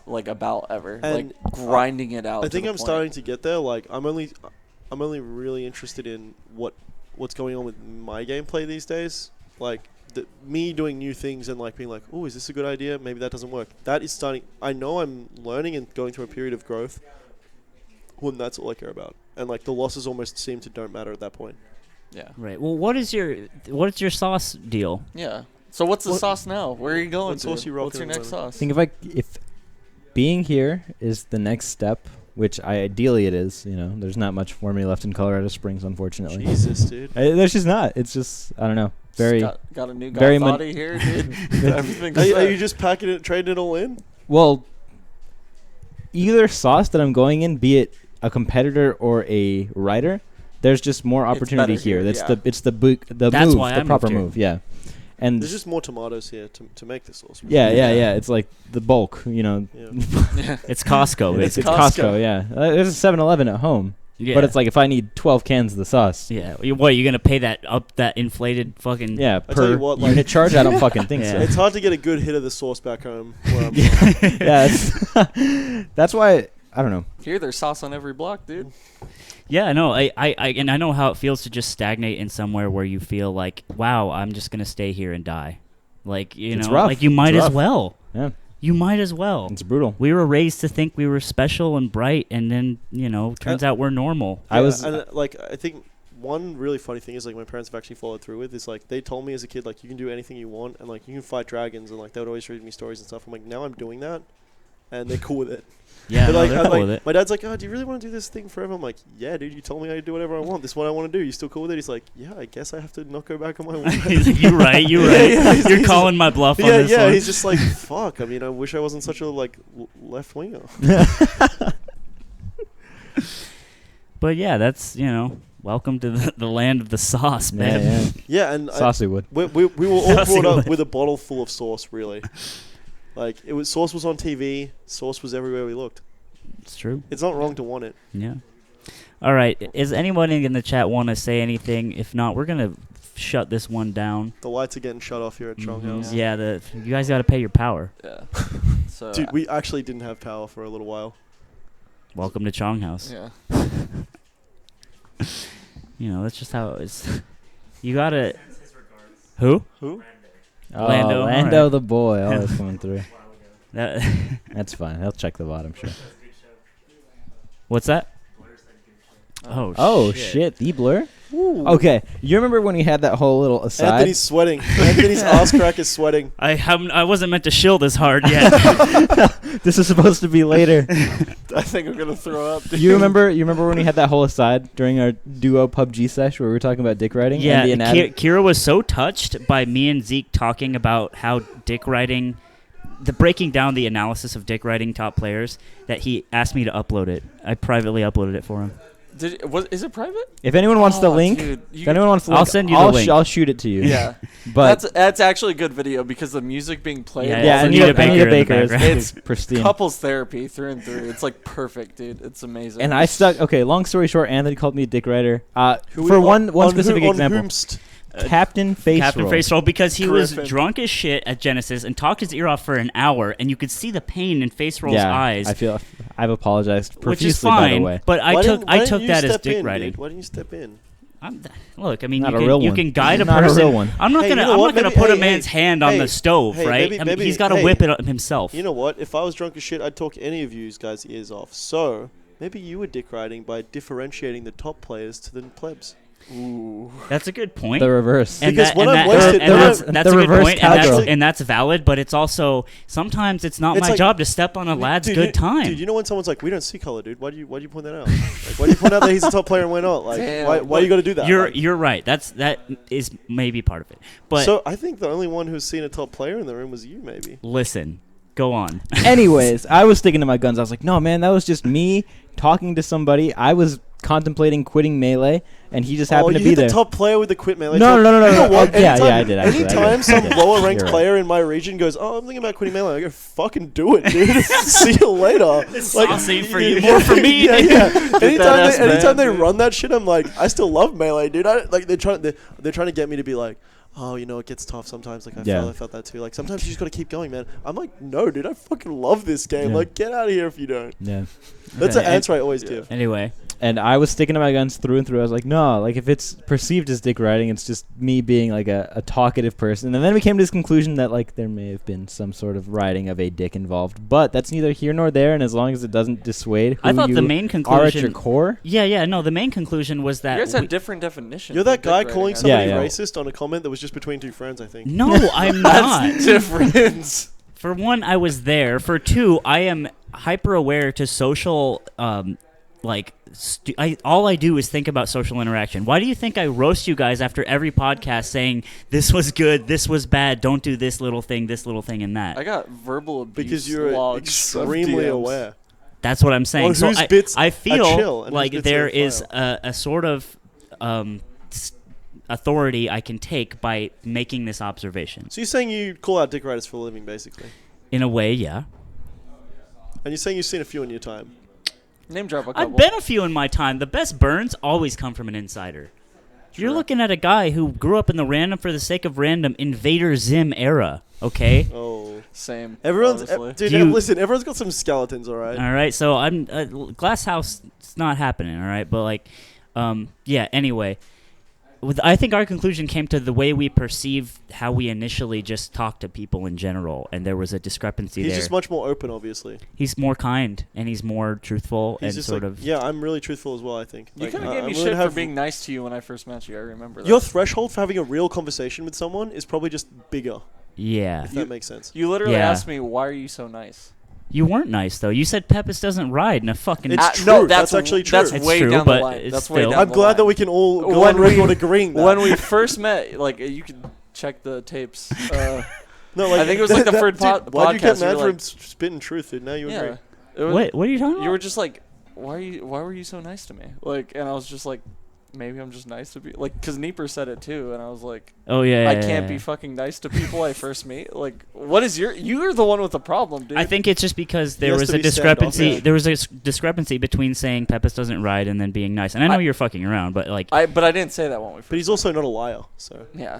like about ever, And like grinding it out. I think to the I'm point. starting to get there. Like I'm only really interested in what's going on with my gameplay these days. Like me doing new things and like being like, oh, is this a good idea? Maybe that doesn't work. That is starting. I know I'm learning and going through a period of growth. When that's all I care about, and like the losses almost seem to don't matter at that point. Yeah. Right. Well, what's your sauce deal? Yeah. So what's the sauce now? Where are you going? What sauce to? you rocking What's your at the next moment? sauce? I think if being here is the next step, which ideally it is, you know, there's not much for me left in Colorado Springs, unfortunately. Jesus, dude. There's just not. It's just, I don't know. Very, got a new very Gothati here, dude. Everything's Are set. you just packing it, trading it all in? well, either sauce that I'm going in, be it a competitor or a writer, there's just more opportunity better here. here, That's yeah. That's the That's move, why the I proper moved here. move, yeah. And There's just more tomatoes here to make the sauce. yeah. It's like the bulk, you know. Yeah. It's Costco, It's basically. Costco, yeah. There's a 7-Eleven at home, Yeah. but it's like if I need 12 cans of the sauce, Yeah. What, you're gonna pay that inflated fucking? yeah, I tell per you what, like- unit charge, I don't fucking think Yeah. so. It's hard to get a good hit of the sauce back home. Where I'm Yeah, that's why I don't know. Here, there's sauce on every block, dude. Yeah, no, I know how it feels to just stagnate in somewhere where you feel like, wow, I'm just gonna stay here and die. Like It's know, rough. like you might It's as rough. well. Yeah, You might as well. it's brutal. We were raised to think we were special and bright, and then turns out we're normal. I was and like I think one really funny thing is like my parents have actually followed through with is like they told me as a kid like you can do anything you want and like you can fight dragons and like they would always read me stories and stuff. I'm like now I'm doing that, and they're cool with it. Yeah, But no, like, they're I'm cool like, with it. my dad's like, oh, do you really want to do this thing forever? I'm like, yeah, dude, you told me I could do whatever I want. This is what I want to do. You still cool with it? He's like, yeah, I guess I have to not go back on my word. He's like, you're right. Yeah, he's- You're he's calling my bluff on yeah, this yeah. one. He's just like, fuck. I mean, I wish I wasn't such a like left winger. But yeah, that's welcome to the land of the sauce, man. yeah. Yeah, and Saucy wood. we were all Saucy brought up wood. with a bottle full of sauce. Really, like sauce was on TV. Sauce was everywhere we looked. It's true. It's not wrong to want it. Yeah. All right. Is anyone in the chat want to say anything? If not, we're gonna shut this one down. The lights are getting shut off here at Chong House. Yeah. You guys got to pay your power. Yeah. So. Dude, we actually didn't have power for a little while. Welcome to Chong House. Yeah. That's just how it is. You gotta. Who? Who? Oh, Lando, Lando alright. the boy, always coming through. That That's fine. He'll check the bottom, sure. What's that? Oh Oh shit, the blur. Okay, you remember when we had that whole little aside? Anthony's sweating. Anthony's ass crack is sweating. I wasn't meant to shill this hard yet. This is supposed to be later. I think I'm gonna throw up. You remember when we had that whole aside during our duo PUBG sesh where we were talking about dick riding? Yeah, and the Kira was so touched by me and Zeke talking about how dick riding, the breaking down the analysis of dick riding top players, that he asked me to upload it. I privately uploaded it for him. Is it private? If anyone wants the link, dude, if anyone wants the link, I'll send you the link. I'll shoot it to you. Yeah, but that's actually a good video because the music being played. Yeah, Anita Baker in the is pristine. Couples therapy through and through. It's like perfect, dude. It's amazing. And I stuck. Okay, long story short, Anthony called me a dick rider. Who For we- one on specific who- on example, whomst? Captain Face Captain Roll. Face Roll, because he was Griffin. drunk as shit at Genesis and talked his ear off for an hour, and you could see the pain in Face Roll's eyes. I feel I've apologized which profusely, is by the fine, way. but Why I didn't took you that as step dick in, riding. dude? Why didn't you step in? Look, I mean, Not a you real can, you one. can guide a Not a person. real one. I'm not Hey, gonna you know I'm what? not gonna Maybe- put a hey, man's hand on hey, the stove, hey, right? maybe- I mean, maybe- he's got to hey. whip it up himself. You know what? If I was drunk as shit, I'd talk any of you guys' ears off. So maybe you were dick riding by differentiating the top players to the plebs. Ooh. That's a good point. The reverse. And Because that, when and I'm that- wasted- and when that's, I'm- that's the a good reverse point, and cowgirl. and that's valid. But it's also sometimes it's not It's my like- job to step on a lad's Dude, good time. Dude, you know when someone's like, "We don't see color, dude." Why do you point that out? Like, why do you point out that he's a top player and we're not? Like, Damn. why you got to do that? Like, You're right. That is maybe part of it. But so I think the only one who's seen a top player in the room was you, maybe. listen, go on. Anyways, I was sticking to my guns. I was like, no, man, that was just me talking to somebody. I was contemplating quitting Melee, and he just happened to you be hit there. the top player with the quit melee. No, no. You know what? Yeah, I did. Actually, Anytime some Yeah. lower ranked You're right. player in my region goes, "Oh, I'm thinking about quitting melee," I go, "Fucking do it, dude. See you later." It's Like, saucy for you, more for me. Yeah, yeah. ass Anytime they band, dude. run that shit, I'm like, I still love melee, dude. They're trying to get me to be like, oh, you know, it gets tough sometimes. Like I felt that too. Like sometimes you just gotta keep going, man. I'm like, no, dude, I fucking love this game. Yeah. Like, get out of here if you don't. Yeah. That's Okay. an answer I always give. Anyway, And I was sticking to my guns through and through. I was like, no, like if it's perceived as dick riding, it's just me being like a talkative person. And then we came to this conclusion that like there may have been some sort of riding of a dick involved, but that's neither here nor there. And as long as it doesn't dissuade who I thought you the main are at conclusion. your core, No, the main conclusion was that You guys have different definitions. You're that of guy dick calling riding, somebody Yeah. racist on a comment that was just between two friends, I think. no, I'm not. That's different. For one, I was there. For two, I am hyper aware to social, all I do is think about social interaction. Why do you think I roast you guys after every podcast saying this was good, this was bad, don't do this little thing, and that? I got verbal abuse Because you're logs of extremely DMs. aware. That's what I'm saying. On So whose I bits I are feel chill and whose like bits there are is file. a sort of authority I can take by making this observation. So you're saying you call out dick riders for a living, basically. In a way, yeah. And you're saying you've seen a few in your time. Name drop a couple. I've been a few in my time. The best burns always come from an insider. You're looking at a guy who grew up in the random for the sake of random Invader Zim era, okay? Oh. Same. Everyone's... honestly. dude, You- listen, everyone's got some skeletons, all right? All right, so I'm Glass House. It's not happening. All right, but like, yeah. Anyway, I think our conclusion came to the way we perceive how we initially just talk to people in general, and there was a discrepancy He's there. just much more open, obviously. He's more kind and he's more truthful He's and just sort like, of. yeah, I'm really truthful as well, I think. You Like, kind of I'm gave me willing shit to for have- being nice to you when I first met you. I remember that. Your threshold for having a real conversation with someone is probably just bigger, Yeah. if that makes sense. You literally Yeah. asked me, why are you so nice? You weren't nice though. You said Pepis doesn't ride in a fucking. It's No, true. That's actually true. That's It's way true, down but the line. it's That's way still- down I'm the glad line. that we can all go When on record agreeing that. When we first met, like, you could check the tapes. No, like, I think it was like the first dude, why'd you get podcast, you mad were for him like- spitting truth, dude? Now you agree. Yeah. It was- What are you talking about? You were just like, why were you so nice to me? Like, and I was just like, maybe I'm just nice to people. Like, because Neeper said it too, and I was like, Oh yeah. I can't be fucking nice to people I first meet. Like, what is you're the one with the problem, dude. I think it's just because He there has was to a be discrepancy. standoffish. There was a discrepancy between saying Pepis doesn't ride and then being nice. And I know you're fucking around, but like but I didn't say that when we first. But he's also not a liar, so. Yeah.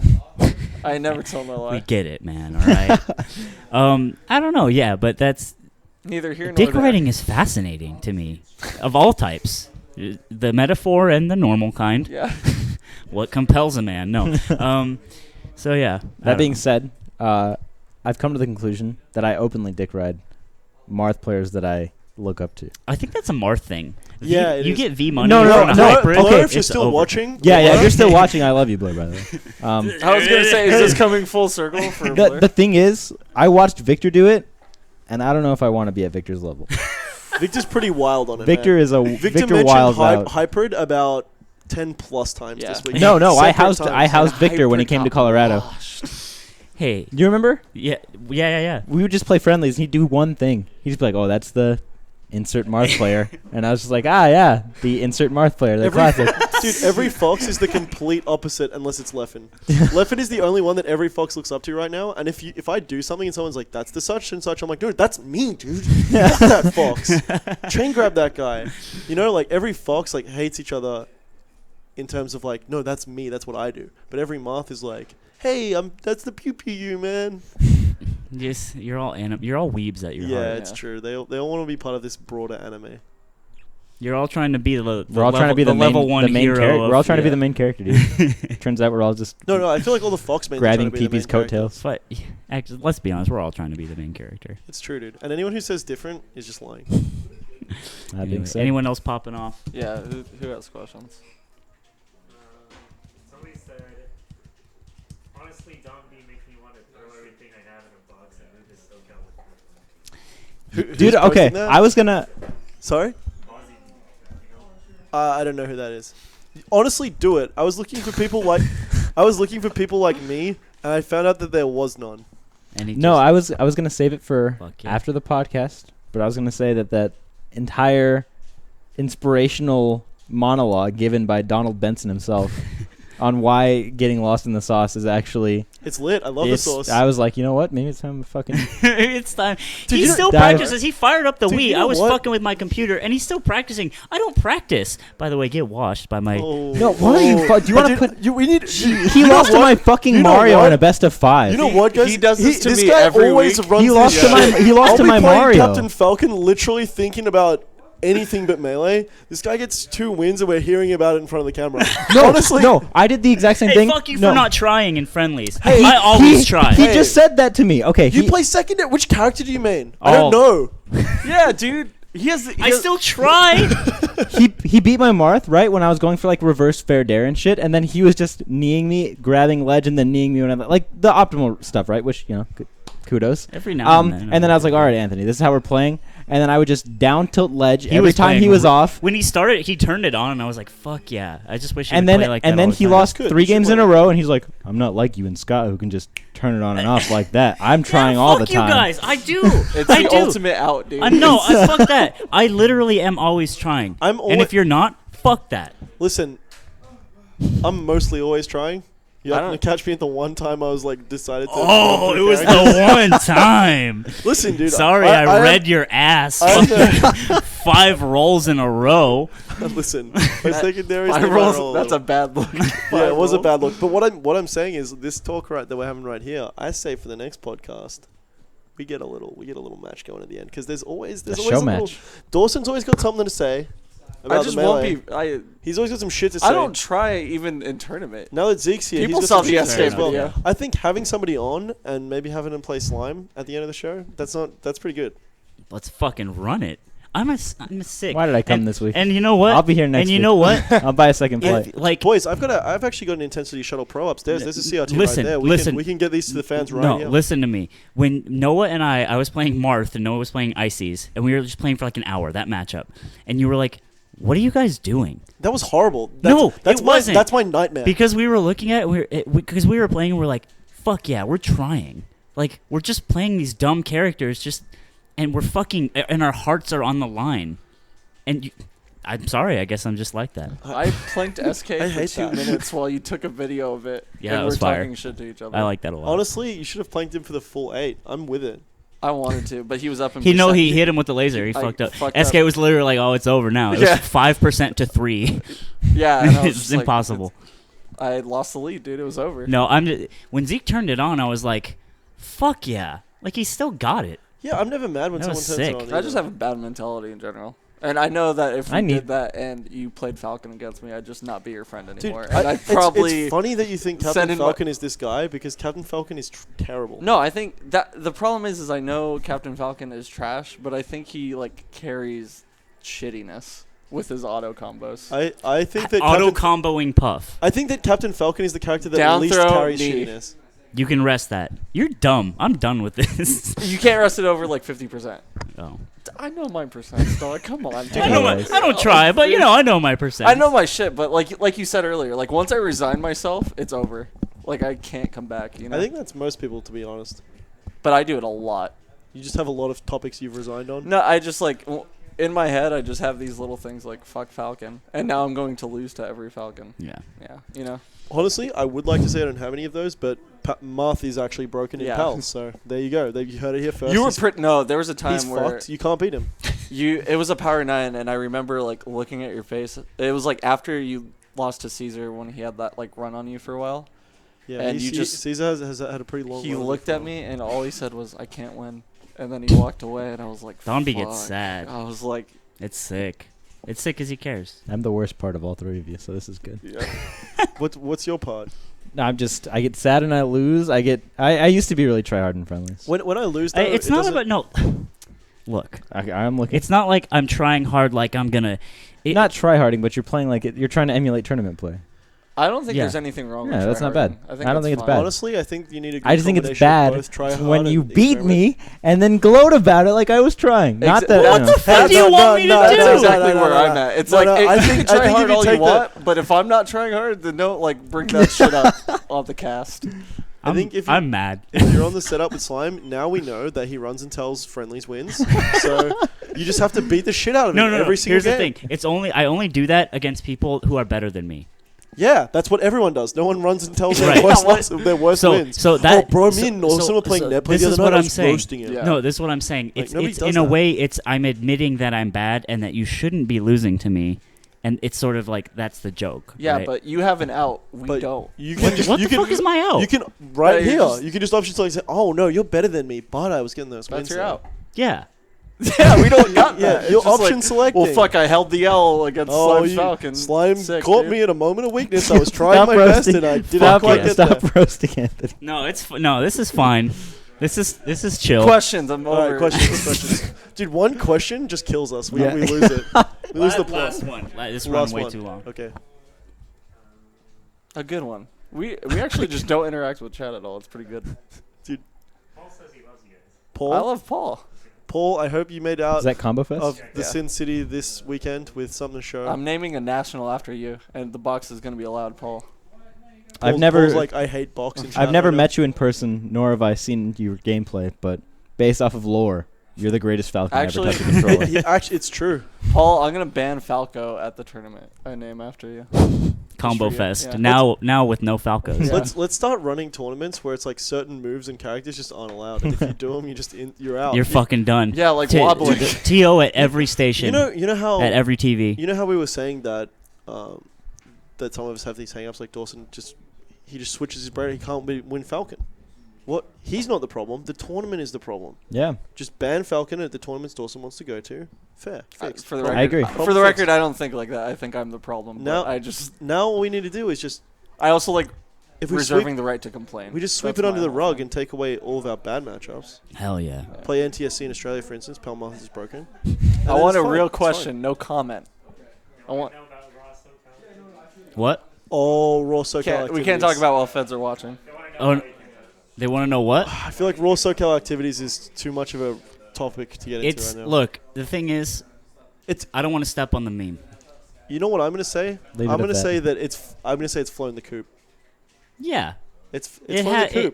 I never tell no we lie. get it, man. All right. I don't know. Yeah, but that's Neither here nor dick there. riding is fascinating to me, of all types, the metaphor and the normal kind. Yeah. What compels a man? No. So yeah. that being said, I've come to the conclusion that I openly dick ride Marth players that I look up to. I think that's a Marth thing. Yeah, it you is. get V money. No, on a no. hybrid, Blur, if you're it's still over. watching. Yeah, Blur, if you're still watching, I love you, Blur, by the way. I was gonna say, is this coming full circle for Blur? The thing is, I watched Victor do it, and I don't know if I want to be at Victor's level. Victor's pretty wild on it. Victor man. is a Victor Victor mentioned wilds out. hybrid about 10 plus times Yeah. this week. No, I Separate times. housed Victor when he came to Colorado. Hey, Do you remember? yeah. We would just play friendlies, and he'd do one thing. He'd just be like, "Oh, that's the insert Marth player," and I was just like, "Ah, yeah, the insert Marth player, the classic." Dude, every Fox is the complete opposite unless it's Leffen. Leffen is the only one that every Fox looks up to right now. And if I do something and someone's like, "That's the such and such," I'm like, "Dude, that's me, dude. Fuck that Fox. Chain grab that guy." You know, like every Fox like hates each other in terms of like, "No, that's me. That's what I do." But every Marth is like, "Hey, that's the pew pew you, man." Yes, you're all weebs at your Yeah, heart. it's true. They all want to be part of this broader anime. You're all trying to be We're all trying to be the level main, one the main hero. character. We're all trying to be yeah. the main character, dude. Turns out we're all just No, I feel like all the Fox men grabbing are trying to be the Pee-Pee's main character. coattails. But actually, let's be honest, we're all trying to be the main character. It's true, dude. And anyone who says different is just lying. That being Anyway, said, anyone else popping off? Yeah, who has questions? Somebody said, honestly, Dom B makes me want to throw everything I have in a box and move to SoCal with me. dude, Who's okay, posting that? I was gonna. Sorry? I don't know who that is. Honestly, do it. I was looking for people like me, and I found out that there was none. And he No, just- I was gonna save it for Fuck yeah. after the podcast, but I was gonna say that entire inspirational monologue given by Donald Benson himself on why getting lost in the sauce is actually. It's lit. I love the sauce. I was like, you know what? Maybe it's time to fucking. It's time. Dude, He you still dive- practices. He fired up the Dude, Wii. you know I was what? fucking with my computer, and he's still practicing. I don't practice. By the way, get washed by my. Oh. No, why are you? Do you want to put? We need. He lost to my fucking You know Mario what? in a best of 5. You know what, guys? He does this to me guy every always week. runs He lost this to my. shit. He lost I'll to be my playing Mario. Captain Falcon, literally thinking about anything but melee. This guy gets 2 wins, and we're hearing about it in front of the camera. Honestly, No, I did the exact same Hey, thing. fuck you No. for not trying in friendlies. Hey, I always he, try. He Hey. just said that to me. Okay, You he, play secondary. Which character do you main? I don't Oh. know. Yeah, dude. I still try. he beat my Marth right when I was going for like reverse fair dare and shit, and then he was just kneeing me, grabbing ledge, and then kneeing me when I like the optimal stuff, right? Which kudos. Every now and then. And then I was like, all right, Anthony, this is how we're playing. And then I would just down tilt ledge He every was time he playing was off. When he started, he turned it on, and I was like, "Fuck yeah!" I just wish he And would then play like that. and then all the he time. lost Good. 3 You should games play in a like row, and he's like, I'm not like you and Scott who can just turn it on and off like that. I'm trying all the Fuck you time. guys. I do. It's I the do. ultimate out, dude. I fuck that. I literally am always trying. And if you're not, fuck that. Listen, I'm mostly always trying. You I happen to don't- catch me at the one time I was like decided to. Oh, run it through was characters. the one time. Listen, dude. Sorry, I read your ass. I know. 5 rolls in a row. Listen, my secondary is Five the rolls, roll. that's a bad look. Yeah, it was a bad look. But what I'm saying is this talk that we're having right here. I say for the next podcast, we get a little match going at the end because there's always A a show little. match. Dawson's always got something to say. About I just the won't melee. be. He's always got some shit to say. I don't try even in tournament. Now that Zeke's here, People he's got saw some the shit to say SK as well. video. I think having somebody on and maybe having him play slime at the end of the show, that's pretty good. Let's fucking run it. I'm a sick. Why did I come and, this week? And you know what? I'll be here next And you week. know what? I'll buy a second If, flight. like, Boys, I've actually got an Intensity Shuttle Pro upstairs. There's a CRT Listen, right there. listen. We can get these to the fans right no, here. listen to me. When Noah and I was playing Marth and Noah was playing Ices, and we were just playing for like an hour, that matchup. And you were like, what are you guys doing? That was horrible. No, that's it my, wasn't. That's my nightmare. Because we were looking at it, because we were playing, and we're like, fuck yeah, we're trying. Like, we're just playing these dumb characters, and we're fucking, and our hearts are on the line. And I'm sorry, I guess I'm just like that. I planked SK I for hate 2 that. minutes while you took a video of it. Yeah, and that was we're fire. talking shit to each other. I like that a lot. Honestly, you should have planked him for the full 8. I'm with it. I wanted to, but he was up in. He percent. hit him with the laser. He I fucked up. fucked SK up. was literally like, "Oh, it's over now." It Yeah. was 5% to 3. Yeah, and I was It's just like, impossible. I lost the lead, dude. It was over. No, when Zeke turned it on, I was like, "Fuck yeah!" Like he still got it. Yeah, I'm never mad when That someone was turns sick. it on. I just either. have a bad mentality in general. And I know that if I we need- did that and you played Falcon against me, I'd just not be your friend Dude, anymore. And I'd it's probably funny that you think send Captain in Falcon is this guy because Captain Falcon is terrible. No, I think that the problem is I know Captain Falcon is trash, but I think he like carries shittiness with his auto combos. I think that Auto Captain, comboing Puff. I think that Captain Falcon is the character that Down least throw, carries knee. shittiness. You can rest that. You're dumb. I'm done with this. You can't rest it over like 50%. Oh. I know my percent, dog. Come on, dude. I know my, Anyways. I don't try, but I know my percent. I know my shit, but like you said earlier, like once I resign myself, it's over. Like I can't come back. You know. I think that's most people, to be honest. But I do it a lot. You just have a lot of topics you've resigned on. No, I just like in my head, I just have these little things like fuck Falcon, and now I'm going to lose to every Falcon. Yeah. Yeah, you know. Honestly, I would like to say I don't have any of those, but Marth is actually broken in Yeah. pals, so there you go. You heard it here first. You were He's- no. There was a He's time where fucked. You can't beat him. it was a power 9, and I remember like looking at your face. It was like after you lost to Caesar when he had that like run on you for a while. Yeah, And you just- Caesar has had a pretty long. He run looked before. at me, and all he said was, "I can't win," and then he walked away, and I was like, Dombey gets "Fuck." sad. I was like, It's sick. It's sick because he cares. I'm the worst part of all three of you, so this is good. yeah. What's your part? No, I get sad and I lose. I used to be really try hard in friendlies. When I lose, though, It's it not doesn't- about no. Look, I'm looking. it's not like I'm trying hard. Like I'm gonna. Not try harding, but you're playing like it. You're trying to emulate tournament play. I don't think Yeah. there's anything wrong. Yeah, with that's not bad. tryharding. I don't think it's fine. bad. Honestly, I think you need a good I just think it's combination of bad both try hard when you and beat experiment. me and then gloat about it like I was trying. Not that. What the fuck do you want me to That's do? exactly where I'm at. It's like I you think can try if hard you all you take the- want, but if I'm not trying hard, then don't like bring that shit up on the cast. I think if you- I'm mad. If you're on the setup with Slime, now we know that he runs and tells friendlies wins. So you just have to beat the shit out of him No. every single Here's game. the thing. I only do that against people who are better than me. Yeah, that's what everyone does. No one runs and tells their Right. worst, Yeah, loss of their worst So wins. so that. Oh, bro, so- me and Norson were playing net play This the is other what night. I I'm was saying. roasting him. Yeah. No, this is what I'm saying. Like, It's nobody it's does in a that. way it's I'm admitting that I'm bad and that you shouldn't be losing to me, and it's sort of like that's the joke. Yeah, right? but you have an out. We But don't. You can just, what you the can, fuck is my out? You can right you're here. just- You can just option select. Say, oh no, you're better than me, but I was getting those wins. That's your there." out. Yeah. Yeah, we don't got Yeah, that. It's you're just option like, selecting. well, fuck, I held the L against Oh, Slime's you, Falcon. Slime Sick, caught dude. me at a moment of weakness. I was trying Stop my best roasting. and I didn't Fuck quite yeah. get Stop there. roasting Anthony. No, no. This is fine. This is chill. Questions, I'm All over. right, questions. Dude, one question just kills us. We Yeah. lose it. We lose the plot. Last one. This Last run way one. too long. Okay. A good one. We actually just don't interact with chat at all. It's pretty good. Paul says he loves you guys. Paul. I love Paul. Paul, I hope you made out Is that Combo Fest? of the Yeah. Sin City this weekend with something to show. I'm naming a national after you, and the box is going to be allowed, Paul. I've Paul's never like, I hate boxing. I've never met you in person, nor have I seen your gameplay. But based off of lore, you're the greatest Falcon Actually- I ever touched a controller. Actually, it's true. Paul, I'm going to ban Falco at the tournament. I name after you. Combo for you. fest. Yeah. Now with no Falcos. Yeah. Let's start running tournaments where it's like certain moves and characters just aren't allowed. And if you do them, you're out. You're fucking done. Yeah, like T- wobbling. TO at every station. You know how at every TV. you know how we were saying that that some of us have these hang-ups, like Dawson he just switches his brain. He can't win Falcon. What? He's not the problem. The tournament is the problem. Yeah, Just ban Falcon at the tournaments Dawson wants to go to. Fair. Fixed. For the Problem- record, I agree. For problem the fixed. record, I don't think like that. I think I'm the problem. Now- But I just, Now all we need to do is just I also like if we reserving sweep, the right to complain. we just sweep That's it under my the whole rug thing. and take away all of our bad matchups. Hell yeah. Play NTSC in Australia, for instance. Marth is broken. I want a real question, no comment. I want. Know about Raw SoCal? What? Oh, raw SoCal We can't talk about while feds are watching. They want to know Oh, how you can they want to know what? I feel like raw SoCal activities is too much of a topic to get into It's right now. look. The thing is, It's- I don't want to step on the meme. You know what I'm gonna say? Leave it I'm at gonna that. say that it's flown the coop. Yeah. It's It flown ha- the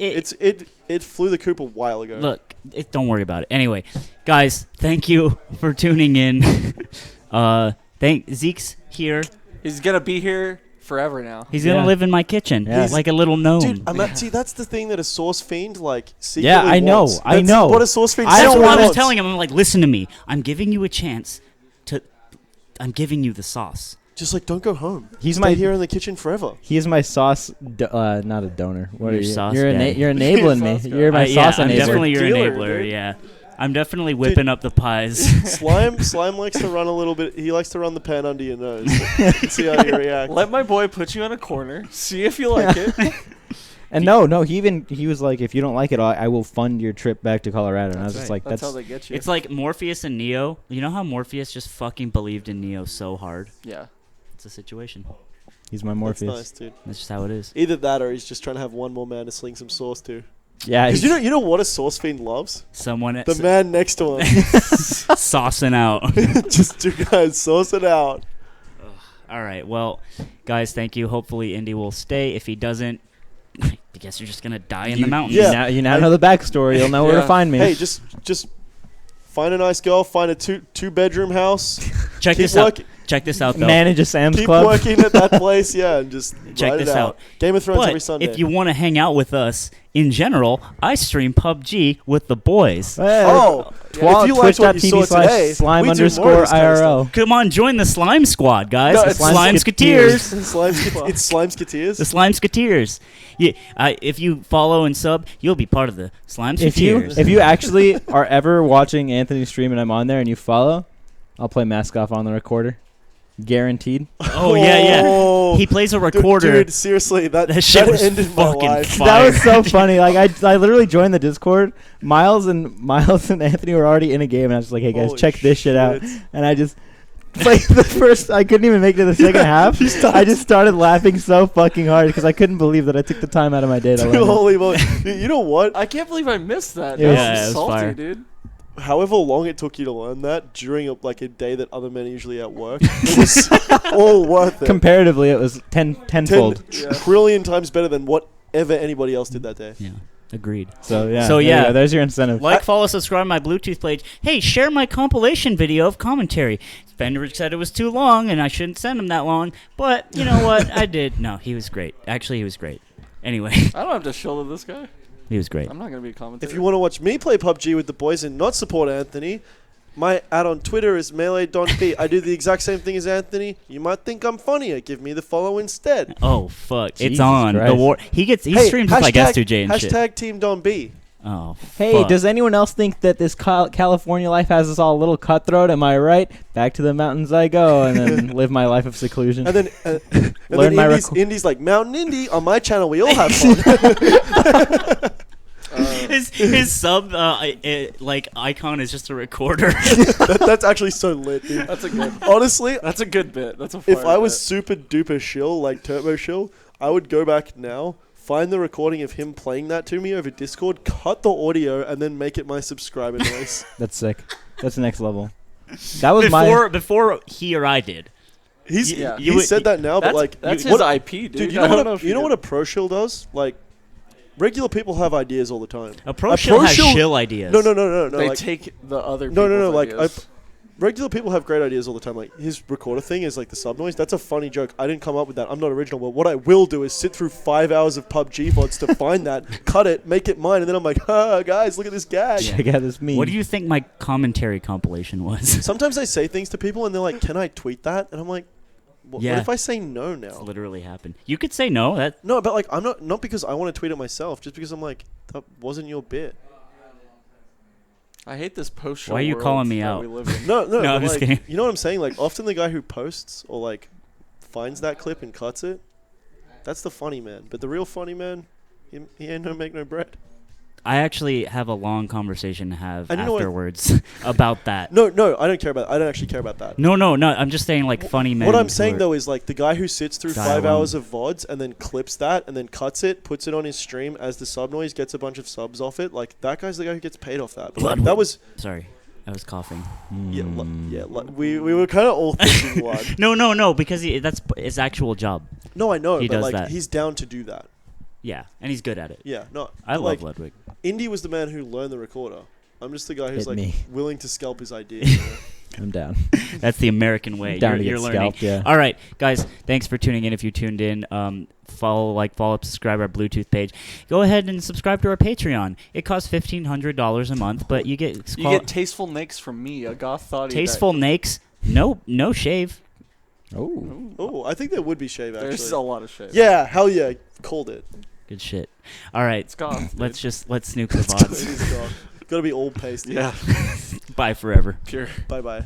coop. It flew the coop a while ago. Look, don't worry about it. Anyway, guys, thank you for tuning in. Thank Zeke's here. He's gonna be here forever now. He's gonna Yeah. live in my kitchen Yeah. like a little gnome. Dude, see, that's the thing that a source fiend like secretly Yeah, I know, wants. I That's know. what a source fiend. I That's don't what I secretly was wants. telling him. I'm like, listen to me. I'm giving you a chance to. I'm giving you the sauce. Just like, don't go home. He's Stay my here in the kitchen forever. He is my sauce, not a donor. What Your are you? sauce you're daddy. You're enabling me. Sauce guy. You're my sauce I'm enabler. definitely your Dealer, enabler. dude. Yeah. I'm definitely whipping up the pies. Slime likes to run a little bit. He likes to run the pan under your nose. See how you react. Let my boy put you in a corner. See if you like it. And no, he was like, if you don't like it, I will fund your trip back to Colorado. And I was just like, that's how they get you. It's like Morpheus and Neo. You know how Morpheus just fucking believed in Neo so hard? Yeah. It's a situation. He's my Morpheus. That's nice, dude. That's just how it is. Either that or he's just trying to have one more man to sling some sauce to. Yeah. Because you know what a sauce fiend loves? Someone The man next to him. saucing out. Just two guys saucing out. All right. Well, guys, thank you. Hopefully Indy will stay. If he doesn't, I guess you're just going to die in the mountains. Yeah. You now know the backstory. You'll know where to find me. Hey, just find a nice girl, find a two-bedroom house. Check this out. Check this out, though. Manage a Sam's Keep Club. working at that place, and just Check ride this it out. Game of Thrones But every Sunday. if you want to hang out with us in general, I stream PUBG with the boys. Hey, if you liked what you saw today, slime we do more underscore of this kind of IRL. Come on, join the Slime Squad, guys. No, The it's Slimesketeers. It's Slimesketeers. The Slimesketeers. Yeah, if you follow and sub, you'll be part of the Slimesketeers. If you actually are ever watching Anthony stream and I'm on there and you follow, I'll play Mask Off on the recorder. Guaranteed. Oh, yeah. He plays a recorder. Dude, seriously, that shit was ended my fucking life. fire. That was so funny. Like I literally joined the Discord. Miles and Anthony were already in a game, and I was like, "Hey guys, Holy check this shit out." shit. And I just played the first. I couldn't even make it to the second half. I just started laughing so fucking hard because I couldn't believe that I took the time out of my day to learn it. Holy moly! You know what? I can't believe I missed that. Yeah, That it was was salty, fire. dude. However long it took you to learn that during a day that other men are usually at work, it was all worth it. Comparatively, it was tenfold. 10 trillion times better than whatever anybody else did that day. Yeah, agreed. So yeah. So, there you yeah. go. There's your incentive. Like, follow, subscribe to my Bluetooth page. Hey, share my compilation video of commentary. Fender said it was too long, and I shouldn't send him that long. But you know what? I did. No, he was great. Actually, he was great. Anyway, I don't have to shoulder this guy. he was great. I'm not going to be a commentator. If you want to watch me play PUBG with the boys and not support Anthony, my ad on Twitter is melee.b. I do the exact same thing as Anthony. You might think I'm funnier. Give me the follow instead. Oh fuck! It's Jesus on the Christ. war. He streams with like S2J and shit. Hashtag Team Don B. Oh. Hey, fuck. does anyone else think that this California life has us all a little cutthroat? Am I right? Back to the mountains I go, and then live my life of seclusion. And then, Learn my Indy's like, Mountain Indy, on my channel we all have fun. his sub like icon is just a recorder. That's actually so lit, dude. That's a good. Honestly, That's a good bit. That's a. if fire I was bit. super duper shill, like turbo shill, I would go back now, find the recording of him playing that to me over Discord, cut the audio, and then make it my subscriber noise. That's sick. That's next level. That was before he or I did. He's Yeah. he said that now, but like that's what, his IP, dude. dude, I don't know if you know did. what a pro shill does? Like regular people have ideas all the time. A pro shill has shill ideas. No. They like, take the other. no. Like ideas. regular people have great ideas all the time. Like his recorder thing is like the sub noise. That's a funny joke. I didn't come up with that. I'm not original. But what I will do is sit through 5 hours of PUBG VODs to find that, cut it, make it mine, and then I'm like, guys, look at this gag. Check out this meme. What do you think my commentary compilation was? Sometimes I say things to people and they're like, "Can I tweet that?" And I'm like, "What Yeah. if I say no now?" It's literally happened. You could say no. That No, but like I'm not because I want to tweet it myself, just because I'm like, that wasn't your bit. I hate this post-show. Why are you world calling me that out? we live in. No, No, but I'm just like, kidding. you know what I'm saying? Like often the guy who posts or like finds that clip and cuts it, that's the funny man. But the real funny man, he ain't no make no bread. I actually have a long conversation to have And you know what? afterwards about that. No, I don't care about. I don't actually care about that. No. I'm just saying like funny men. What I'm who saying are- though is like the guy who sits through Die 5 alone. hours of VODs and then clips that and then cuts it, puts it on his stream as the sub noise, gets a bunch of subs off it. Like that guy's the guy who gets paid off that. But like, that was Sorry, I was coughing. we were kind of all thinking one. No, because that's his actual job. No, I know, He but does like that. he's down to do that. Yeah, and he's good at it. Yeah, no. I but, love like, Ludwig. Indy was the man who learned the recorder. I'm just the guy who's Hit like me. willing to scalp his ideas. You know? I'm down. That's the American way. Down to You're get learning. scalped, yeah. All right, guys. Thanks for tuning in. If you tuned in, follow, subscribe our Bluetooth page. Go ahead and subscribe to our Patreon. It costs $1,500 a month, but you get You get tasteful nakes from me, a goth thoughty. tasteful nakes. No shave. Oh. Oh, I think there would be shave actually. There's a lot of shit. Yeah, hell yeah, called it. Good shit. All right, It's goth. let's dude. nuke the It VODs. is goth. Got to be all pasty. Yeah. Bye forever. Pure. Bye bye.